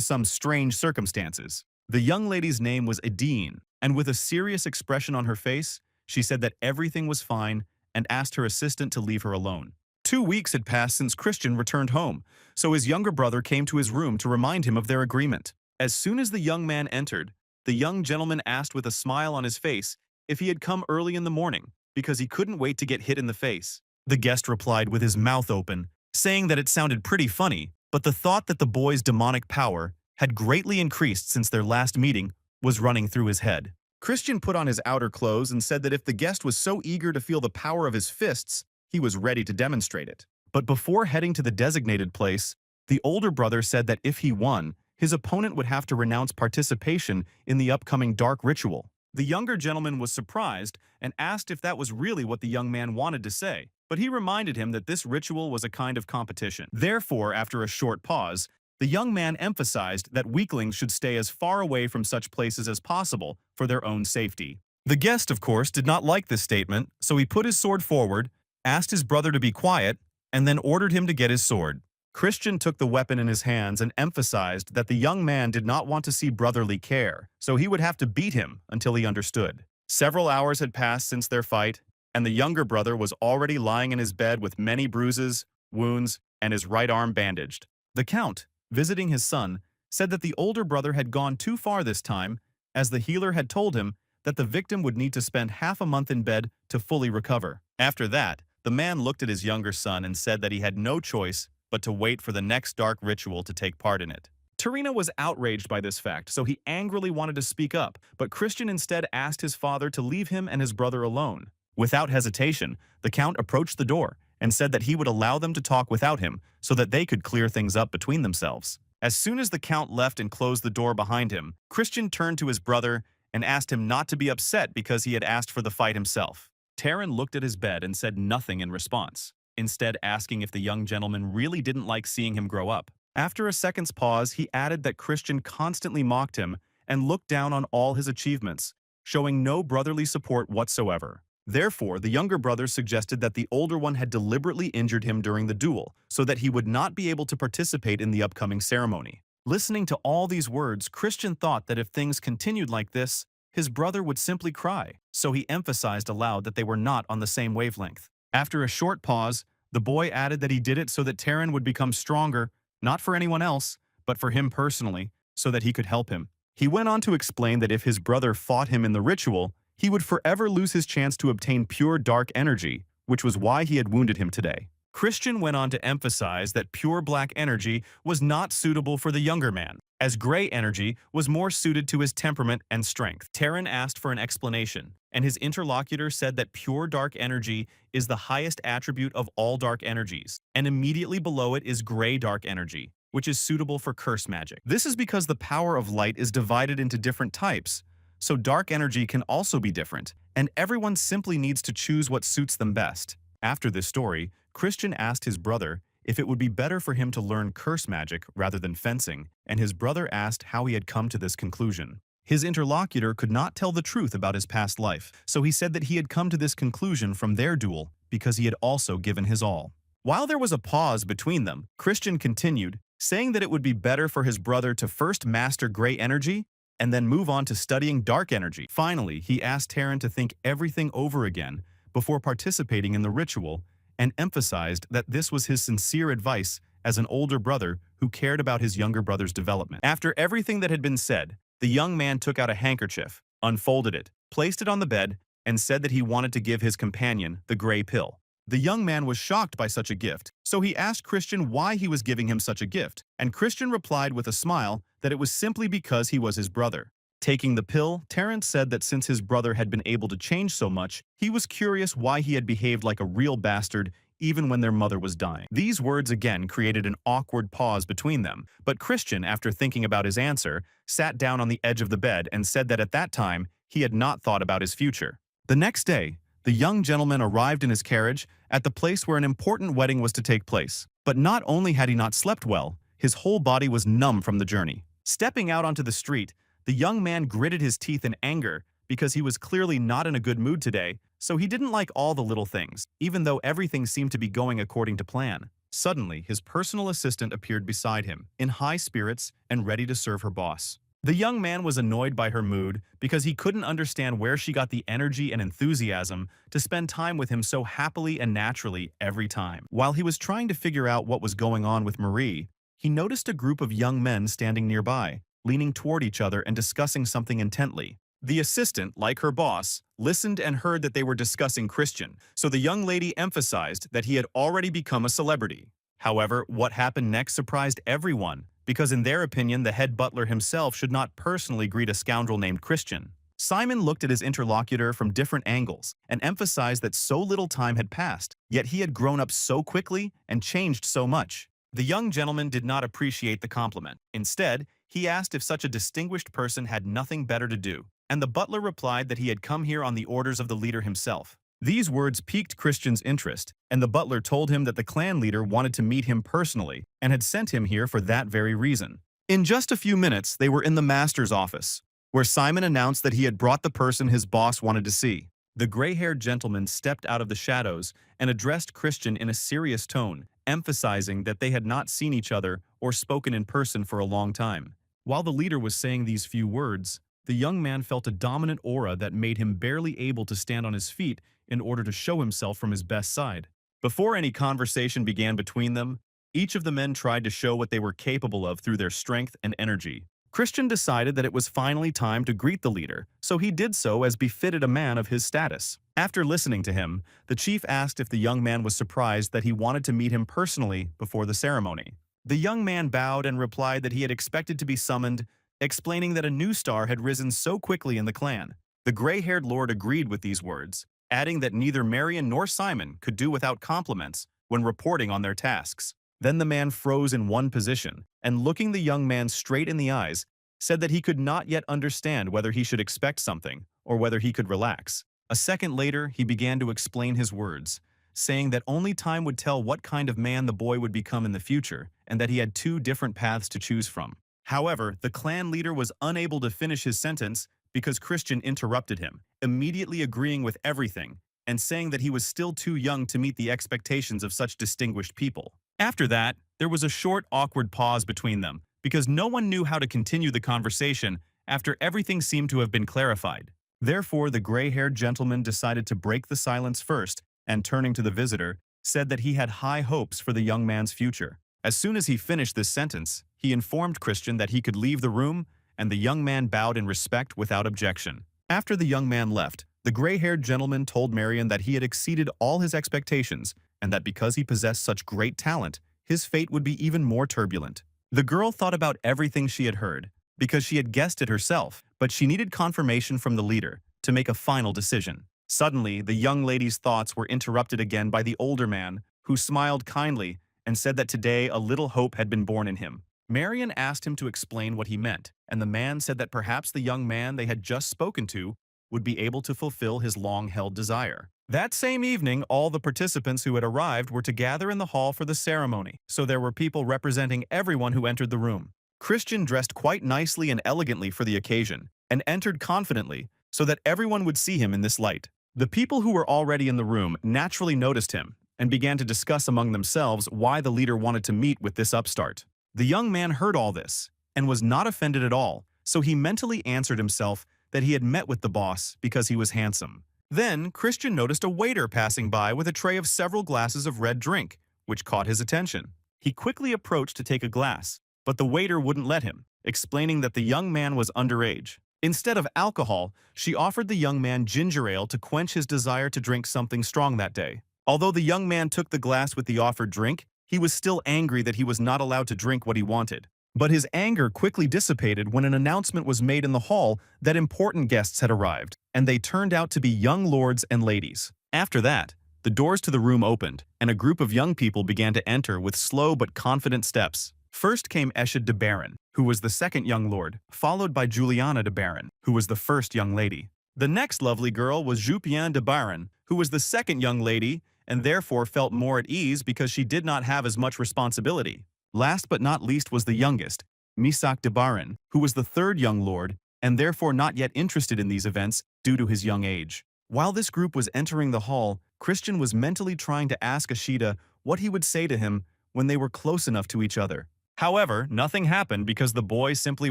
some strange circumstances. The young lady's name was Edine, and with a serious expression on her face, she said that everything was fine and asked her assistant to leave her alone. 2 weeks had passed since Christian returned home, so his younger brother came to his room to remind him of their agreement. As soon as the young man entered, the young gentleman asked with a smile on his face if he had come early in the morning, because he couldn't wait to get hit in the face. The guest replied with his mouth open, saying that it sounded pretty funny, but the thought that the boy's demonic power had greatly increased since their last meeting was running through his head. Christian put on his outer clothes and said that if the guest was so eager to feel the power of his fists, he was ready to demonstrate it. But before heading to the designated place, the older brother said that if he won, his opponent would have to renounce participation in the upcoming dark ritual. The younger gentleman was surprised and asked if that was really what the young man wanted to say, but he reminded him that this ritual was a kind of competition. Therefore, after a short pause, the young man emphasized that weaklings should stay as far away from such places as possible for their own safety. The guest, of course, did not like this statement, so he put his sword forward, asked his brother to be quiet, and then ordered him to get his sword. Christian took the weapon in his hands and emphasized that the young man did not want to see brotherly care, so he would have to beat him until he understood. Several hours had passed since their fight, and the younger brother was already lying in his bed with many bruises, wounds, and his right arm bandaged. The count, visiting his son, said that the older brother had gone too far this time, as the healer had told him that the victim would need to spend half a month in bed to fully recover. After that, the man looked at his younger son and said that he had no choice but to wait for the next dark ritual to take part in it. Tarina was outraged by this fact, so he angrily wanted to speak up, but Christian instead asked his father to leave him and his brother alone. Without hesitation, the count approached the door and said that he would allow them to talk without him so that they could clear things up between themselves. As soon as the count left and closed the door behind him, Christian turned to his brother and asked him not to be upset because he had asked for the fight himself. Taryn looked at his bed and said nothing in response, instead asking if the young gentleman really didn't like seeing him grow up. After a second's pause, he added that Christian constantly mocked him and looked down on all his achievements, showing no brotherly support whatsoever. Therefore, the younger brother suggested that the older one had deliberately injured him during the duel, so that he would not be able to participate in the upcoming ceremony. Listening to all these words, Christian thought that if things continued like this, his brother would simply cry, so he emphasized aloud that they were not on the same wavelength. After a short pause, the boy added that he did it so that Taryn would become stronger, not for anyone else, but for him personally, so that he could help him. He went on to explain that if his brother fought him in the ritual, he would forever lose his chance to obtain pure dark energy, which was why he had wounded him today. Christian went on to emphasize that pure black energy was not suitable for the younger man, as gray energy was more suited to his temperament and strength. Taryn asked for an explanation, and his interlocutor said that pure dark energy is the highest attribute of all dark energies, and immediately below it is gray dark energy, which is suitable for curse magic. This is because the power of light is divided into different types, so dark energy can also be different, and everyone simply needs to choose what suits them best. After this story, Christian asked his brother if it would be better for him to learn curse magic rather than fencing, and his brother asked how he had come to this conclusion. His interlocutor could not tell the truth about his past life, so he said that he had come to this conclusion from their duel because he had also given his all. While there was a pause between them, Christian continued, saying that it would be better for his brother to first master gray energy and then move on to studying dark energy. Finally, he asked Taryn to think everything over again before participating in the ritual and emphasized that this was his sincere advice as an older brother who cared about his younger brother's development. After everything that had been said, the young man took out a handkerchief, unfolded it, placed it on the bed, and said that he wanted to give his companion the gray pill. The young man was shocked by such a gift, so he asked Christian why he was giving him such a gift, and Christian replied with a smile that it was simply because he was his brother. Taking the pill, Terrence said that since his brother had been able to change so much, he was curious why he had behaved like a real bastard even when their mother was dying. These words again created an awkward pause between them, but Christian, after thinking about his answer, sat down on the edge of the bed and said that at that time, he had not thought about his future. The next day, the young gentleman arrived in his carriage at the place where an important wedding was to take place. But not only had he not slept well, his whole body was numb from the journey. Stepping out onto the street, the young man gritted his teeth in anger because he was clearly not in a good mood today, so he didn't like all the little things, even though everything seemed to be going according to plan. Suddenly, his personal assistant appeared beside him, in high spirits and ready to serve her boss. The young man was annoyed by her mood because he couldn't understand where she got the energy and enthusiasm to spend time with him so happily and naturally every time. While he was trying to figure out what was going on with Marie, he noticed a group of young men standing nearby, leaning toward each other and discussing something intently. The assistant, like her boss, listened and heard that they were discussing Christian, so the young lady emphasized that he had already become a celebrity. However, what happened next surprised everyone, because in their opinion the head butler himself should not personally greet a scoundrel named Christian. Simon looked at his interlocutor from different angles and emphasized that so little time had passed, yet he had grown up so quickly and changed so much. The young gentleman did not appreciate the compliment. Instead, he asked if such a distinguished person had nothing better to do, and the butler replied that he had come here on the orders of the leader himself. These words piqued Christian's interest, and the butler told him that the clan leader wanted to meet him personally and had sent him here for that very reason. In just a few minutes, they were in the master's office, where Simon announced that he had brought the person his boss wanted to see. The gray-haired gentleman stepped out of the shadows and addressed Christian in a serious tone, emphasizing that they had not seen each other or spoken in person for a long time. While the leader was saying these few words, the young man felt a dominant aura that made him barely able to stand on his feet in order to show himself from his best side. Before any conversation began between them, each of the men tried to show what they were capable of through their strength and energy. Christian decided that it was finally time to greet the leader, so he did so as befitted a man of his status. After listening to him, the chief asked if the young man was surprised that he wanted to meet him personally before the ceremony. The young man bowed and replied that he had expected to be summoned, explaining that a new star had risen so quickly in the clan. The gray-haired lord agreed with these words, adding that neither Marion nor Simon could do without compliments when reporting on their tasks. Then the man froze in one position, and looking the young man straight in the eyes, said that he could not yet understand whether he should expect something or whether he could relax. A second later, he began to explain his words, saying that only time would tell what kind of man the boy would become in the future, and that he had two different paths to choose from. However, the clan leader was unable to finish his sentence because Christian interrupted him, immediately agreeing with everything and saying that he was still too young to meet the expectations of such distinguished people. After that, there was a short, awkward pause between them because no one knew how to continue the conversation after everything seemed to have been clarified. Therefore, the gray-haired gentleman decided to break the silence first and, turning to the visitor, said that he had high hopes for the young man's future. As soon as he finished this sentence, he informed Christian that he could leave the room, and the young man bowed in respect without objection. After the young man left, the gray-haired gentleman told Marion that he had exceeded all his expectations and that because he possessed such great talent, his fate would be even more turbulent. The girl thought about everything she had heard, because she had guessed it herself, but she needed confirmation from the leader to make a final decision. Suddenly, the young lady's thoughts were interrupted again by the older man, who smiled kindly and said that today a little hope had been born in him. Marion asked him to explain what he meant, and the man said that perhaps the young man they had just spoken to would be able to fulfill his long-held desire. That same evening, all the participants who had arrived were to gather in the hall for the ceremony, so there were people representing everyone who entered the room. Christian dressed quite nicely and elegantly for the occasion, and entered confidently so that everyone would see him in this light. The people who were already in the room naturally noticed him and began to discuss among themselves why the leader wanted to meet with this upstart. The young man heard all this and was not offended at all, so he mentally answered himself that he had met with the boss because he was handsome. Then, Christian noticed a waiter passing by with a tray of several glasses of red drink, which caught his attention. He quickly approached to take a glass, but the waiter wouldn't let him, explaining that the young man was underage. Instead of alcohol, she offered the young man ginger ale to quench his desire to drink something strong that day. Although the young man took the glass with the offered drink, he was still angry that he was not allowed to drink what he wanted. But his anger quickly dissipated when an announcement was made in the hall that important guests had arrived, and they turned out to be young lords and ladies. After that, the doors to the room opened, and a group of young people began to enter with slow but confident steps. First came Eshid de Baron, who was the second young lord, followed by Juliana de Baron, who was the first young lady. The next lovely girl was Jupien de Baron, who was the second young lady, and therefore felt more at ease because she did not have as much responsibility. Last but not least was the youngest, Misak de Baron, who was the third young lord, and therefore not yet interested in these events due to his young age. While this group was entering the hall, Christian was mentally trying to ask Ashida what he would say to him when they were close enough to each other. However, nothing happened because the boy simply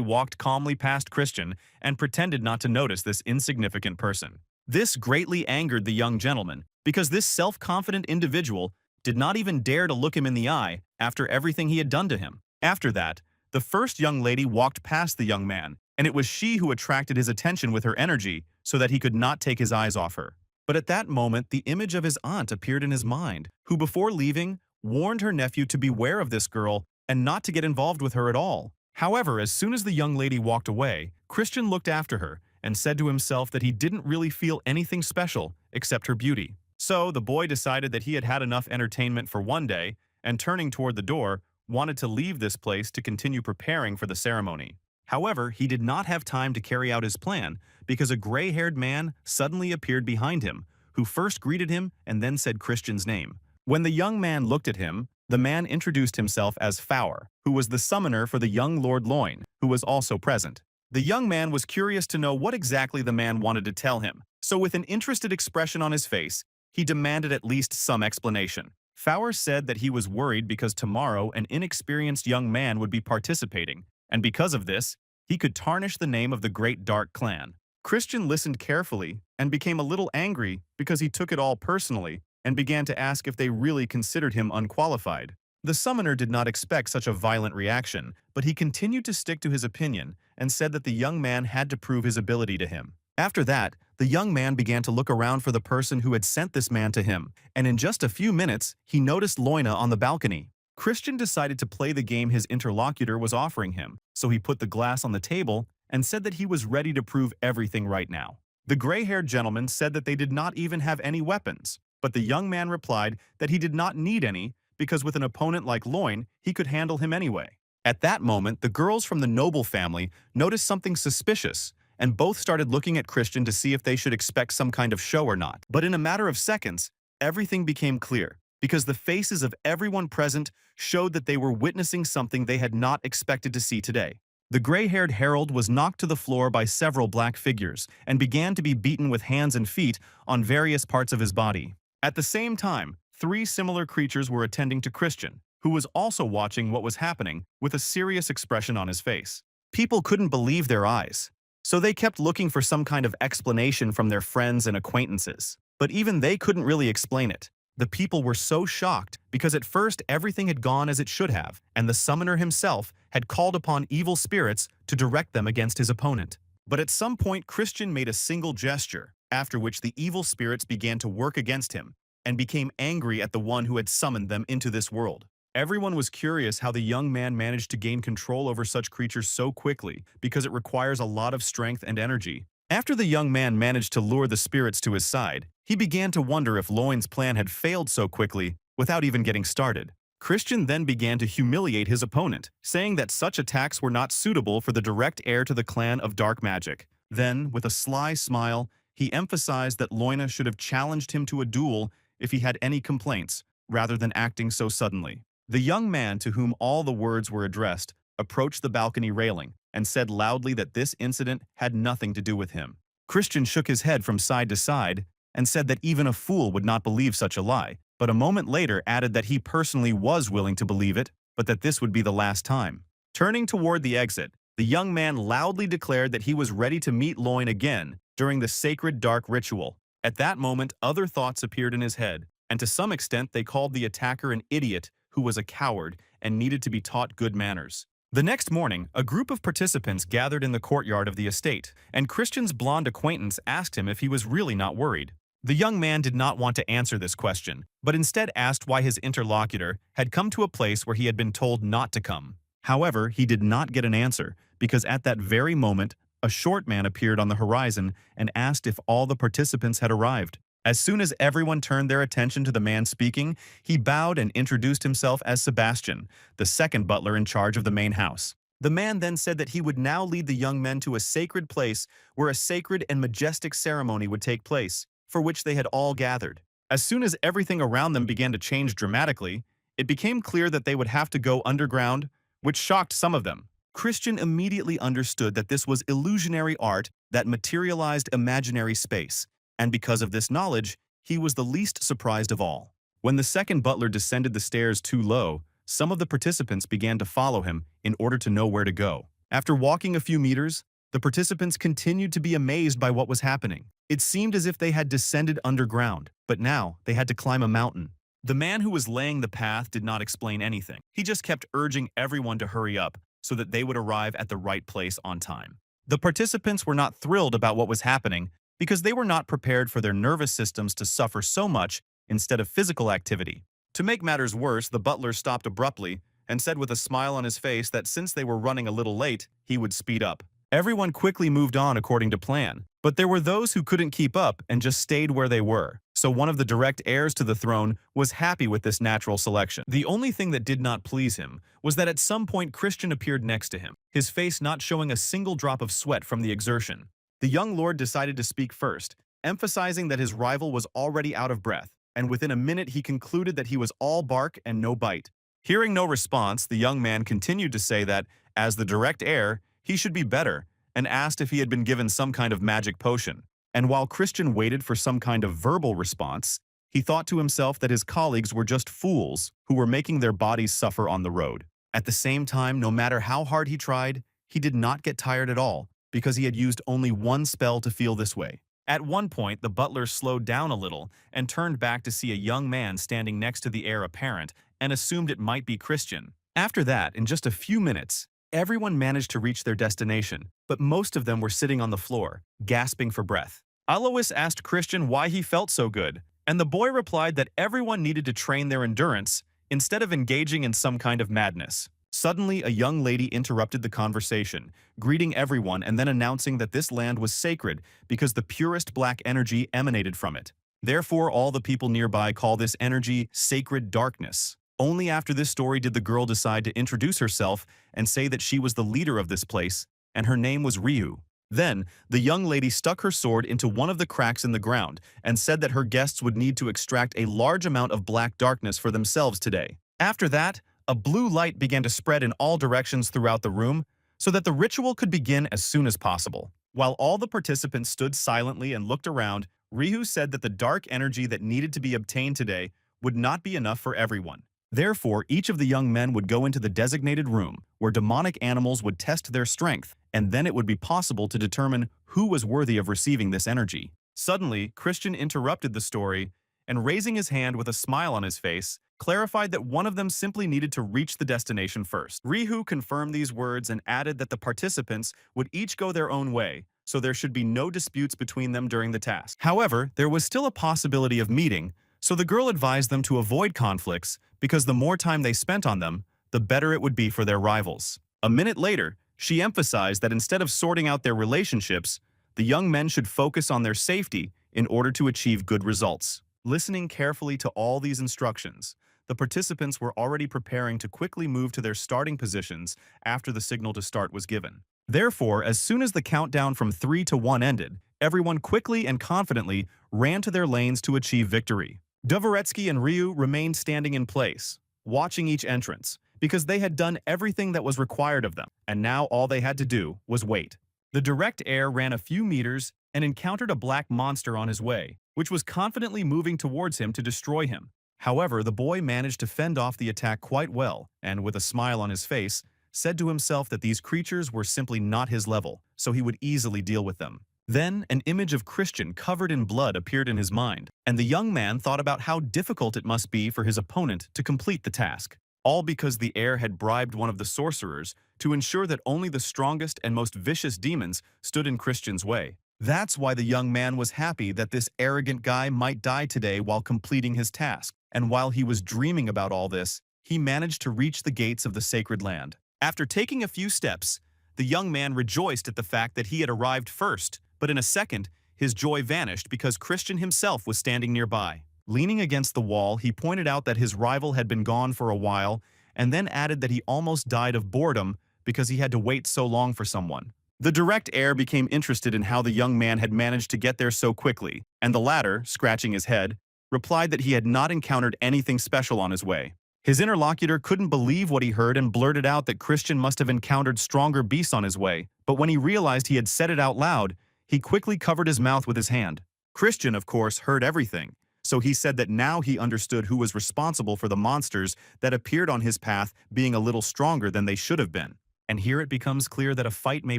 walked calmly past Christian and pretended not to notice this insignificant person. This greatly angered the young gentleman because this self-confident individual did not even dare to look him in the eye after everything he had done to him. After that, the first young lady walked past the young man, and it was she who attracted his attention with her energy so that he could not take his eyes off her. But at that moment, the image of his aunt appeared in his mind, who before leaving, warned her nephew to beware of this girl and not to get involved with her at all. However, as soon as the young lady walked away, Christian looked after her and said to himself that he didn't really feel anything special except her beauty. So the boy decided that he had had enough entertainment for one day, and turning toward the door, wanted to leave this place to continue preparing for the ceremony. However, he did not have time to carry out his plan because a gray-haired man suddenly appeared behind him, who first greeted him and then said Christian's name. When the young man looked at him, the man introduced himself as Faur, who was the summoner for the young Lord Loin, who was also present. The young man was curious to know what exactly the man wanted to tell him, so with an interested expression on his face, he demanded at least some explanation. Faur said that he was worried because tomorrow an inexperienced young man would be participating, and because of this, he could tarnish the name of the Great Dark Clan. Christian listened carefully and became a little angry because he took it all personally and began to ask if they really considered him unqualified. The summoner did not expect such a violent reaction, but he continued to stick to his opinion and said that the young man had to prove his ability to him. After that, the young man began to look around for the person who had sent this man to him, and in just a few minutes, he noticed Loina on the balcony. Christian decided to play the game his interlocutor was offering him, so he put the glass on the table and said that he was ready to prove everything right now. The gray-haired gentleman said that they did not even have any weapons, but the young man replied that he did not need any because with an opponent like Loin, he could handle him anyway. At that moment, the girls from the noble family noticed something suspicious, and both started looking at Christian to see if they should expect some kind of show or not. But in a matter of seconds, everything became clear, because the faces of everyone present showed that they were witnessing something they had not expected to see today. The gray-haired herald was knocked to the floor by several black figures and began to be beaten with hands and feet on various parts of his body. At the same time, 3 similar creatures were attending to Christian, who was also watching what was happening with a serious expression on his face. People couldn't believe their eyes, so they kept looking for some kind of explanation from their friends and acquaintances. But even they couldn't really explain it. The people were so shocked because at first everything had gone as it should have, and the summoner himself had called upon evil spirits to direct them against his opponent. But at some point Christian made a single gesture, after which the evil spirits began to work against him and became angry at the one who had summoned them into this world. Everyone was curious how the young man managed to gain control over such creatures so quickly because it requires a lot of strength and energy. After the young man managed to lure the spirits to his side, he began to wonder if Loin's plan had failed so quickly without even getting started. Christian then began to humiliate his opponent, saying that such attacks were not suitable for the direct heir to the clan of dark magic. Then, with a sly smile, he emphasized that Loina should have challenged him to a duel if he had any complaints, rather than acting so suddenly. The young man to whom all the words were addressed approached the balcony railing and said loudly that this incident had nothing to do with him. Christian shook his head from side to side and said that even a fool would not believe such a lie, but a moment later added that he personally was willing to believe it, but that this would be the last time. Turning toward the exit, the young man loudly declared that he was ready to meet Loin again during the sacred dark ritual. At that moment, other thoughts appeared in his head, and to some extent they called the attacker an idiot who was a coward and needed to be taught good manners. The next morning, a group of participants gathered in the courtyard of the estate, and Christian's blonde acquaintance asked him if he was really not worried. The young man did not want to answer this question, but instead asked why his interlocutor had come to a place where he had been told not to come. However, he did not get an answer, because at that very moment, a short man appeared on the horizon and asked if all the participants had arrived. As soon as everyone turned their attention to the man speaking, he bowed and introduced himself as Sebastian, the second butler in charge of the main house. The man then said that he would now lead the young men to a sacred place where a sacred and majestic ceremony would take place, for which they had all gathered. As soon as everything around them began to change dramatically, it became clear that they would have to go underground, which shocked some of them. Christian immediately understood that this was illusionary art that materialized imaginary space, and because of this knowledge, he was the least surprised of all. When the second butler descended the stairs too low, some of the participants began to follow him in order to know where to go. After walking a few meters, the participants continued to be amazed by what was happening. It seemed as if they had descended underground, but now they had to climb a mountain. The man who was laying the path did not explain anything. He just kept urging everyone to hurry up so that they would arrive at the right place on time. The participants were not thrilled about what was happening because they were not prepared for their nervous systems to suffer so much instead of physical activity. To make matters worse, the butler stopped abruptly and said with a smile on his face that since they were running a little late, he would speed up. Everyone quickly moved on according to plan, but there were those who couldn't keep up and just stayed where they were. So one of the direct heirs to the throne was happy with this natural selection. The only thing that did not please him was that at some point Christian appeared next to him, his face not showing a single drop of sweat from the exertion. The young lord decided to speak first, emphasizing that his rival was already out of breath, and within a minute he concluded that he was all bark and no bite. Hearing no response, the young man continued to say that, as the direct heir, he should be better, and asked if he had been given some kind of magic potion. And while Christian waited for some kind of verbal response, he thought to himself that his colleagues were just fools who were making their bodies suffer on the road. At the same time, no matter how hard he tried, he did not get tired at all, because he had used only one spell to feel this way. At one point, the butler slowed down a little and turned back to see a young man standing next to the heir apparent and assumed it might be Christian. After that, in just a few minutes, everyone managed to reach their destination, but most of them were sitting on the floor, gasping for breath. Alois asked Christian why he felt so good, and the boy replied that everyone needed to train their endurance instead of engaging in some kind of madness. Suddenly, a young lady interrupted the conversation, greeting everyone and then announcing that this land was sacred because the purest black energy emanated from it. Therefore, all the people nearby call this energy sacred darkness. Only after this story did the girl decide to introduce herself and say that she was the leader of this place, and her name was Ryu. Then, the young lady stuck her sword into one of the cracks in the ground and said that her guests would need to extract a large amount of black darkness for themselves today. After that, a blue light began to spread in all directions throughout the room so that the ritual could begin as soon as possible. While all the participants stood silently and looked around, Ryu said that the dark energy that needed to be obtained today would not be enough for everyone. Therefore, each of the young men would go into the designated room where demonic animals would test their strength, and then it would be possible to determine who was worthy of receiving this energy. Suddenly, Christian interrupted the story and, raising his hand with a smile on his face, clarified that one of them simply needed to reach the destination first. Ryu confirmed these words and added that the participants would each go their own way, so there should be no disputes between them during the task. However, there was still a possibility of meeting, so the girl advised them to avoid conflicts because the more time they spent on them, the better it would be for their rivals. A minute later, she emphasized that instead of sorting out their relationships, the young men should focus on their safety in order to achieve good results. Listening carefully to all these instructions, the participants were already preparing to quickly move to their starting positions after the signal to start was given. Therefore, as soon as the countdown from 3 to 1 ended, everyone quickly and confidently ran to their lanes to achieve victory. Dvoretsky and Ryu remained standing in place, watching each entrance, because they had done everything that was required of them, and now all they had to do was wait. The direct heir ran a few meters and encountered a black monster on his way, which was confidently moving towards him to destroy him. However, the boy managed to fend off the attack quite well, and with a smile on his face, said to himself that these creatures were simply not his level, so he would easily deal with them. Then, an image of Christian covered in blood appeared in his mind, and the young man thought about how difficult it must be for his opponent to complete the task. all because the heir had bribed one of the sorcerers to ensure that only the strongest and most vicious demons stood in Christian's way. That's why the young man was happy that this arrogant guy might die today while completing his task, and while he was dreaming about all this, he managed to reach the gates of the sacred land. After taking a few steps, the young man rejoiced at the fact that he had arrived first, but in a second, his joy vanished because Christian himself was standing nearby. Leaning against the wall, he pointed out that his rival had been gone for a while, and then added that he almost died of boredom because he had to wait so long for someone. The direct heir became interested in how the young man had managed to get there so quickly, and the latter, scratching his head, replied that he had not encountered anything special on his way. His interlocutor couldn't believe what he heard and blurted out that Christian must have encountered stronger beasts on his way, but when he realized he had said it out loud, he quickly covered his mouth with his hand. Christian, of course, heard everything, so he said that now he understood who was responsible for the monsters that appeared on his path being a little stronger than they should have been. And here it becomes clear that a fight may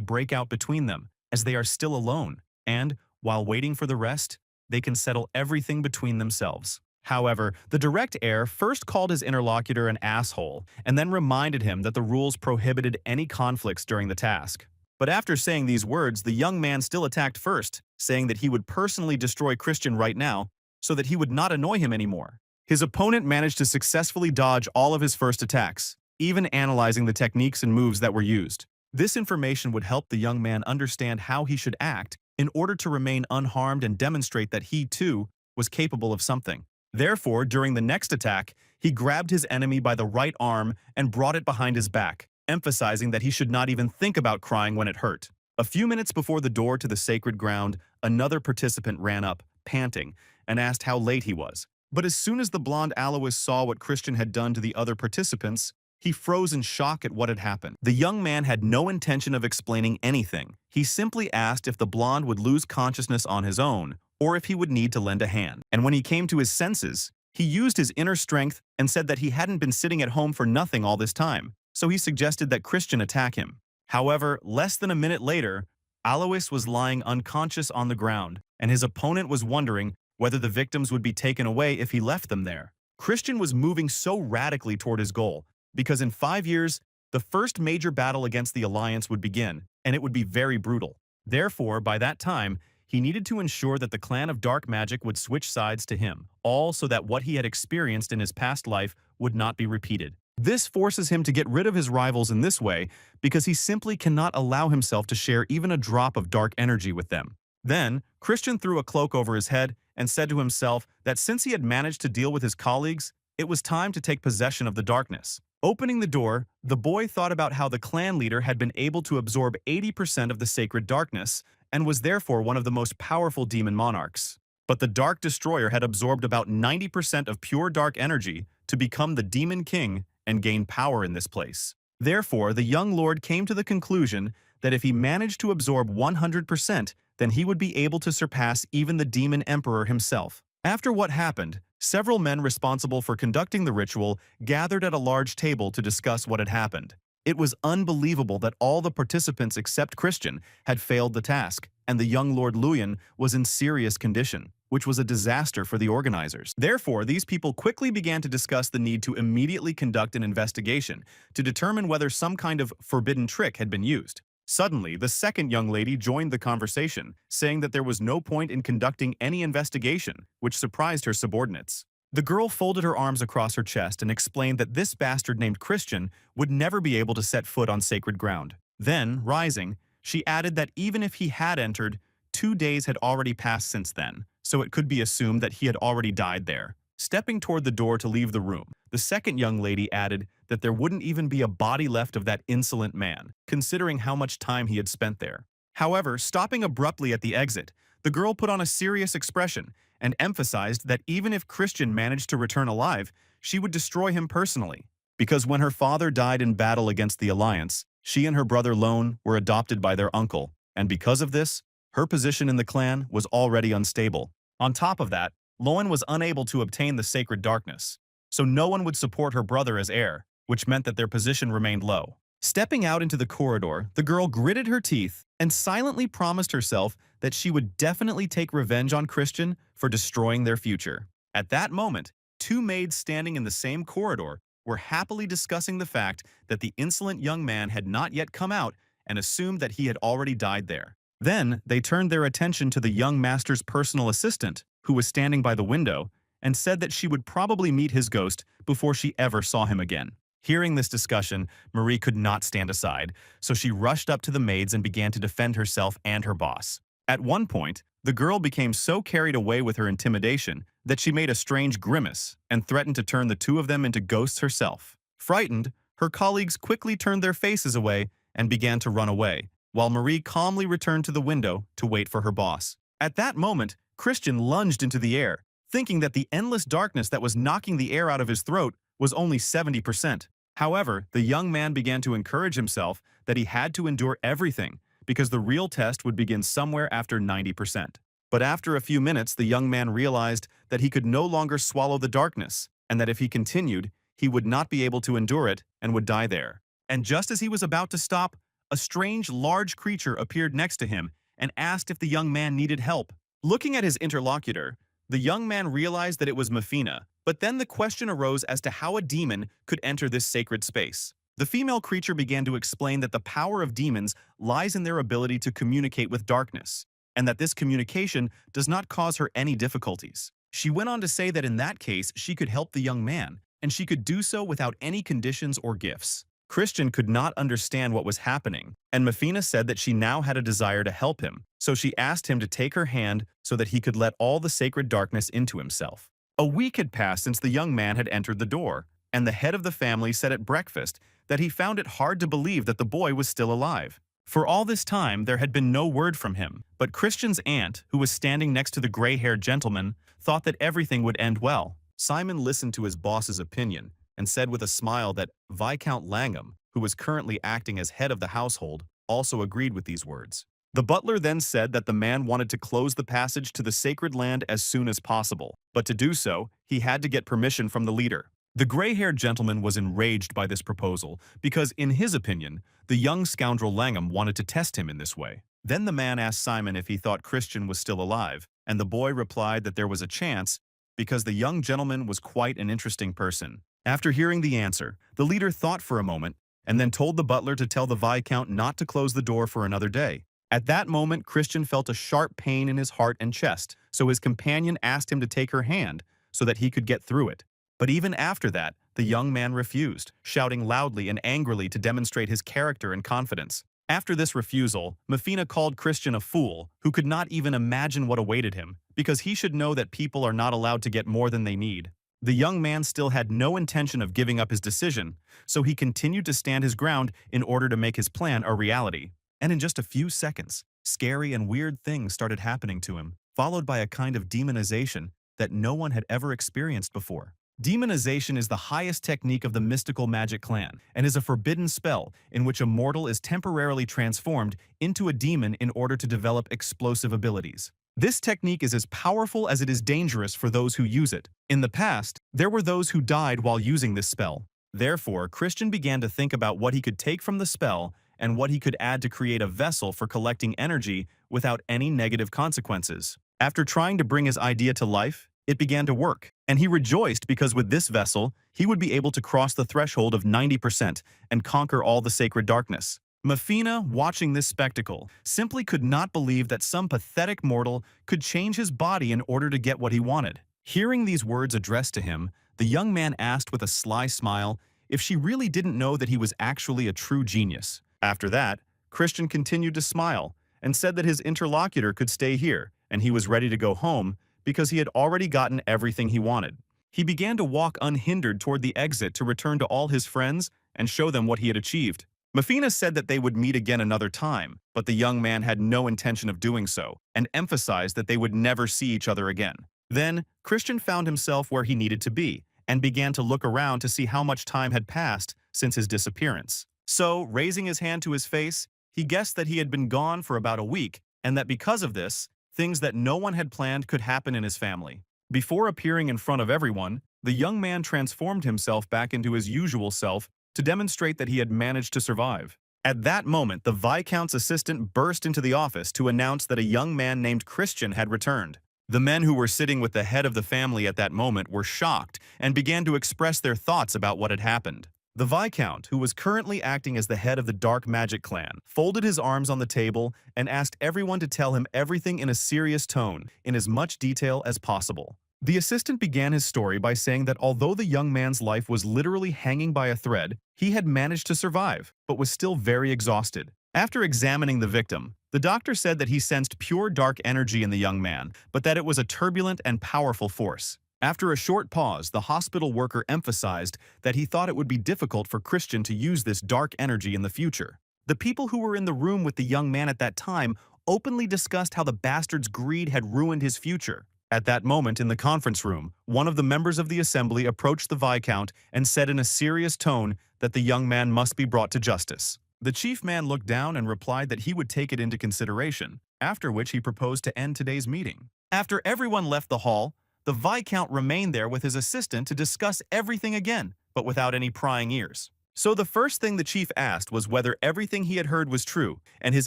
break out between them, as they are still alone, and, while waiting for the rest, they can settle everything between themselves. However, the direct heir first called his interlocutor an asshole, and then reminded him that the rules prohibited any conflicts during the task. But after saying these words, the young man still attacked first, saying that he would personally destroy Christian right now, so that he would not annoy him anymore. His opponent managed to successfully dodge all of his first attacks, even analyzing the techniques and moves that were used. This information would help the young man understand how he should act in order to remain unharmed and demonstrate that he, too, was capable of something. Therefore, during the next attack, he grabbed his enemy by the right arm and brought it behind his back, emphasizing that he should not even think about crying when it hurt. A few minutes before the door to the sacred ground, another participant ran up, panting, and asked how late he was. But as soon as the blonde Alois saw what Christian had done to the other participants, he froze in shock at what had happened. The young man had no intention of explaining anything. He simply asked if the blonde would lose consciousness on his own, or if he would need to lend a hand. And when he came to his senses, he used his inner strength and said that he hadn't been sitting at home for nothing all this time, so he suggested that Christian attack him. However, less than a minute later, Alois was lying unconscious on the ground, and his opponent was wondering whether the victims would be taken away if he left them there. Christian was moving so radically toward his goal, because in 5 years, the first major battle against the Alliance would begin, and it would be very brutal. Therefore, by that time, he needed to ensure that the clan of dark magic would switch sides to him, all so that what he had experienced in his past life would not be repeated. This forces him to get rid of his rivals in this way because he simply cannot allow himself to share even a drop of dark energy with them. Then, Christian threw a cloak over his head and said to himself that since he had managed to deal with his colleagues, it was time to take possession of the darkness. Opening the door, the boy thought about how the clan leader had been able to absorb 80% of the sacred darkness and was therefore one of the most powerful demon monarchs. But the Dark Destroyer had absorbed about 90% of pure dark energy to become the Demon King and gain power in this place. Therefore, the young lord came to the conclusion that if he managed to absorb 100%, then he would be able to surpass even the Demon Emperor himself. After what happened, several men responsible for conducting the ritual gathered at a large table to discuss what had happened. It was unbelievable that all the participants except Christian had failed the task, and the young Lord Luyan was in serious condition, which was a disaster for the organizers. Therefore, these people quickly began to discuss the need to immediately conduct an investigation to determine whether some kind of forbidden trick had been used. Suddenly, the second young lady joined the conversation, saying that there was no point in conducting any investigation, which surprised her subordinates. The girl folded her arms across her chest and explained that this bastard named Christian would never be able to set foot on sacred ground. Then, rising, she added that even if he had entered, 2 days had already passed since then, so it could be assumed that he had already died there. Stepping toward the door to leave the room, the second young lady added that there wouldn't even be a body left of that insolent man, considering how much time he had spent there. However, stopping abruptly at the exit, the girl put on a serious expression and emphasized that even if Christian managed to return alive, she would destroy him personally. Because when her father died in battle against the Alliance, she and her brother Lone were adopted by their uncle, and because of this, her position in the clan was already unstable. On top of that, Loan was unable to obtain the sacred darkness, so no one would support her brother as heir, which meant that their position remained low. Stepping out into the corridor, the girl gritted her teeth and silently promised herself that she would definitely take revenge on Christian for destroying their future. At that moment, 2 maids standing in the same corridor were happily discussing the fact that the insolent young man had not yet come out and assumed that he had already died there. Then, they turned their attention to the young master's personal assistant, who was standing by the window, and said that she would probably meet his ghost before she ever saw him again. Hearing this discussion, Marie could not stand aside, so she rushed up to the maids and began to defend herself and her boss. At one point, the girl became so carried away with her intimidation that she made a strange grimace and threatened to turn the two of them into ghosts herself. Frightened, her colleagues quickly turned their faces away and began to run away, while Marie calmly returned to the window to wait for her boss. At that moment, Christian lunged into the air, thinking that the endless darkness that was knocking the air out of his throat was only 70%. However, the young man began to encourage himself that he had to endure everything because the real test would begin somewhere after 90%. But after a few minutes, the young man realized that he could no longer swallow the darkness, and that if he continued, he would not be able to endure it and would die there. And just as he was about to stop, a strange, large creature appeared next to him and asked if the young man needed help. Looking at his interlocutor, the young man realized that it was Mafina, but then the question arose as to how a demon could enter this sacred space. The female creature began to explain that the power of demons lies in their ability to communicate with darkness, and that this communication does not cause her any difficulties. She went on to say that in that case, she could help the young man, and she could do so without any conditions or gifts. Christian could not understand what was happening, and Mafina said that she now had a desire to help him, so she asked him to take her hand so that he could let all the sacred darkness into himself. A week had passed since the young man had entered the door, and the head of the family said at breakfast that he found it hard to believe that the boy was still alive. For all this time, there had been no word from him, but Christian's aunt, who was standing next to the gray-haired gentleman, thought that everything would end well. Simon listened to his boss's opinion and said with a smile that Viscount Langham, who was currently acting as head of the household, also agreed with these words. The butler then said that the man wanted to close the passage to the sacred land as soon as possible, but to do so, he had to get permission from the leader. The gray-haired gentleman was enraged by this proposal because, in his opinion, the young scoundrel Langham wanted to test him in this way. Then the man asked Simon if he thought Christian was still alive, and the boy replied that there was a chance because the young gentleman was quite an interesting person. After hearing the answer, the leader thought for a moment and then told the butler to tell the Viscount not to close the door for another day. At that moment, Christian felt a sharp pain in his heart and chest, so his companion asked him to take her hand so that he could get through it. But even after that, the young man refused, shouting loudly and angrily to demonstrate his character and confidence. After this refusal, Mafina called Christian a fool who could not even imagine what awaited him, because he should know that people are not allowed to get more than they need. The young man still had no intention of giving up his decision, so he continued to stand his ground in order to make his plan a reality. And in just a few seconds, scary and weird things started happening to him, followed by a kind of demonization that no one had ever experienced before. Demonization is the highest technique of the mystical magic clan and is a forbidden spell in which a mortal is temporarily transformed into a demon in order to develop explosive abilities. This technique is as powerful as it is dangerous for those who use it. In the past, there were those who died while using this spell. Therefore, Christian began to think about what he could take from the spell and what he could add to create a vessel for collecting energy without any negative consequences. After trying to bring his idea to life, it began to work, and he rejoiced because with this vessel, he would be able to cross the threshold of 90% and conquer all the sacred darkness. Mafina, watching this spectacle, simply could not believe that some pathetic mortal could change his body in order to get what he wanted. Hearing these words addressed to him, the young man asked with a sly smile if she really didn't know that he was actually a true genius. After that, Christian continued to smile and said that his interlocutor could stay here, and he was ready to go home because he had already gotten everything he wanted. He began to walk unhindered toward the exit to return to all his friends and show them what he had achieved. Mafina said that they would meet again another time, but the young man had no intention of doing so and emphasized that they would never see each other again. Then, Christian found himself where he needed to be and began to look around to see how much time had passed since his disappearance. So, raising his hand to his face, he guessed that he had been gone for about a week and that because of this, things that no one had planned could happen in his family. Before appearing in front of everyone, the young man transformed himself back into his usual self to demonstrate that he had managed to survive. At that moment, the Viscount's assistant burst into the office to announce that a young man named Christian had returned. The men who were sitting with the head of the family at that moment were shocked and began to express their thoughts about what had happened. The Viscount, who was currently acting as the head of the dark magic clan, folded his arms on the table and asked everyone to tell him everything in a serious tone, in as much detail as possible. The assistant began his story by saying that although the young man's life was literally hanging by a thread, he had managed to survive, but was still very exhausted. After examining the victim, the doctor said that he sensed pure dark energy in the young man, but that it was a turbulent and powerful force. After a short pause, the hospital worker emphasized that he thought it would be difficult for Christian to use this dark energy in the future. The people who were in the room with the young man at that time openly discussed how the bastard's greed had ruined his future. At that moment in the conference room, one of the members of the assembly approached the Viscount and said in a serious tone that the young man must be brought to justice. The chief man looked down and replied that he would take it into consideration, after which he proposed to end today's meeting. After everyone left the hall, the Viscount remained there with his assistant to discuss everything again, but without any prying ears. So the first thing the chief asked was whether everything he had heard was true, and his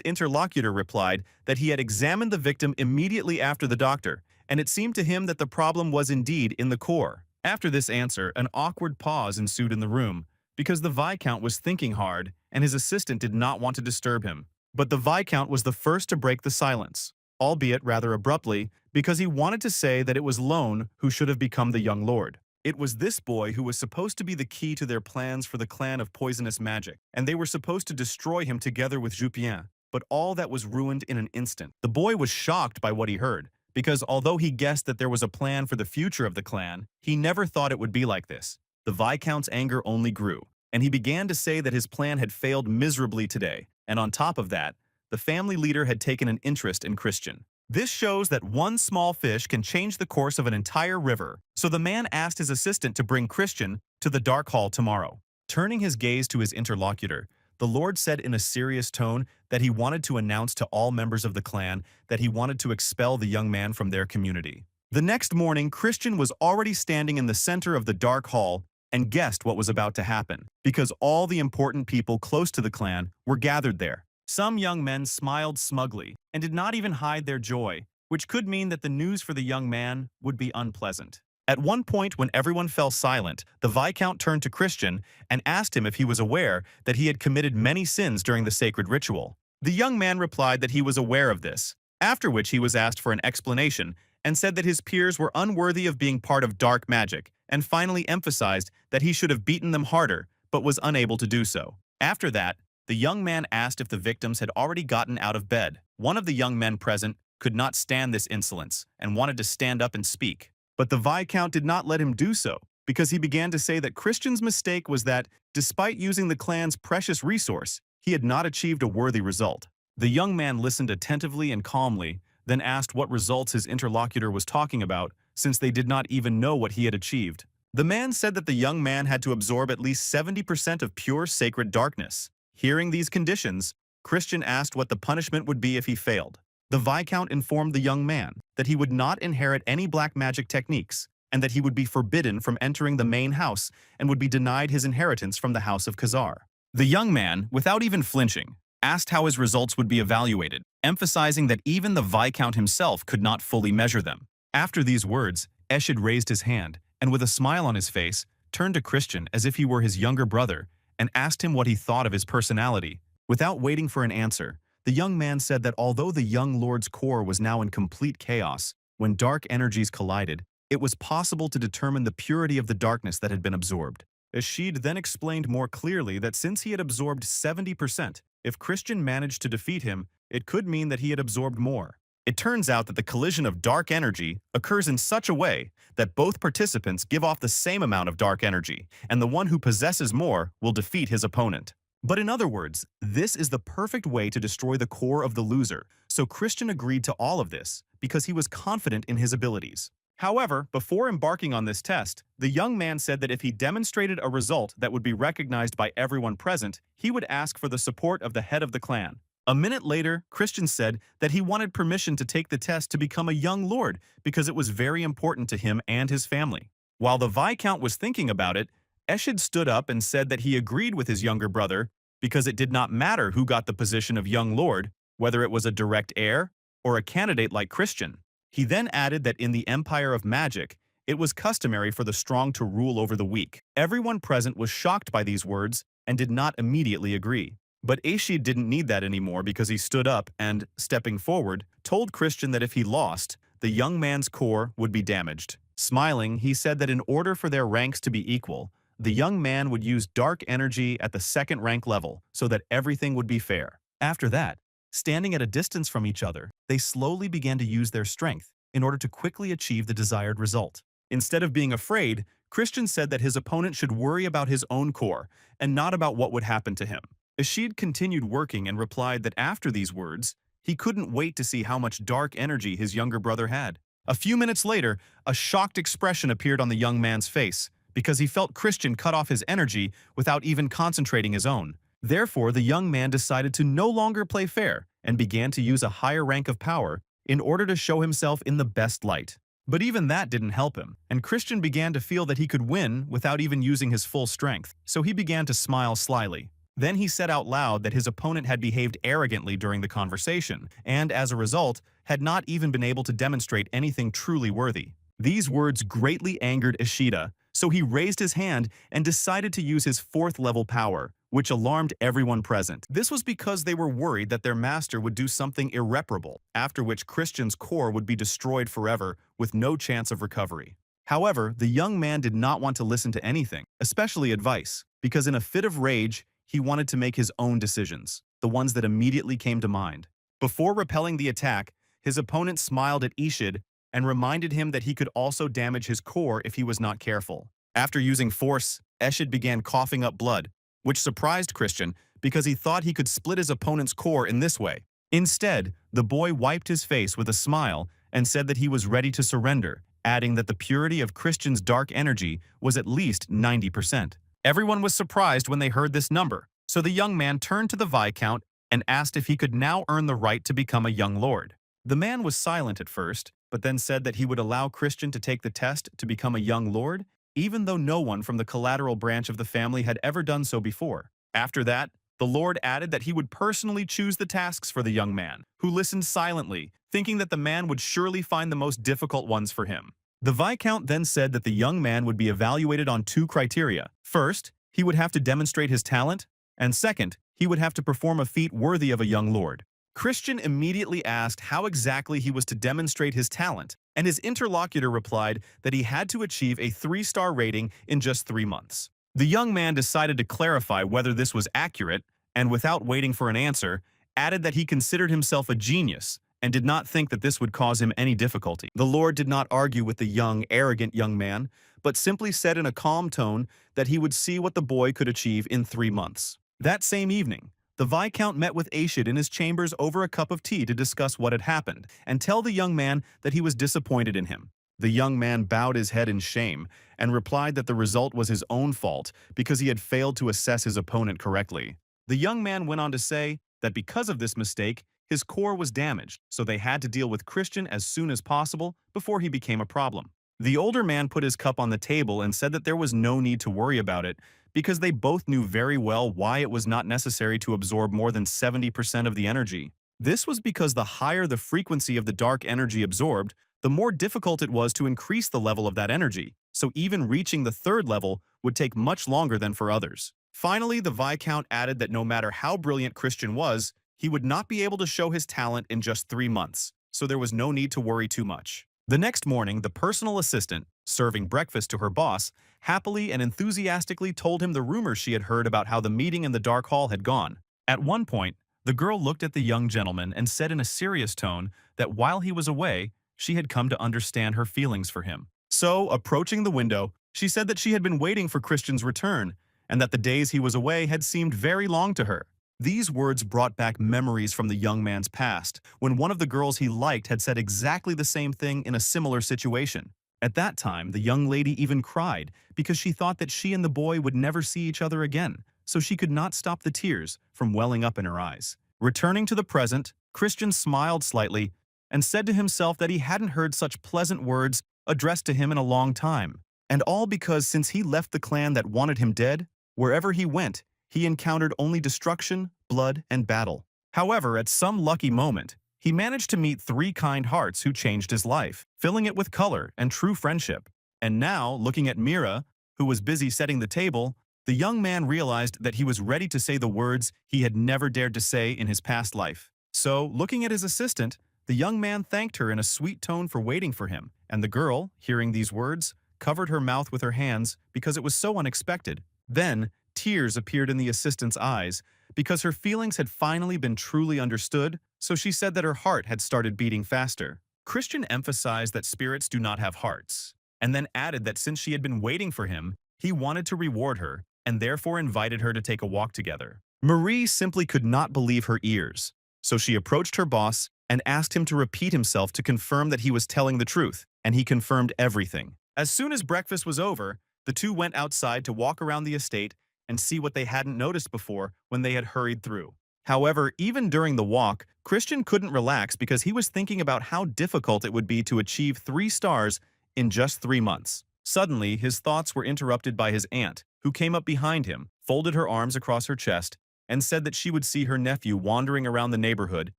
interlocutor replied that he had examined the victim immediately after the doctor, and it seemed to him that the problem was indeed in the core. After this answer, an awkward pause ensued in the room, because the Viscount was thinking hard, and his assistant did not want to disturb him. But the Viscount was the first to break the silence, albeit rather abruptly, because he wanted to say that it was Lone who should have become the young lord. It was this boy who was supposed to be the key to their plans for the clan of poisonous magic, and they were supposed to destroy him together with Jupien, but all that was ruined in an instant. The boy was shocked by what he heard, because although he guessed that there was a plan for the future of the clan, he never thought it would be like this. The Viscount's anger only grew, and he began to say that his plan had failed miserably today, and on top of that, the family leader had taken an interest in Christian. This shows that one small fish can change the course of an entire river, so the man asked his assistant to bring Christian to the Dark Hall tomorrow. Turning his gaze to his interlocutor, the Lord said in a serious tone that he wanted to announce to all members of the clan that he wanted to expel the young man from their community. The next morning, Christian was already standing in the center of the Dark Hall and guessed what was about to happen, because all the important people close to the clan were gathered there. Some young men smiled smugly and did not even hide their joy, which could mean that the news for the young man would be unpleasant. At one point, when everyone fell silent, the Viscount turned to Christian and asked him if he was aware that he had committed many sins during the sacred ritual. The young man replied that he was aware of this, after which he was asked for an explanation and said that his peers were unworthy of being part of dark magic, and finally emphasized that he should have beaten them harder, but was unable to do so. After that, the young man asked if the victims had already gotten out of bed. One of the young men present could not stand this insolence and wanted to stand up and speak. But the Viscount did not let him do so, because he began to say that Christian's mistake was that, despite using the clan's precious resource, he had not achieved a worthy result. The young man listened attentively and calmly, then asked what results his interlocutor was talking about, since they did not even know what he had achieved. The man said that the young man had to absorb at least 70% of pure sacred darkness. Hearing these conditions, Christian asked what the punishment would be if he failed. The Viscount informed the young man that he would not inherit any black magic techniques, and that he would be forbidden from entering the main house and would be denied his inheritance from the House of Khazar. The young man, without even flinching, asked how his results would be evaluated, emphasizing that even the Viscount himself could not fully measure them. After these words, Eshid raised his hand, and with a smile on his face, turned to Christian as if he were his younger brother, and asked him what he thought of his personality. Without waiting for an answer, the young man said that although the young lord's core was now in complete chaos, when dark energies collided, it was possible to determine the purity of the darkness that had been absorbed. Eshid then explained more clearly that since he had absorbed 70%, if Christian managed to defeat him, it could mean that he had absorbed more. It turns out that the collision of dark energy occurs in such a way that both participants give off the same amount of dark energy, and the one who possesses more will defeat his opponent. But in other words, this is the perfect way to destroy the core of the loser, so Christian agreed to all of this because he was confident in his abilities. However, before embarking on this test, the young man said that if he demonstrated a result that would be recognized by everyone present, he would ask for the support of the head of the clan. A minute later, Christian said that he wanted permission to take the test to become a young lord because it was very important to him and his family. While the Viscount was thinking about it, Eshid stood up and said that he agreed with his younger brother because it did not matter who got the position of young lord, whether it was a direct heir or a candidate like Christian. He then added that in the Empire of Magic, it was customary for the strong to rule over the weak. Everyone present was shocked by these words and did not immediately agree. But Ashid didn't need that anymore because he stood up and, stepping forward, told Christian that if he lost, the young man's core would be damaged. Smiling, he said that in order for their ranks to be equal, the young man would use dark energy at the second rank level so that everything would be fair. After that, standing at a distance from each other, they slowly began to use their strength in order to quickly achieve the desired result. Instead of being afraid, Christian said that his opponent should worry about his own core and not about what would happen to him. Ashid continued working and replied that after these words, he couldn't wait to see how much dark energy his younger brother had. A few minutes later, a shocked expression appeared on the young man's face because he felt Christian cut off his energy without even concentrating his own. Therefore, the young man decided to no longer play fair and began to use a higher rank of power in order to show himself in the best light. But even that didn't help him, and Christian began to feel that he could win without even using his full strength, so he began to smile slyly. Then he said out loud that his opponent had behaved arrogantly during the conversation, and as a result, had not even been able to demonstrate anything truly worthy. These words greatly angered Ishida, so he raised his hand and decided to use his fourth-level power, which alarmed everyone present. This was because they were worried that their master would do something irreparable, after which Christian's core would be destroyed forever with no chance of recovery. However, the young man did not want to listen to anything, especially advice, because in a fit of rage, he wanted to make his own decisions, the ones that immediately came to mind. Before repelling the attack, his opponent smiled at Ishid and reminded him that he could also damage his core if he was not careful. After using force, Ishid began coughing up blood, which surprised Christian because he thought he could split his opponent's core in this way. Instead, the boy wiped his face with a smile and said that he was ready to surrender, adding that the purity of Christian's dark energy was at least 90%. Everyone was surprised when they heard this number, so the young man turned to the Viscount and asked if he could now earn the right to become a young lord. The man was silent at first, but then said that he would allow Christian to take the test to become a young lord, even though no one from the collateral branch of the family had ever done so before. After that, the lord added that he would personally choose the tasks for the young man, who listened silently, thinking that the man would surely find the most difficult ones for him. The Viscount then said that the young man would be evaluated on 2 criteria. First, he would have to demonstrate his talent, and second, he would have to perform a feat worthy of a young lord. Christian immediately asked how exactly he was to demonstrate his talent, and his interlocutor replied that he had to achieve a 3-star rating in just 3 months. The young man decided to clarify whether this was accurate, and without waiting for an answer, added that he considered himself a genius and did not think that this would cause him any difficulty. The lord did not argue with the arrogant young man, but simply said in a calm tone that he would see what the boy could achieve in 3 months. That same evening, the Viscount met with Ashid in his chambers over a cup of tea to discuss what had happened and tell the young man that he was disappointed in him. The young man bowed his head in shame and replied that the result was his own fault because he had failed to assess his opponent correctly. The young man went on to say that because of this mistake, his core was damaged, so they had to deal with Christian as soon as possible before he became a problem. The older man put his cup on the table and said that there was no need to worry about it because they both knew very well why it was not necessary to absorb more than 70% of the energy. This was because the higher the frequency of the dark energy absorbed, the more difficult it was to increase the level of that energy, so even reaching the 3rd level would take much longer than for others. Finally, the Viscount added that no matter how brilliant Christian was, he would not be able to show his talent in just 3 months, so there was no need to worry too much. The next morning, the personal assistant, serving breakfast to her boss, happily and enthusiastically told him the rumors she had heard about how the meeting in the dark hall had gone. At one point, the girl looked at the young gentleman and said in a serious tone that while he was away, she had come to understand her feelings for him. So, approaching the window, she said that she had been waiting for Christian's return, and that the days he was away had seemed very long to her. These words brought back memories from the young man's past, when one of the girls he liked had said exactly the same thing in a similar situation. At that time, the young lady even cried because she thought that she and the boy would never see each other again, so she could not stop the tears from welling up in her eyes. Returning to the present, Christian smiled slightly and said to himself that he hadn't heard such pleasant words addressed to him in a long time, and all because since he left the clan that wanted him dead, wherever he went, he encountered only destruction, blood, and battle. However, at some lucky moment, he managed to meet 3 kind hearts who changed his life, filling it with color and true friendship. And now, looking at Mira, who was busy setting the table, the young man realized that he was ready to say the words he had never dared to say in his past life. So, looking at his assistant, the young man thanked her in a sweet tone for waiting for him, and the girl, hearing these words, covered her mouth with her hands because it was so unexpected. Then, tears appeared in the assistant's eyes because her feelings had finally been truly understood, so she said that her heart had started beating faster. Christian emphasized that spirits do not have hearts, and then added that since she had been waiting for him, he wanted to reward her, and therefore invited her to take a walk together. Marie simply could not believe her ears, so she approached her boss and asked him to repeat himself to confirm that he was telling the truth, and he confirmed everything. As soon as breakfast was over, the two went outside to walk around the estate and see what they hadn't noticed before when they had hurried through. However, even during the walk, Christian couldn't relax because he was thinking about how difficult it would be to achieve 3 stars in just 3 months. Suddenly, his thoughts were interrupted by his aunt, who came up behind him, folded her arms across her chest, and said that she would see her nephew wandering around the neighborhood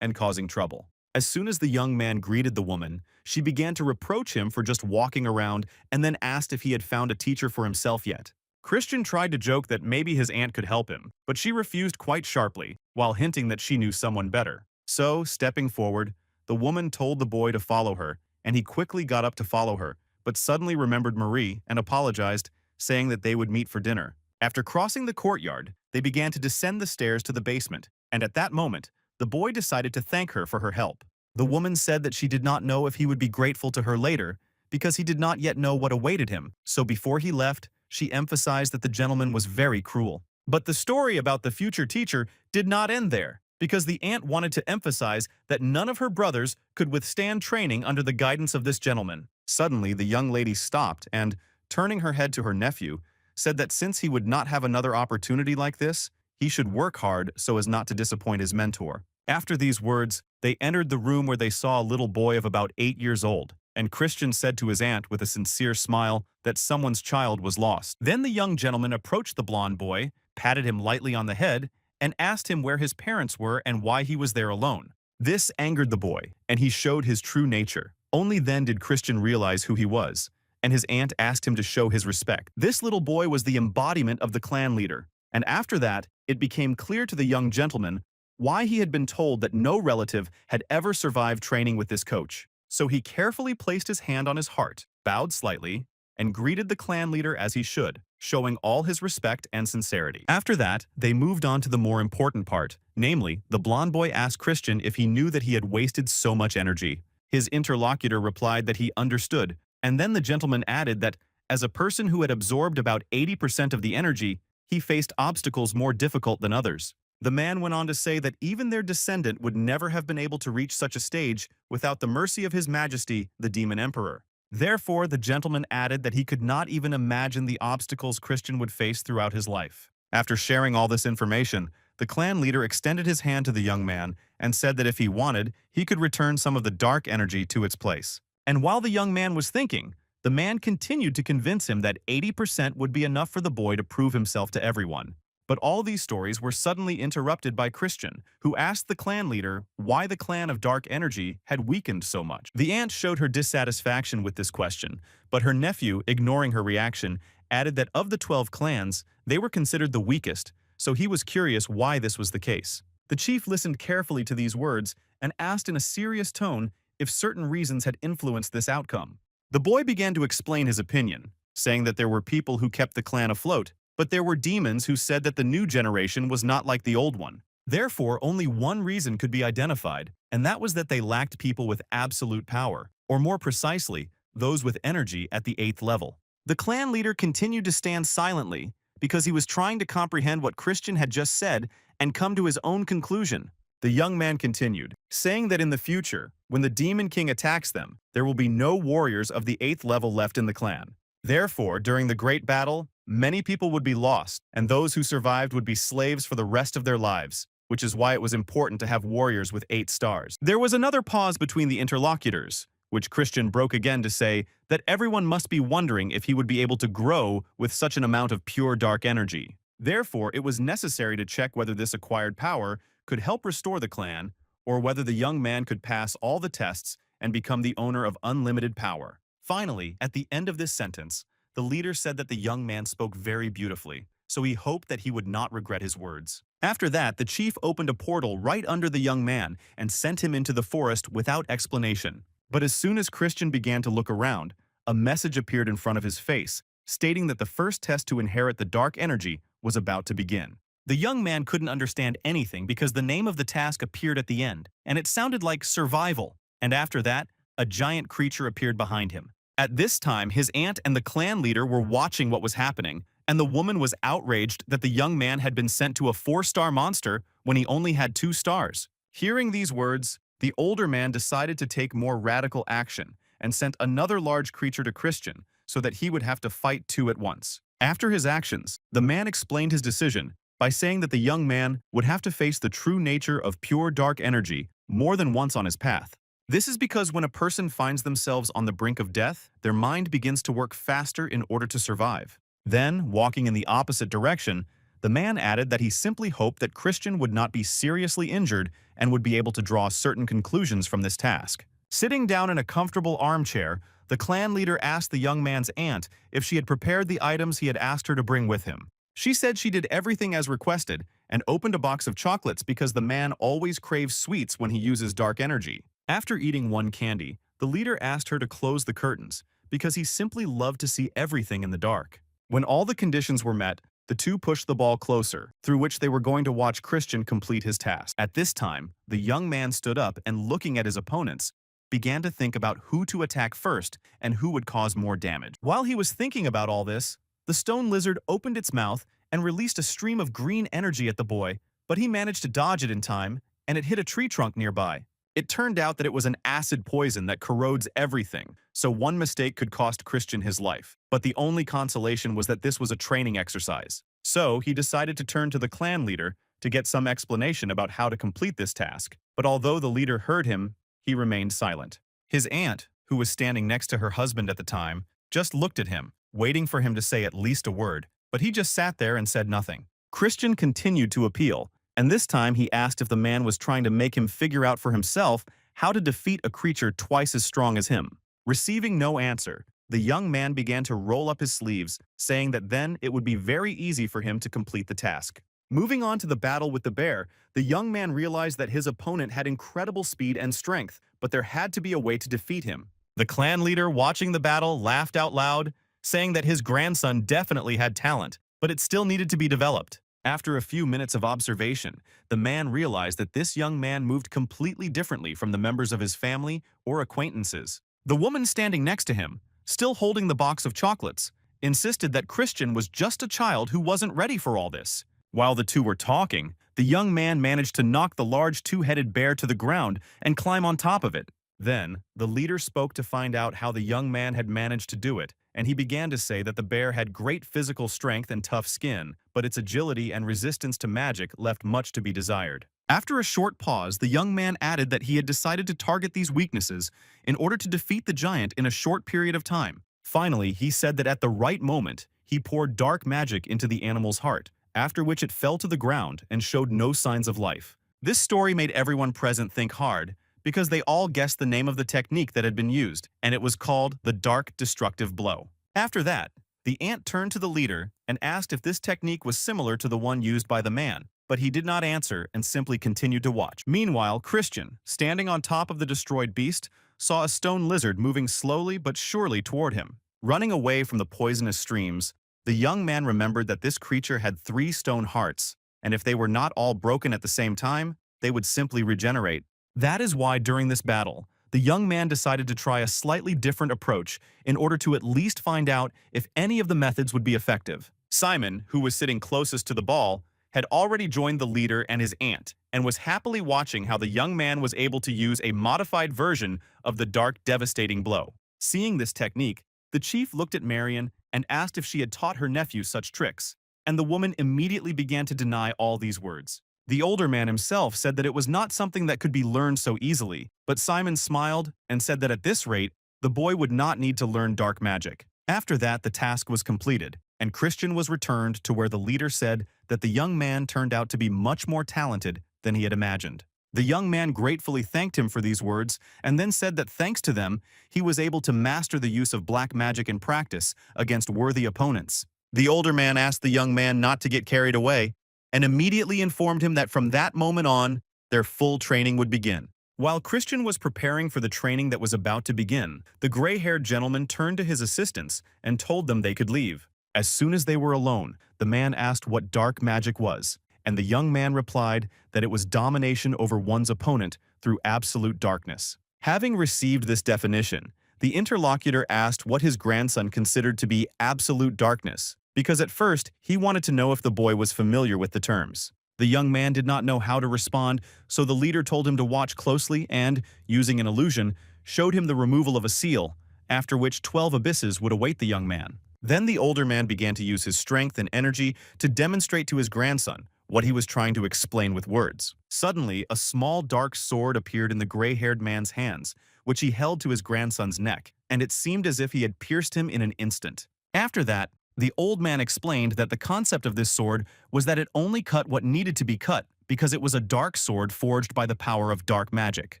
and causing trouble. As soon as the young man greeted the woman, she began to reproach him for just walking around and then asked if he had found a teacher for himself yet. Christian tried to joke that maybe his aunt could help him, but she refused quite sharply, while hinting that she knew someone better. So, stepping forward, the woman told the boy to follow her, and he quickly got up to follow her, but suddenly remembered Marie and apologized, saying that they would meet for dinner. After crossing the courtyard, they began to descend the stairs to the basement, and at that moment, the boy decided to thank her for her help. The woman said that she did not know if he would be grateful to her later, because he did not yet know what awaited him, so before he left, she emphasized that the gentleman was very cruel. But the story about the future teacher did not end there, because the aunt wanted to emphasize that none of her brothers could withstand training under the guidance of this gentleman. Suddenly, the young lady stopped and, turning her head to her nephew, said that since he would not have another opportunity like this, he should work hard so as not to disappoint his mentor. After these words, they entered the room where they saw a little boy of about 8 years old, and Christian said to his aunt with a sincere smile that someone's child was lost. Then the young gentleman approached the blond boy, patted him lightly on the head, and asked him where his parents were and why he was there alone. This angered the boy, and he showed his true nature. Only then did Christian realize who he was, and his aunt asked him to show his respect. This little boy was the embodiment of the clan leader, and after that, it became clear to the young gentleman why he had been told that no relative had ever survived training with this coach. So he carefully placed his hand on his heart, bowed slightly, and greeted the clan leader as he should, showing all his respect and sincerity. After that, they moved on to the more important part, namely, the blond boy asked Christian if he knew that he had wasted so much energy. His interlocutor replied that he understood, and then the gentleman added that, as a person who had absorbed about 80% of the energy, he faced obstacles more difficult than others. The man went on to say that even their descendant would never have been able to reach such a stage without the mercy of His Majesty, the Demon Emperor. Therefore, the gentleman added that he could not even imagine the obstacles Christian would face throughout his life. After sharing all this information, the clan leader extended his hand to the young man and said that if he wanted, he could return some of the dark energy to its place. And while the young man was thinking, the man continued to convince him that 80% would be enough for the boy to prove himself to everyone. But all these stories were suddenly interrupted by Christian, who asked the clan leader why the clan of dark energy had weakened so much. The aunt showed her dissatisfaction with this question, but her nephew, ignoring her reaction, added that of the 12 clans, they were considered the weakest, so he was curious why this was the case. The chief listened carefully to these words and asked in a serious tone if certain reasons had influenced this outcome. The boy began to explain his opinion, saying that there were people who kept the clan afloat, but there were demons who said that the new generation was not like the old one. Therefore, only one reason could be identified, and that was that they lacked people with absolute power, or more precisely, those with energy at the 8th level. The clan leader continued to stand silently because he was trying to comprehend what Christian had just said and come to his own conclusion. The young man continued, saying that in the future, when the Demon King attacks them, there will be no warriors of the 8th level left in the clan. Therefore, during the great battle, many people would be lost, and those who survived would be slaves for the rest of their lives, which is why it was important to have warriors with 8 stars. There was another pause between the interlocutors, which Christian broke again to say that everyone must be wondering if he would be able to grow with such an amount of pure dark energy. Therefore, it was necessary to check whether this acquired power could help restore the clan, or whether the young man could pass all the tests and become the owner of unlimited power. Finally, at the end of this sentence, the leader said that the young man spoke very beautifully, so he hoped that he would not regret his words. After that, the chief opened a portal right under the young man and sent him into the forest without explanation. But as soon as Christian began to look around, a message appeared in front of his face, stating that the first test to inherit the dark energy was about to begin. The young man couldn't understand anything because the name of the task appeared at the end, and it sounded like survival. And after that, a giant creature appeared behind him. At this time, his aunt and the clan leader were watching what was happening, and the woman was outraged that the young man had been sent to a 4-star monster when he only had 2 stars. Hearing these words, the older man decided to take more radical action and sent another large creature to Christian so that he would have to fight 2 at once. After his actions, the man explained his decision by saying that the young man would have to face the true nature of pure dark energy more than once on his path. This is because when a person finds themselves on the brink of death, their mind begins to work faster in order to survive. Then, walking in the opposite direction, the man added that he simply hoped that Christian would not be seriously injured and would be able to draw certain conclusions from this task. Sitting down in a comfortable armchair, the clan leader asked the young man's aunt if she had prepared the items he had asked her to bring with him. She said she did everything as requested and opened a box of chocolates because the man always craves sweets when he uses dark energy. After eating one candy, the leader asked her to close the curtains because he simply loved to see everything in the dark. When all the conditions were met, the two pushed the ball closer, through which they were going to watch Christian complete his task. At this time, the young man stood up and, looking at his opponents, began to think about who to attack first and who would cause more damage. While he was thinking about all this, the stone lizard opened its mouth and released a stream of green energy at the boy, but he managed to dodge it in time, and it hit a tree trunk nearby. It turned out that it was an acid poison that corrodes everything, so one mistake could cost Christian his life. But the only consolation was that this was a training exercise. So he decided to turn to the clan leader to get some explanation about how to complete this task. But although the leader heard him, he remained silent. His aunt, who was standing next to her husband at the time, just looked at him, waiting for him to say at least a word, but he just sat there and said nothing. Christian continued to appeal, and this time he asked if the man was trying to make him figure out for himself how to defeat a creature twice as strong as him. Receiving no answer, the young man began to roll up his sleeves, saying that then it would be very easy for him to complete the task. Moving on to the battle with the bear, the young man realized that his opponent had incredible speed and strength, but there had to be a way to defeat him. The clan leader, watching the battle, laughed out loud, saying that his grandson definitely had talent, but it still needed to be developed. After a few minutes of observation, the man realized that this young man moved completely differently from the members of his family or acquaintances. The woman standing next to him, still holding the box of chocolates, insisted that Christian was just a child who wasn't ready for all this. While the two were talking, the young man managed to knock the large 2-headed bear to the ground and climb on top of it. Then, the leader spoke to find out how the young man had managed to do it, and he began to say that the bear had great physical strength and tough skin, but its agility and resistance to magic left much to be desired. After a short pause, the young man added that he had decided to target these weaknesses in order to defeat the giant in a short period of time. Finally, he said that at the right moment, he poured dark magic into the animal's heart, after which it fell to the ground and showed no signs of life. This story made everyone present think hard, because they all guessed the name of the technique that had been used, and it was called the Dark Destructive Blow. After that, the aunt turned to the leader and asked if this technique was similar to the one used by the man, but he did not answer and simply continued to watch. Meanwhile, Christian, standing on top of the destroyed beast, saw a stone lizard moving slowly but surely toward him. Running away from the poisonous streams, the young man remembered that this creature had 3 stone hearts, and if they were not all broken at the same time, they would simply regenerate. That is why during this battle, the young man decided to try a slightly different approach in order to at least find out if any of the methods would be effective. Simon, who was sitting closest to the ball, had already joined the leader and his aunt, and was happily watching how the young man was able to use a modified version of the dark devastating blow. Seeing this technique, the chief looked at Marion and asked if she had taught her nephew such tricks, and the woman immediately began to deny all these words. The older man himself said that it was not something that could be learned so easily, but Simon smiled and said that at this rate, the boy would not need to learn dark magic. After that, the task was completed, and Christian was returned to where the leader said that the young man turned out to be much more talented than he had imagined. The young man gratefully thanked him for these words and then said that thanks to them, he was able to master the use of black magic in practice against worthy opponents. The older man asked the young man not to get carried away and immediately informed him that from that moment on, their full training would begin. While Christian was preparing for the training that was about to begin, the gray-haired gentleman turned to his assistants and told them they could leave. As soon as they were alone, the man asked what dark magic was, and the young man replied that it was domination over one's opponent through absolute darkness. Having received this definition, the interlocutor asked what his grandson considered to be absolute darkness, because at first he wanted to know if the boy was familiar with the terms. The young man did not know how to respond, so the leader told him to watch closely and, using an illusion, showed him the removal of a seal, after which 12 abysses would await the young man. Then the older man began to use his strength and energy to demonstrate to his grandson what he was trying to explain with words. Suddenly, a small dark sword appeared in the gray-haired man's hands, which he held to his grandson's neck, and it seemed as if he had pierced him in an instant. After that, the old man explained that the concept of this sword was that it only cut what needed to be cut because it was a dark sword forged by the power of dark magic.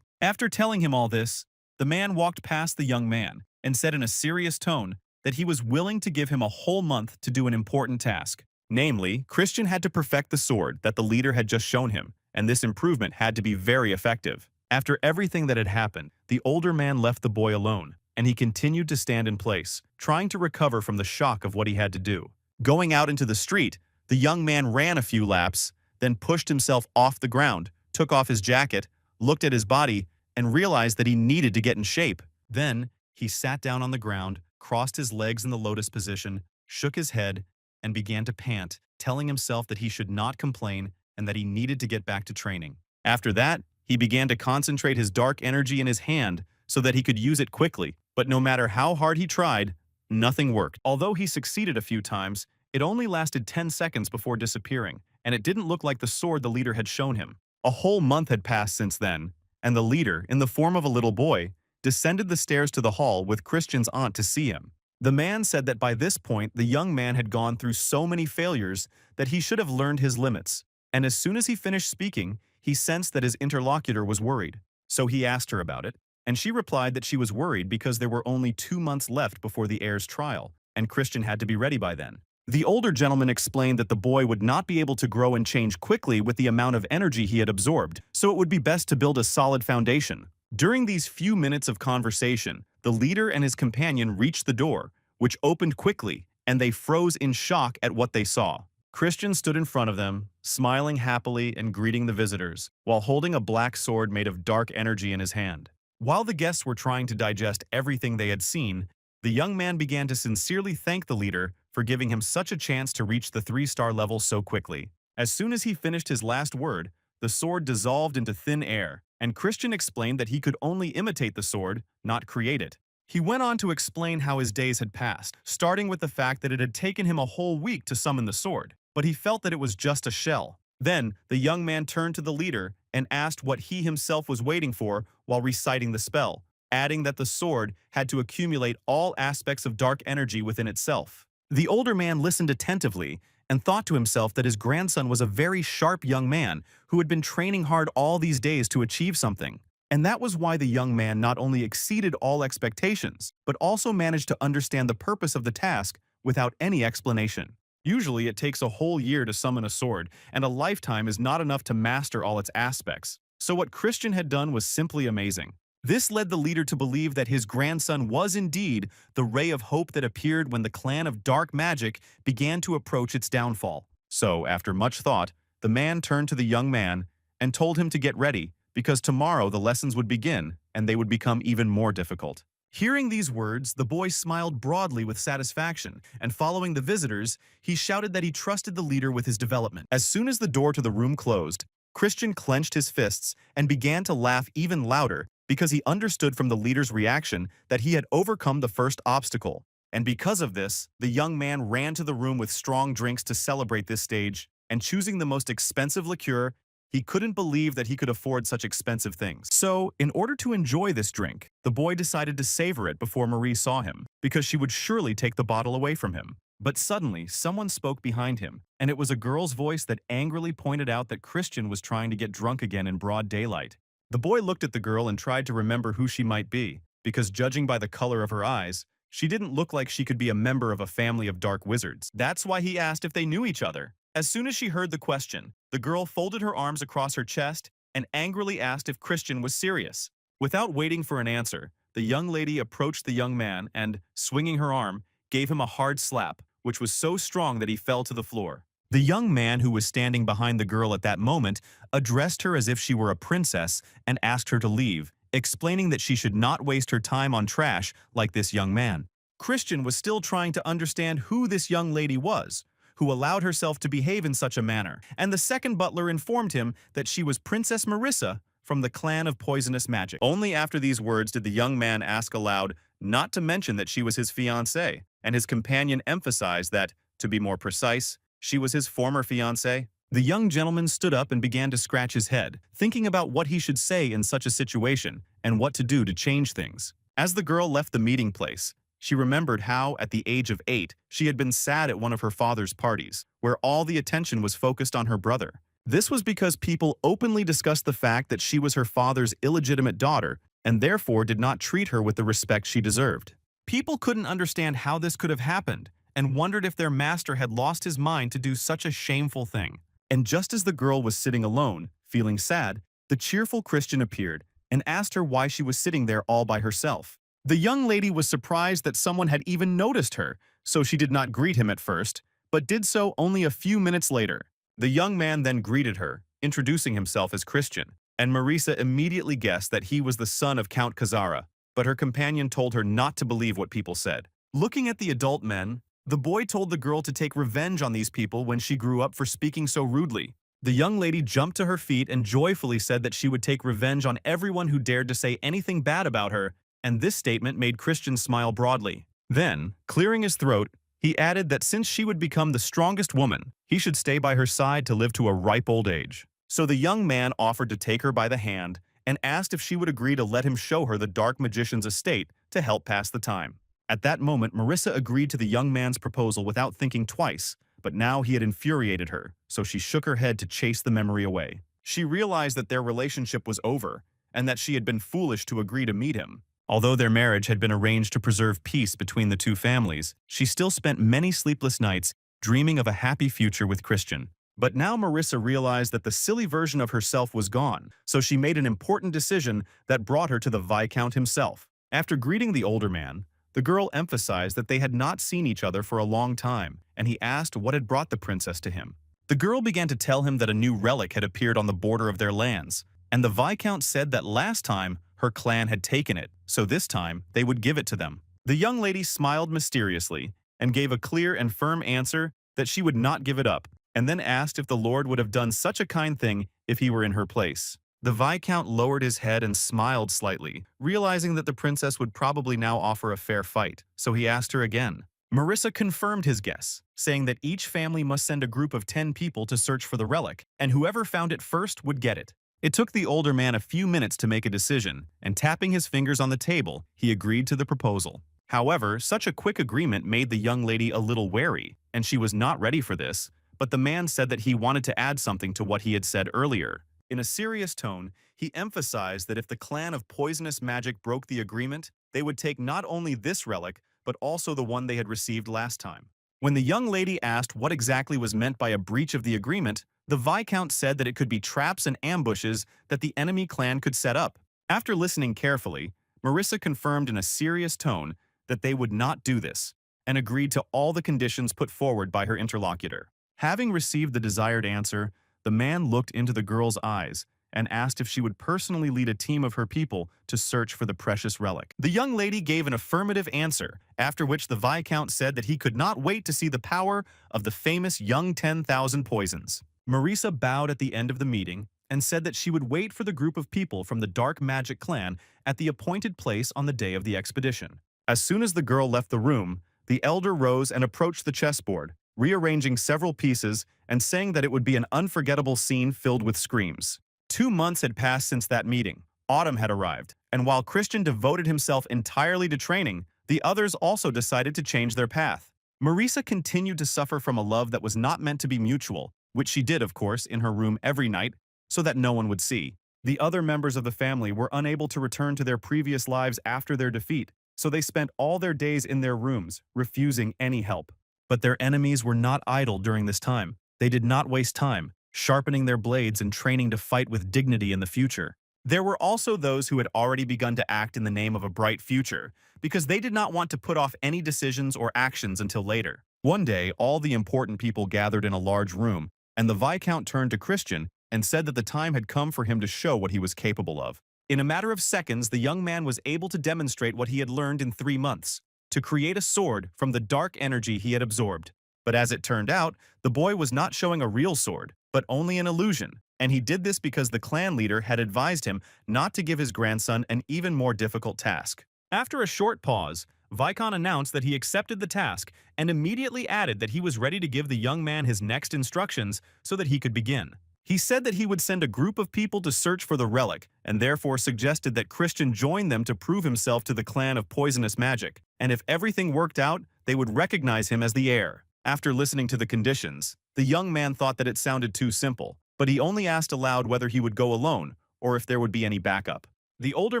After telling him all this, the man walked past the young man and said in a serious tone that he was willing to give him a whole month to do an important task. Namely, Christian had to perfect the sword that the leader had just shown him, and this improvement had to be very effective. After everything that had happened, the older man left the boy alone, and he continued to stand in place, trying to recover from the shock of what he had to do. Going out into the street, the young man ran a few laps, then pushed himself off the ground, took off his jacket, looked at his body, and realized that he needed to get in shape. Then, he sat down on the ground, crossed his legs in the lotus position, shook his head, and began to pant, telling himself that he should not complain and that he needed to get back to training. After that, he began to concentrate his dark energy in his hand so that he could use it quickly, but no matter how hard he tried, nothing worked. Although he succeeded a few times, it only lasted 10 seconds before disappearing, and it didn't look like the sword the leader had shown him. A whole month had passed since then, and the leader, in the form of a little boy, descended the stairs to the hall with Christian's aunt to see him. The man said that by this point the young man had gone through so many failures that he should have learned his limits, and as soon as he finished speaking, he sensed that his interlocutor was worried. So he asked her about it, and she replied that she was worried because there were only 2 months left before the heir's trial, and Christian had to be ready by then. The older gentleman explained that the boy would not be able to grow and change quickly with the amount of energy he had absorbed, so it would be best to build a solid foundation. During these few minutes of conversation, the leader and his companion reached the door, which opened quickly, and they froze in shock at what they saw. Christian stood in front of them, smiling happily and greeting the visitors, while holding a black sword made of dark energy in his hand. While the guests were trying to digest everything they had seen, the young man began to sincerely thank the leader for giving him such a chance to reach the 3-star level so quickly. As soon as he finished his last word, the sword dissolved into thin air, and Christian explained that he could only imitate the sword, not create it. He went on to explain how his days had passed, starting with the fact that it had taken him a whole week to summon the sword, but he felt that it was just a shell. Then, the young man turned to the leader and asked what he himself was waiting for while reciting the spell, adding that the sword had to accumulate all aspects of dark energy within itself. The older man listened attentively and thought to himself that his grandson was a very sharp young man who had been training hard all these days to achieve something. And that was why the young man not only exceeded all expectations, but also managed to understand the purpose of the task without any explanation. Usually it takes a whole year to summon a sword, and a lifetime is not enough to master all its aspects. So what Christian had done was simply amazing. This led the leader to believe that his grandson was indeed the ray of hope that appeared when the clan of dark magic began to approach its downfall. So, after much thought, the man turned to the young man and told him to get ready, because tomorrow the lessons would begin and they would become even more difficult. Hearing these words, the boy smiled broadly with satisfaction, and following the visitors, he shouted that he trusted the leader with his development. As soon as the door to the room closed, Christian clenched his fists and began to laugh even louder because he understood from the leader's reaction that he had overcome the first obstacle. And because of this, the young man ran to the room with strong drinks to celebrate this stage, and choosing the most expensive liqueur, he couldn't believe that he could afford such expensive things. So, in order to enjoy this drink, the boy decided to savor it before Marie saw him, because she would surely take the bottle away from him. But suddenly, someone spoke behind him, and it was a girl's voice that angrily pointed out that Christian was trying to get drunk again in broad daylight. The boy looked at the girl and tried to remember who she might be, because judging by the color of her eyes, she didn't look like she could be a member of a family of dark wizards. That's why he asked if they knew each other. As soon as she heard the question, the girl folded her arms across her chest and angrily asked if Christian was serious. Without waiting for an answer, the young lady approached the young man and, swinging her arm, gave him a hard slap, which was so strong that he fell to the floor. The young man who was standing behind the girl at that moment addressed her as if she were a princess and asked her to leave, explaining that she should not waste her time on trash like this young man. Christian was still trying to understand who this young lady was, who allowed herself to behave in such a manner, and the second butler informed him that she was Princess Marissa from the clan of poisonous magic. Only after these words did the young man ask aloud not to mention that she was his fiancée, and his companion emphasized that, to be more precise, she was his former fiancée. The young gentleman stood up and began to scratch his head, thinking about what he should say in such a situation and what to do to change things. As the girl left the meeting place, she remembered how, at the age of 8, she had been sad at one of her father's parties, where all the attention was focused on her brother. This was because people openly discussed the fact that she was her father's illegitimate daughter and therefore did not treat her with the respect she deserved. People couldn't understand how this could have happened and wondered if their master had lost his mind to do such a shameful thing. And just as the girl was sitting alone, feeling sad, the cheerful Christian appeared and asked her why she was sitting there all by herself. The young lady was surprised that someone had even noticed her, so she did not greet him at first, but did so only a few minutes later. The young man then greeted her, introducing himself as Christian, and Marisa immediately guessed that he was the son of Count Kazara, but her companion told her not to believe what people said. Looking at the adult men, the boy told the girl to take revenge on these people when she grew up for speaking so rudely. The young lady jumped to her feet and joyfully said that she would take revenge on everyone who dared to say anything bad about her, and this statement made Christian smile broadly. Then, clearing his throat, he added that since she would become the strongest woman, he should stay by her side to live to a ripe old age. So the young man offered to take her by the hand and asked if she would agree to let him show her the dark magician's estate to help pass the time. At that moment, Marissa agreed to the young man's proposal without thinking twice, but now he had infuriated her, so she shook her head to chase the memory away. She realized that their relationship was over and that she had been foolish to agree to meet him. Although their marriage had been arranged to preserve peace between the two families, she still spent many sleepless nights dreaming of a happy future with Christian. But now Marissa realized that the silly version of herself was gone, so she made an important decision that brought her to the Viscount himself. After greeting the older man, the girl emphasized that they had not seen each other for a long time, and he asked what had brought the princess to him. The girl began to tell him that a new relic had appeared on the border of their lands, and the Viscount said that last time her clan had taken it, so this time they would give it to them. The young lady smiled mysteriously and gave a clear and firm answer that she would not give it up, and then asked if the Lord would have done such a kind thing if he were in her place. The Viscount lowered his head and smiled slightly, realizing that the princess would probably now offer a fair fight, so he asked her again. Marissa confirmed his guess, saying that each family must send a group of 10 people to search for the relic, and whoever found it first would get it. It took the older man a few minutes to make a decision, and tapping his fingers on the table, he agreed to the proposal. However, such a quick agreement made the young lady a little wary, and she was not ready for this, but the man said that he wanted to add something to what he had said earlier. In a serious tone, he emphasized that if the clan of poisonous magic broke the agreement, they would take not only this relic, but also the one they had received last time. When the young lady asked what exactly was meant by a breach of the agreement, the Viscount said that it could be traps and ambushes that the enemy clan could set up. After listening carefully, Marissa confirmed in a serious tone that they would not do this, and agreed to all the conditions put forward by her interlocutor. Having received the desired answer, the man looked into the girl's eyes and asked if she would personally lead a team of her people to search for the precious relic. The young lady gave an affirmative answer, after which the Viscount said that he could not wait to see the power of the famous young 10,000 poisons. Marisa bowed at the end of the meeting and said that she would wait for the group of people from the Dark Magic clan at the appointed place on the day of the expedition. As soon as the girl left the room, the elder rose and approached the chessboard, rearranging several pieces and saying that it would be an unforgettable scene filled with screams. 2 months had passed since that meeting. Autumn had arrived, and while Christian devoted himself entirely to training, the others also decided to change their path. Marisa continued to suffer from a love that was not meant to be mutual, which she did, of course, in her room every night, so that no one would see. The other members of the family were unable to return to their previous lives after their defeat, so they spent all their days in their rooms, refusing any help. But their enemies were not idle during this time. They did not waste time, sharpening their blades and training to fight with dignity in the future. There were also those who had already begun to act in the name of a bright future, because they did not want to put off any decisions or actions until later. One day, all the important people gathered in a large room, and the Viscount turned to Christian and said that the time had come for him to show what he was capable of. In a matter of seconds, the young man was able to demonstrate what he had learned in 3 months, to create a sword from the dark energy he had absorbed. But as it turned out, the boy was not showing a real sword, but only an illusion, and he did this because the clan leader had advised him not to give his grandson an even more difficult task. After a short pause, Viscount announced that he accepted the task and immediately added that he was ready to give the young man his next instructions so that he could begin. He said that he would send a group of people to search for the relic, and therefore suggested that Christian join them to prove himself to the clan of poisonous magic, and if everything worked out, they would recognize him as the heir. After listening to the conditions, the young man thought that it sounded too simple, but he only asked aloud whether he would go alone or if there would be any backup. The older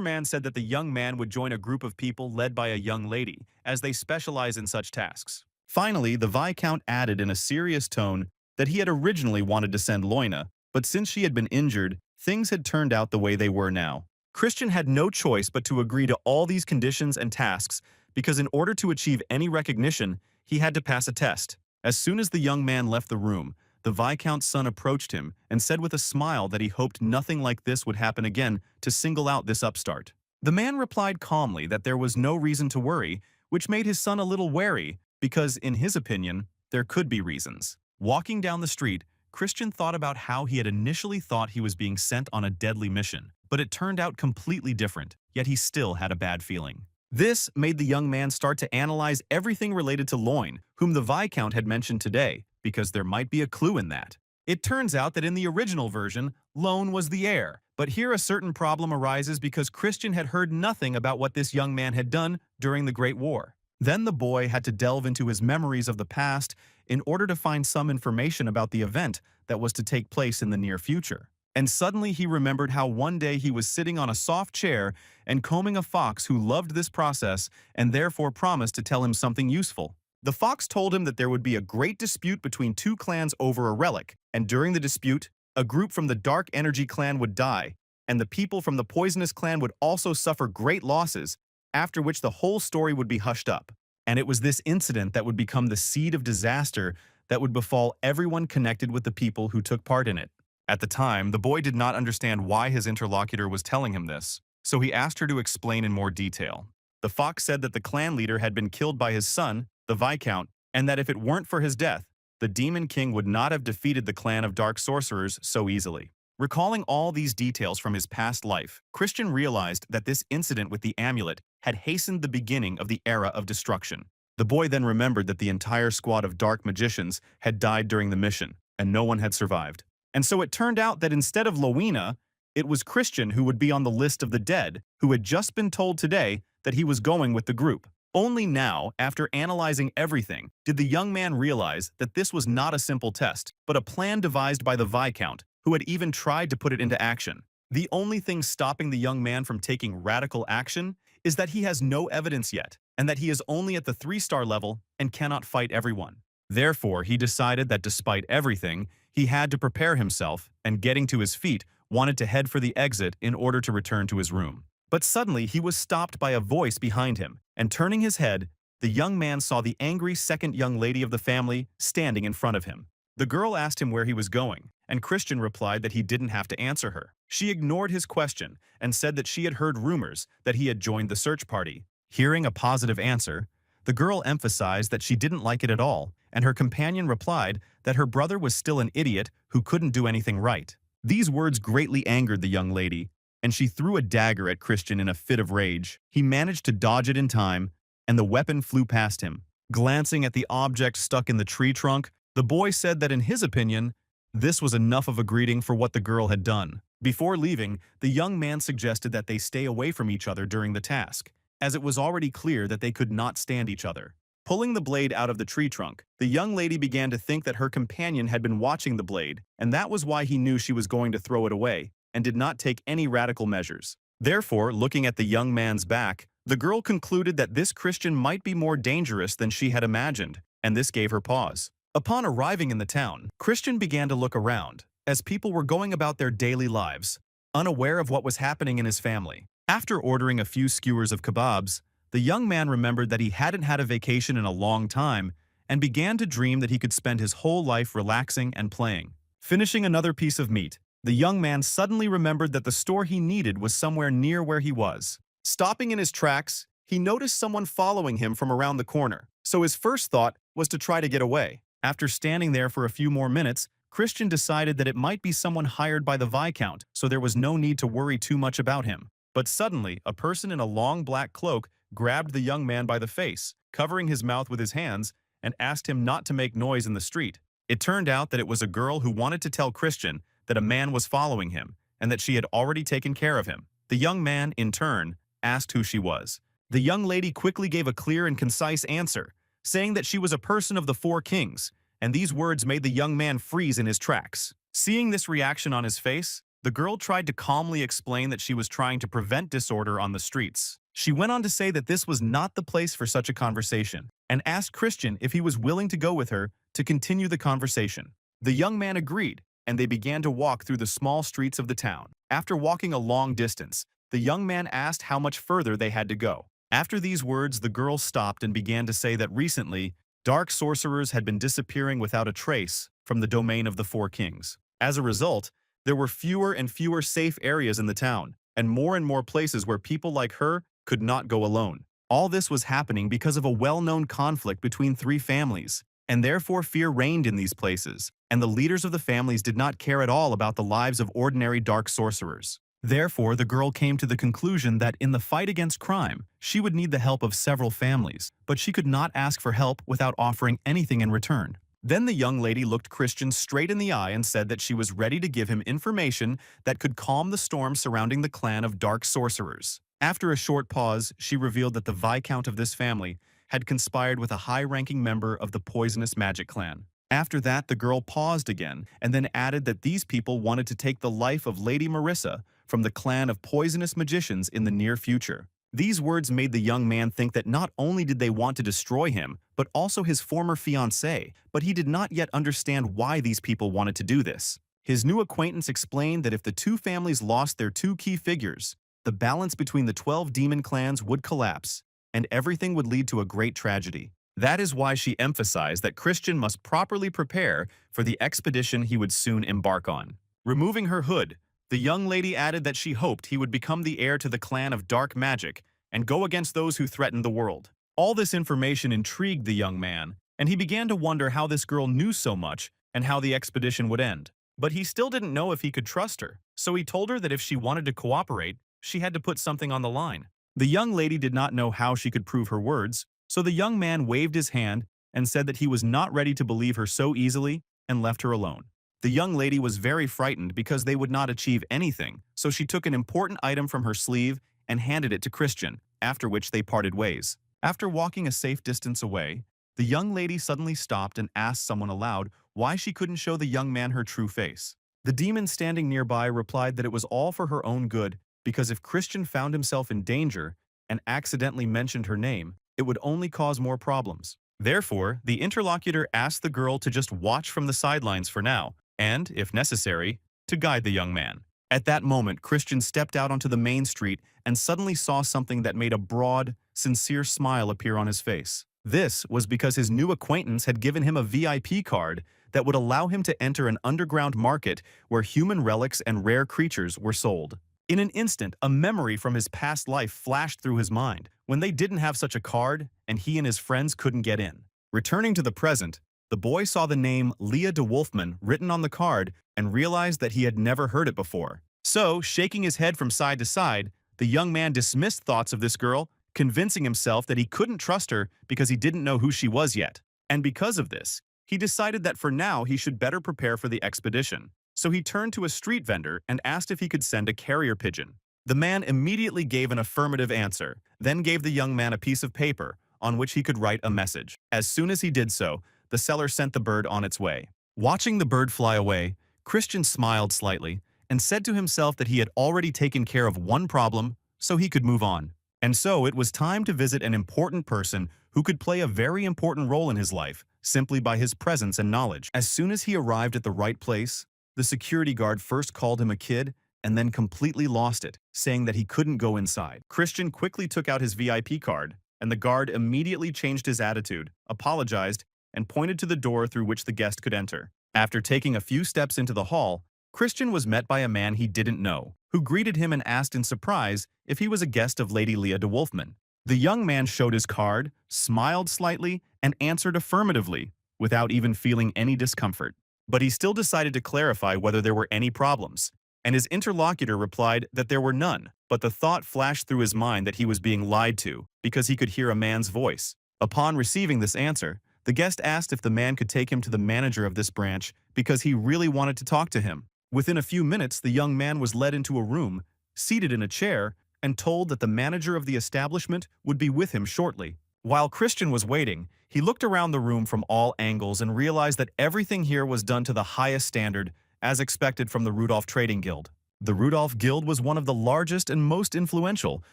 man said that the young man would join a group of people led by a young lady, as they specialize in such tasks. Finally, the Viscount added in a serious tone that he had originally wanted to send Loina, but since she had been injured, things had turned out the way they were now. Christian had no choice but to agree to all these conditions and tasks, because in order to achieve any recognition, he had to pass a test. As soon as the young man left the room, the Viscount's son approached him and said with a smile that he hoped nothing like this would happen again to single out this upstart. The man replied calmly that there was no reason to worry, which made his son a little wary, because, in his opinion, there could be reasons. Walking down the street, Christian thought about how he had initially thought he was being sent on a deadly mission, but it turned out completely different, yet he still had a bad feeling. This made the young man start to analyze everything related to Loin, whom the Viscount had mentioned today, because there might be a clue in that. It turns out that in the original version, Loin was the heir, but here a certain problem arises because Christian had heard nothing about what this young man had done during the Great War. Then the boy had to delve into his memories of the past in order to find some information about the event that was to take place in the near future. And suddenly he remembered how one day he was sitting on a soft chair and combing a fox who loved this process and therefore promised to tell him something useful. The fox told him that there would be a great dispute between 2 clans over a relic, and during the dispute, a group from the Dark Energy clan would die, and the people from the Poisonous clan would also suffer great losses, after which the whole story would be hushed up. And it was this incident that would become the seed of disaster that would befall everyone connected with the people who took part in it. At the time, the boy did not understand why his interlocutor was telling him this, so he asked her to explain in more detail. The fox said that the clan leader had been killed by his son, the Viscount, and that if it weren't for his death, the Demon King would not have defeated the clan of dark sorcerers so easily. Recalling all these details from his past life, Christian realized that this incident with the amulet had hastened the beginning of the era of destruction. The boy then remembered that the entire squad of dark magicians had died during the mission, and no one had survived. And so it turned out that instead of Loina, it was Christian who would be on the list of the dead, who had just been told today that he was going with the group. Only now, after analyzing everything, did the young man realize that this was not a simple test, but a plan devised by the Viscount, who had even tried to put it into action. The only thing stopping the young man from taking radical action is that he has no evidence yet, and that he is only at the 3-star level and cannot fight everyone. Therefore, he decided that despite everything, he had to prepare himself, and getting to his feet, wanted to head for the exit in order to return to his room. But suddenly he was stopped by a voice behind him, and turning his head, the young man saw the angry second young lady of the family standing in front of him. The girl asked him where he was going, and Christian replied that he didn't have to answer her. She ignored his question and said that she had heard rumors that he had joined the search party. Hearing a positive answer, the girl emphasized that she didn't like it at all, and her companion replied that her brother was still an idiot who couldn't do anything right. These words greatly angered the young lady, and she threw a dagger at Christian in a fit of rage. He managed to dodge it in time, and the weapon flew past him. Glancing at the object stuck in the tree trunk, the boy said that in his opinion, this was enough of a greeting for what the girl had done. Before leaving, the young man suggested that they stay away from each other during the task, as it was already clear that they could not stand each other. Pulling the blade out of the tree trunk, the young lady began to think that her companion had been watching the blade, and that was why he knew she was going to throw it away, and did not take any radical measures. Therefore, looking at the young man's back, the girl concluded that this Christian might be more dangerous than she had imagined, and this gave her pause. Upon arriving in the town, Christian began to look around, as people were going about their daily lives, unaware of what was happening in his family. After ordering a few skewers of kebabs, the young man remembered that he hadn't had a vacation in a long time and began to dream that he could spend his whole life relaxing and playing. Finishing another piece of meat, the young man suddenly remembered that the store he needed was somewhere near where he was. Stopping in his tracks, he noticed someone following him from around the corner, so his first thought was to try to get away. After standing there for a few more minutes, Christian decided that it might be someone hired by the Viscount, so there was no need to worry too much about him. But suddenly, a person in a long black cloak grabbed the young man by the face, covering his mouth with his hands, and asked him not to make noise in the street. It turned out that it was a girl who wanted to tell Christian that a man was following him, and that she had already taken care of him. The young man, in turn, asked who she was. The young lady quickly gave a clear and concise answer, saying that she was a person of the Four Kings, and these words made the young man freeze in his tracks. Seeing this reaction on his face, the girl tried to calmly explain that she was trying to prevent disorder on the streets. She went on to say that this was not the place for such a conversation, and asked Christian if he was willing to go with her to continue the conversation. The young man agreed, and they began to walk through the small streets of the town. After walking a long distance, the young man asked how much further they had to go. After these words, the girl stopped and began to say that recently, dark sorcerers had been disappearing without a trace from the domain of the Four Kings. As a result, there were fewer and fewer safe areas in the town, and more places where people like her could not go alone. All this was happening because of a well-known conflict between three families, and therefore fear reigned in these places, and the leaders of the families did not care at all about the lives of ordinary dark sorcerers. Therefore, the girl came to the conclusion that in the fight against crime, she would need the help of several families, but she could not ask for help without offering anything in return. Then the young lady looked Christian straight in the eye and said that she was ready to give him information that could calm the storm surrounding the clan of dark sorcerers. After a short pause, she revealed that the Viscount of this family had conspired with a high-ranking member of the poisonous magic clan. After that, the girl paused again and then added that these people wanted to take the life of Lady Marissa from the clan of poisonous magicians in the near future. These words made the young man think that not only did they want to destroy him, but also his former fiancée, but he did not yet understand why these people wanted to do this. His new acquaintance explained that if the two families lost their two key figures, the balance between the 12 demon clans would collapse, and everything would lead to a great tragedy. That is why she emphasized that Christian must properly prepare for the expedition he would soon embark on. Removing her hood, the young lady added that she hoped he would become the heir to the clan of dark magic and go against those who threatened the world. All this information intrigued the young man, and he began to wonder how this girl knew so much and how the expedition would end. But he still didn't know if he could trust her, so he told her that if she wanted to cooperate, she had to put something on the line. The young lady did not know how she could prove her words, so the young man waved his hand and said that he was not ready to believe her so easily and left her alone. The young lady was very frightened because they would not achieve anything, so she took an important item from her sleeve and handed it to Christian, after which they parted ways. After walking a safe distance away, the young lady suddenly stopped and asked someone aloud why she couldn't show the young man her true face. The demon standing nearby replied that it was all for her own good, because if Christian found himself in danger and accidentally mentioned her name, it would only cause more problems. Therefore, the interlocutor asked the girl to just watch from the sidelines for now, and, if necessary, to guide the young man. At that moment, Christian stepped out onto the main street and suddenly saw something that made a broad, sincere smile appear on his face. This was because his new acquaintance had given him a VIP card that would allow him to enter an underground market where human relics and rare creatures were sold. In an instant, a memory from his past life flashed through his mind, when they didn't have such a card and he and his friends couldn't get in. Returning to the present, the boy saw the name Leah de Wolfman written on the card and realized that he had never heard it before. So, shaking his head from side to side, the young man dismissed thoughts of this girl, convincing himself that he couldn't trust her because he didn't know who she was yet. And because of this, he decided that for now he should better prepare for the expedition. So he turned to a street vendor and asked if he could send a carrier pigeon. The man immediately gave an affirmative answer, then gave the young man a piece of paper on which he could write a message. As soon as he did so, the seller sent the bird on its way. Watching the bird fly away, Christian smiled slightly and said to himself that he had already taken care of one problem, so he could move on. And so it was time to visit an important person who could play a very important role in his life, simply by his presence and knowledge. As soon as he arrived at the right place, the security guard first called him a kid and then completely lost it, saying that he couldn't go inside. Christian quickly took out his VIP card, and the guard immediately changed his attitude, apologized, and pointed to the door through which the guest could enter. After taking a few steps into the hall, Christian was met by a man he didn't know, who greeted him and asked in surprise if he was a guest of Lady Leah de Wolfman. The young man showed his card, smiled slightly, and answered affirmatively, without even feeling any discomfort. But he still decided to clarify whether there were any problems, and his interlocutor replied that there were none, but the thought flashed through his mind that he was being lied to because he could hear a man's voice. Upon receiving this answer, the guest asked if the man could take him to the manager of this branch because he really wanted to talk to him. Within a few minutes, the young man was led into a room, seated in a chair, and told that the manager of the establishment would be with him shortly. While Christian was waiting, he looked around the room from all angles and realized that everything here was done to the highest standard, as expected from the Rudolph Trading Guild. The Rudolph Guild was one of the largest and most influential,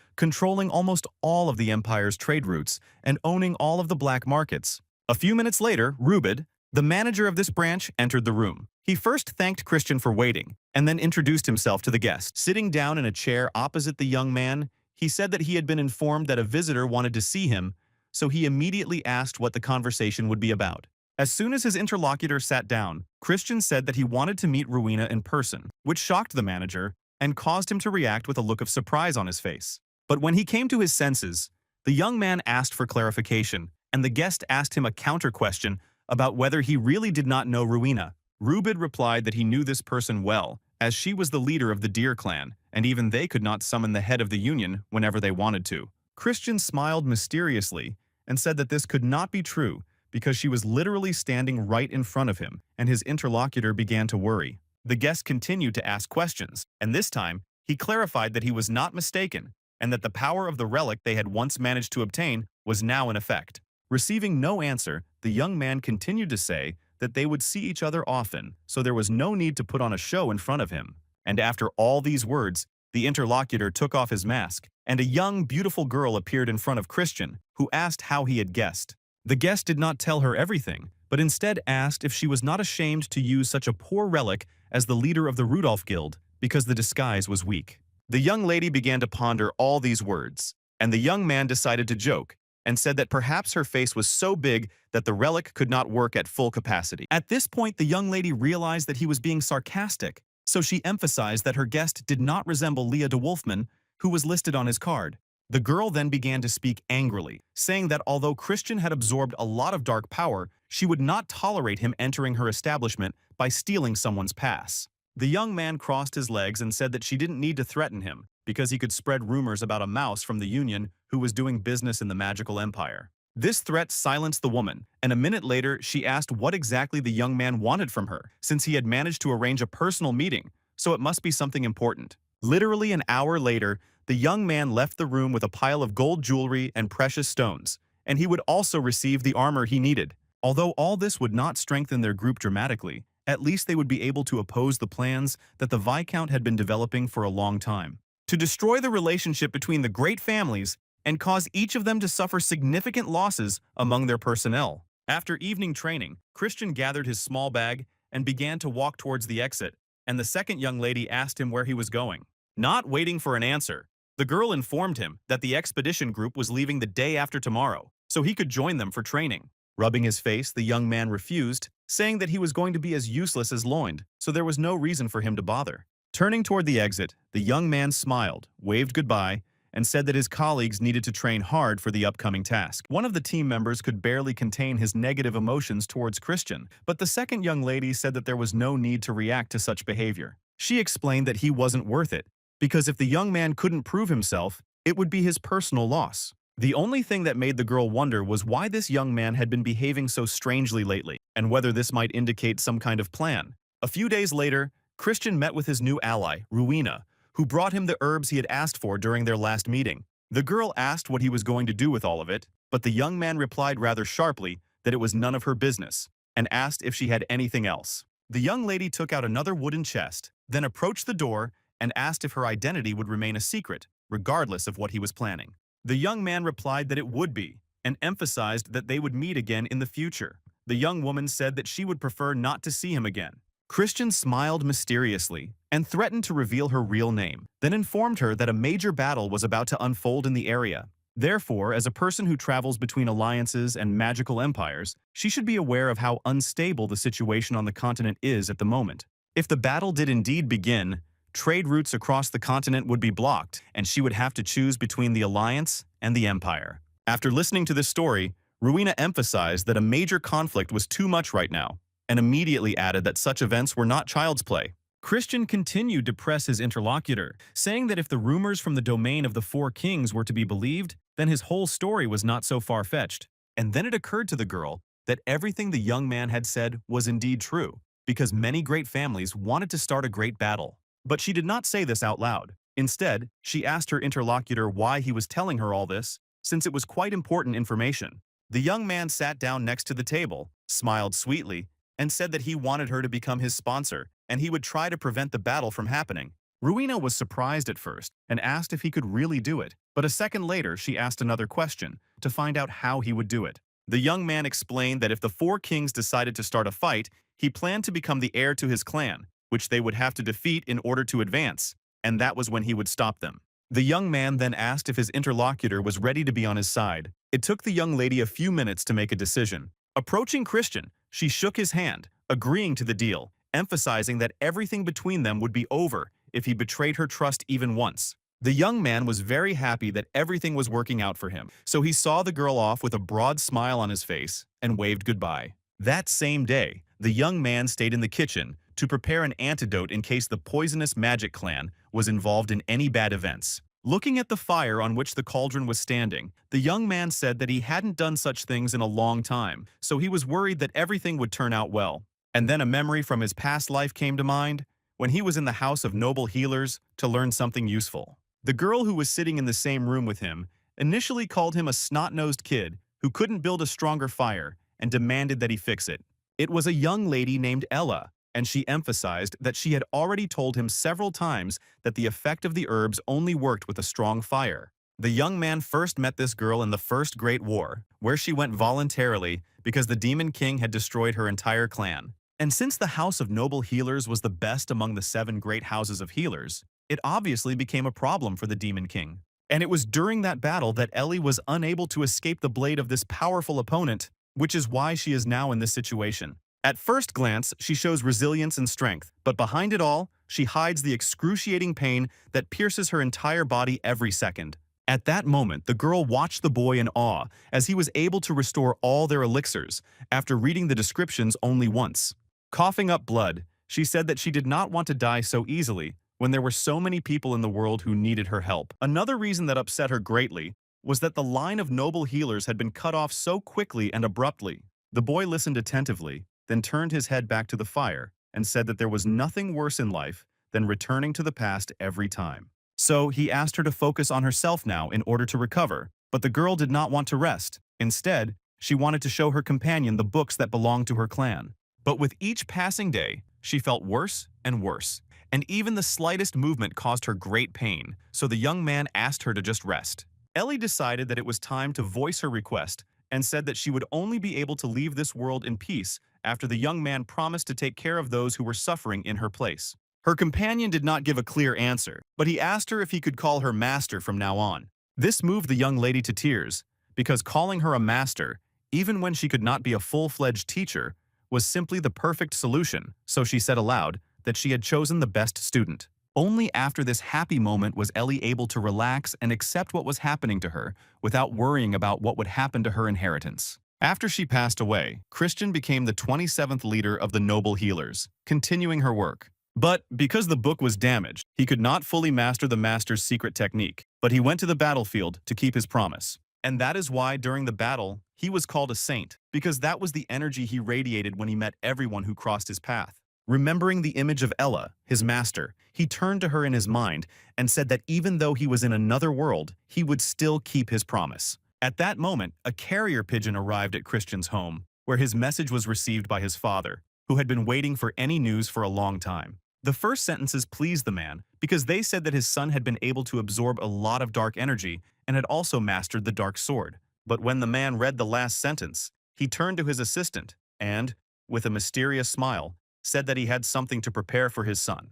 controlling almost all of the empire's trade routes and owning all of the black markets. A few minutes later, Rubid, the manager of this branch, entered the room. He first thanked Christian for waiting, and then introduced himself to the guest. Sitting down in a chair opposite the young man, he said that he had been informed that a visitor wanted to see him, so he immediately asked what the conversation would be about. As soon as his interlocutor sat down, Christian said that he wanted to meet Rowena in person, which shocked the manager and caused him to react with a look of surprise on his face. But when he came to his senses, the young man asked for clarification, and the guest asked him a counter-question about whether he really did not know Rowena. Rubid replied that he knew this person well, as she was the leader of the Deer clan, and even they could not summon the head of the union whenever they wanted to. Christian smiled mysteriously and said that this could not be true because she was literally standing right in front of him, and his interlocutor began to worry. The guest continued to ask questions, and this time, he clarified that he was not mistaken and that the power of the relic they had once managed to obtain was now in effect. Receiving no answer, the young man continued to say that they would see each other often, so there was no need to put on a show in front of him. And after all these words, the interlocutor took off his mask, and a young, beautiful girl appeared in front of Christian, who asked how he had guessed. The guest did not tell her everything, but instead asked if she was not ashamed to use such a poor relic as the leader of the Rudolph Guild because the disguise was weak. The young lady began to ponder all these words, and the young man decided to joke and said that perhaps her face was so big that the relic could not work at full capacity. At this point, the young lady realized that he was being sarcastic, so she emphasized that her guest did not resemble Leah de Wolfman, who was listed on his card. The girl then began to speak angrily, saying that although Christian had absorbed a lot of dark power, she would not tolerate him entering her establishment by stealing someone's pass. The young man crossed his legs and said that she didn't need to threaten him, because he could spread rumors about a mouse from the Union who was doing business in the magical empire. This threat silenced the woman, and a minute later she asked what exactly the young man wanted from her, since he had managed to arrange a personal meeting, so it must be something important. Literally an hour later, the young man left the room with a pile of gold jewelry and precious stones, and he would also receive the armor he needed. Although all this would not strengthen their group dramatically, at least they would be able to oppose the plans that the Viscount had been developing for a long time, to destroy the relationship between the great families and cause each of them to suffer significant losses among their personnel. After evening training, Christian gathered his small bag and began to walk towards the exit, and the second young lady asked him where he was going. Not waiting for an answer, the girl informed him that the expedition group was leaving the day after tomorrow, so he could join them for training. Rubbing his face, the young man refused, saying that he was going to be as useless as Loind, so there was no reason for him to bother. Turning toward the exit, the young man smiled, waved goodbye, and said that his colleagues needed to train hard for the upcoming task. One of the team members could barely contain his negative emotions towards Christian, but the second young lady said that there was no need to react to such behavior. She explained that he wasn't worth it, because if the young man couldn't prove himself, it would be his personal loss. The only thing that made the girl wonder was why this young man had been behaving so strangely lately, and whether this might indicate some kind of plan. A few days later, Christian met with his new ally, Rowena, who brought him the herbs he had asked for during their last meeting. The girl asked what he was going to do with all of it, but the young man replied rather sharply that it was none of her business, and asked if she had anything else. The young lady took out another wooden chest, then approached the door and asked if her identity would remain a secret, regardless of what he was planning. The young man replied that it would be, and emphasized that they would meet again in the future. The young woman said that she would prefer not to see him again. Christian smiled mysteriously and threatened to reveal her real name, then informed her that a major battle was about to unfold in the area. Therefore, as a person who travels between alliances and magical empires, she should be aware of how unstable the situation on the continent is at the moment. If the battle did indeed begin, trade routes across the continent would be blocked, and she would have to choose between the alliance and the empire. After listening to this story, Rowena emphasized that a major conflict was too much right now, and immediately added that such events were not child's play. Christian continued to press his interlocutor, saying that if the rumors from the domain of the Four Kings were to be believed, then his whole story was not so far-fetched. And then it occurred to the girl that everything the young man had said was indeed true, because many great families wanted to start a great battle. But she did not say this out loud. Instead, she asked her interlocutor why he was telling her all this, since it was quite important information. The young man sat down next to the table, smiled sweetly, and said that he wanted her to become his sponsor, and he would try to prevent the battle from happening. Rowena was surprised at first and asked if he could really do it, but a second later she asked another question to find out how he would do it. The young man explained that if the Four Kings decided to start a fight, he planned to become the heir to his clan, which they would have to defeat in order to advance, and that was when he would stop them. The young man then asked if his interlocutor was ready to be on his side. It took the young lady a few minutes to make a decision. Approaching Christian, she shook his hand, agreeing to the deal, emphasizing that everything between them would be over if he betrayed her trust even once. The young man was very happy that everything was working out for him, so he saw the girl off with a broad smile on his face and waved goodbye. That same day, the young man stayed in the kitchen to prepare an antidote in case the poisonous magic clan was involved in any bad events. Looking at the fire on which the cauldron was standing, the young man said that he hadn't done such things in a long time, so he was worried that everything would turn out well. And then a memory from his past life came to mind, when he was in the house of noble healers to learn something useful. The girl who was sitting in the same room with him initially called him a snot-nosed kid who couldn't build a stronger fire and demanded that he fix it. It was a young lady named Ella, and she emphasized that she had already told him several times that the effect of the herbs only worked with a strong fire. The young man first met this girl in the First Great War, where she went voluntarily because the Demon King had destroyed her entire clan. And since the House of Noble Healers was the best among the 7 great houses of healers, it obviously became a problem for the Demon King. And it was during that battle that Ellie was unable to escape the blade of this powerful opponent, which is why she is now in this situation. At first glance, she shows resilience and strength, but behind it all, she hides the excruciating pain that pierces her entire body every second. At that moment, the girl watched the boy in awe as he was able to restore all their elixirs after reading the descriptions only once. Coughing up blood, she said that she did not want to die so easily when there were so many people in the world who needed her help. Another reason that upset her greatly was that the line of noble healers had been cut off so quickly and abruptly. The boy listened attentively, then turned his head back to the fire and said that there was nothing worse in life than returning to the past every time. So he asked her to focus on herself now in order to recover, but the girl did not want to rest. Instead, she wanted to show her companion the books that belonged to her clan. But with each passing day, she felt worse and worse, and even the slightest movement caused her great pain, so the young man asked her to just rest. Ellie decided that it was time to voice her request and said that she would only be able to leave this world in peace after the young man promised to take care of those who were suffering in her place. Her companion did not give a clear answer, but he asked her if he could call her master from now on. This moved the young lady to tears, because calling her a master, even when she could not be a full-fledged teacher, was simply the perfect solution, so she said aloud that she had chosen the best student. Only after this happy moment was Ellie able to relax and accept what was happening to her without worrying about what would happen to her inheritance. After she passed away, Christian became the 27th leader of the Noble Healers, continuing her work. But because the book was damaged, he could not fully master the master's secret technique, but he went to the battlefield to keep his promise. And that is why during the battle, he was called a saint, because that was the energy he radiated when he met everyone who crossed his path. Remembering the image of Ella, his master, he turned to her in his mind and said that even though he was in another world, he would still keep his promise. At that moment, a carrier pigeon arrived at Christian's home, where his message was received by his father, who had been waiting for any news for a long time. The first sentences pleased the man because they said that his son had been able to absorb a lot of dark energy and had also mastered the dark sword. But when the man read the last sentence, he turned to his assistant and, with a mysterious smile, said that he had something to prepare for his son.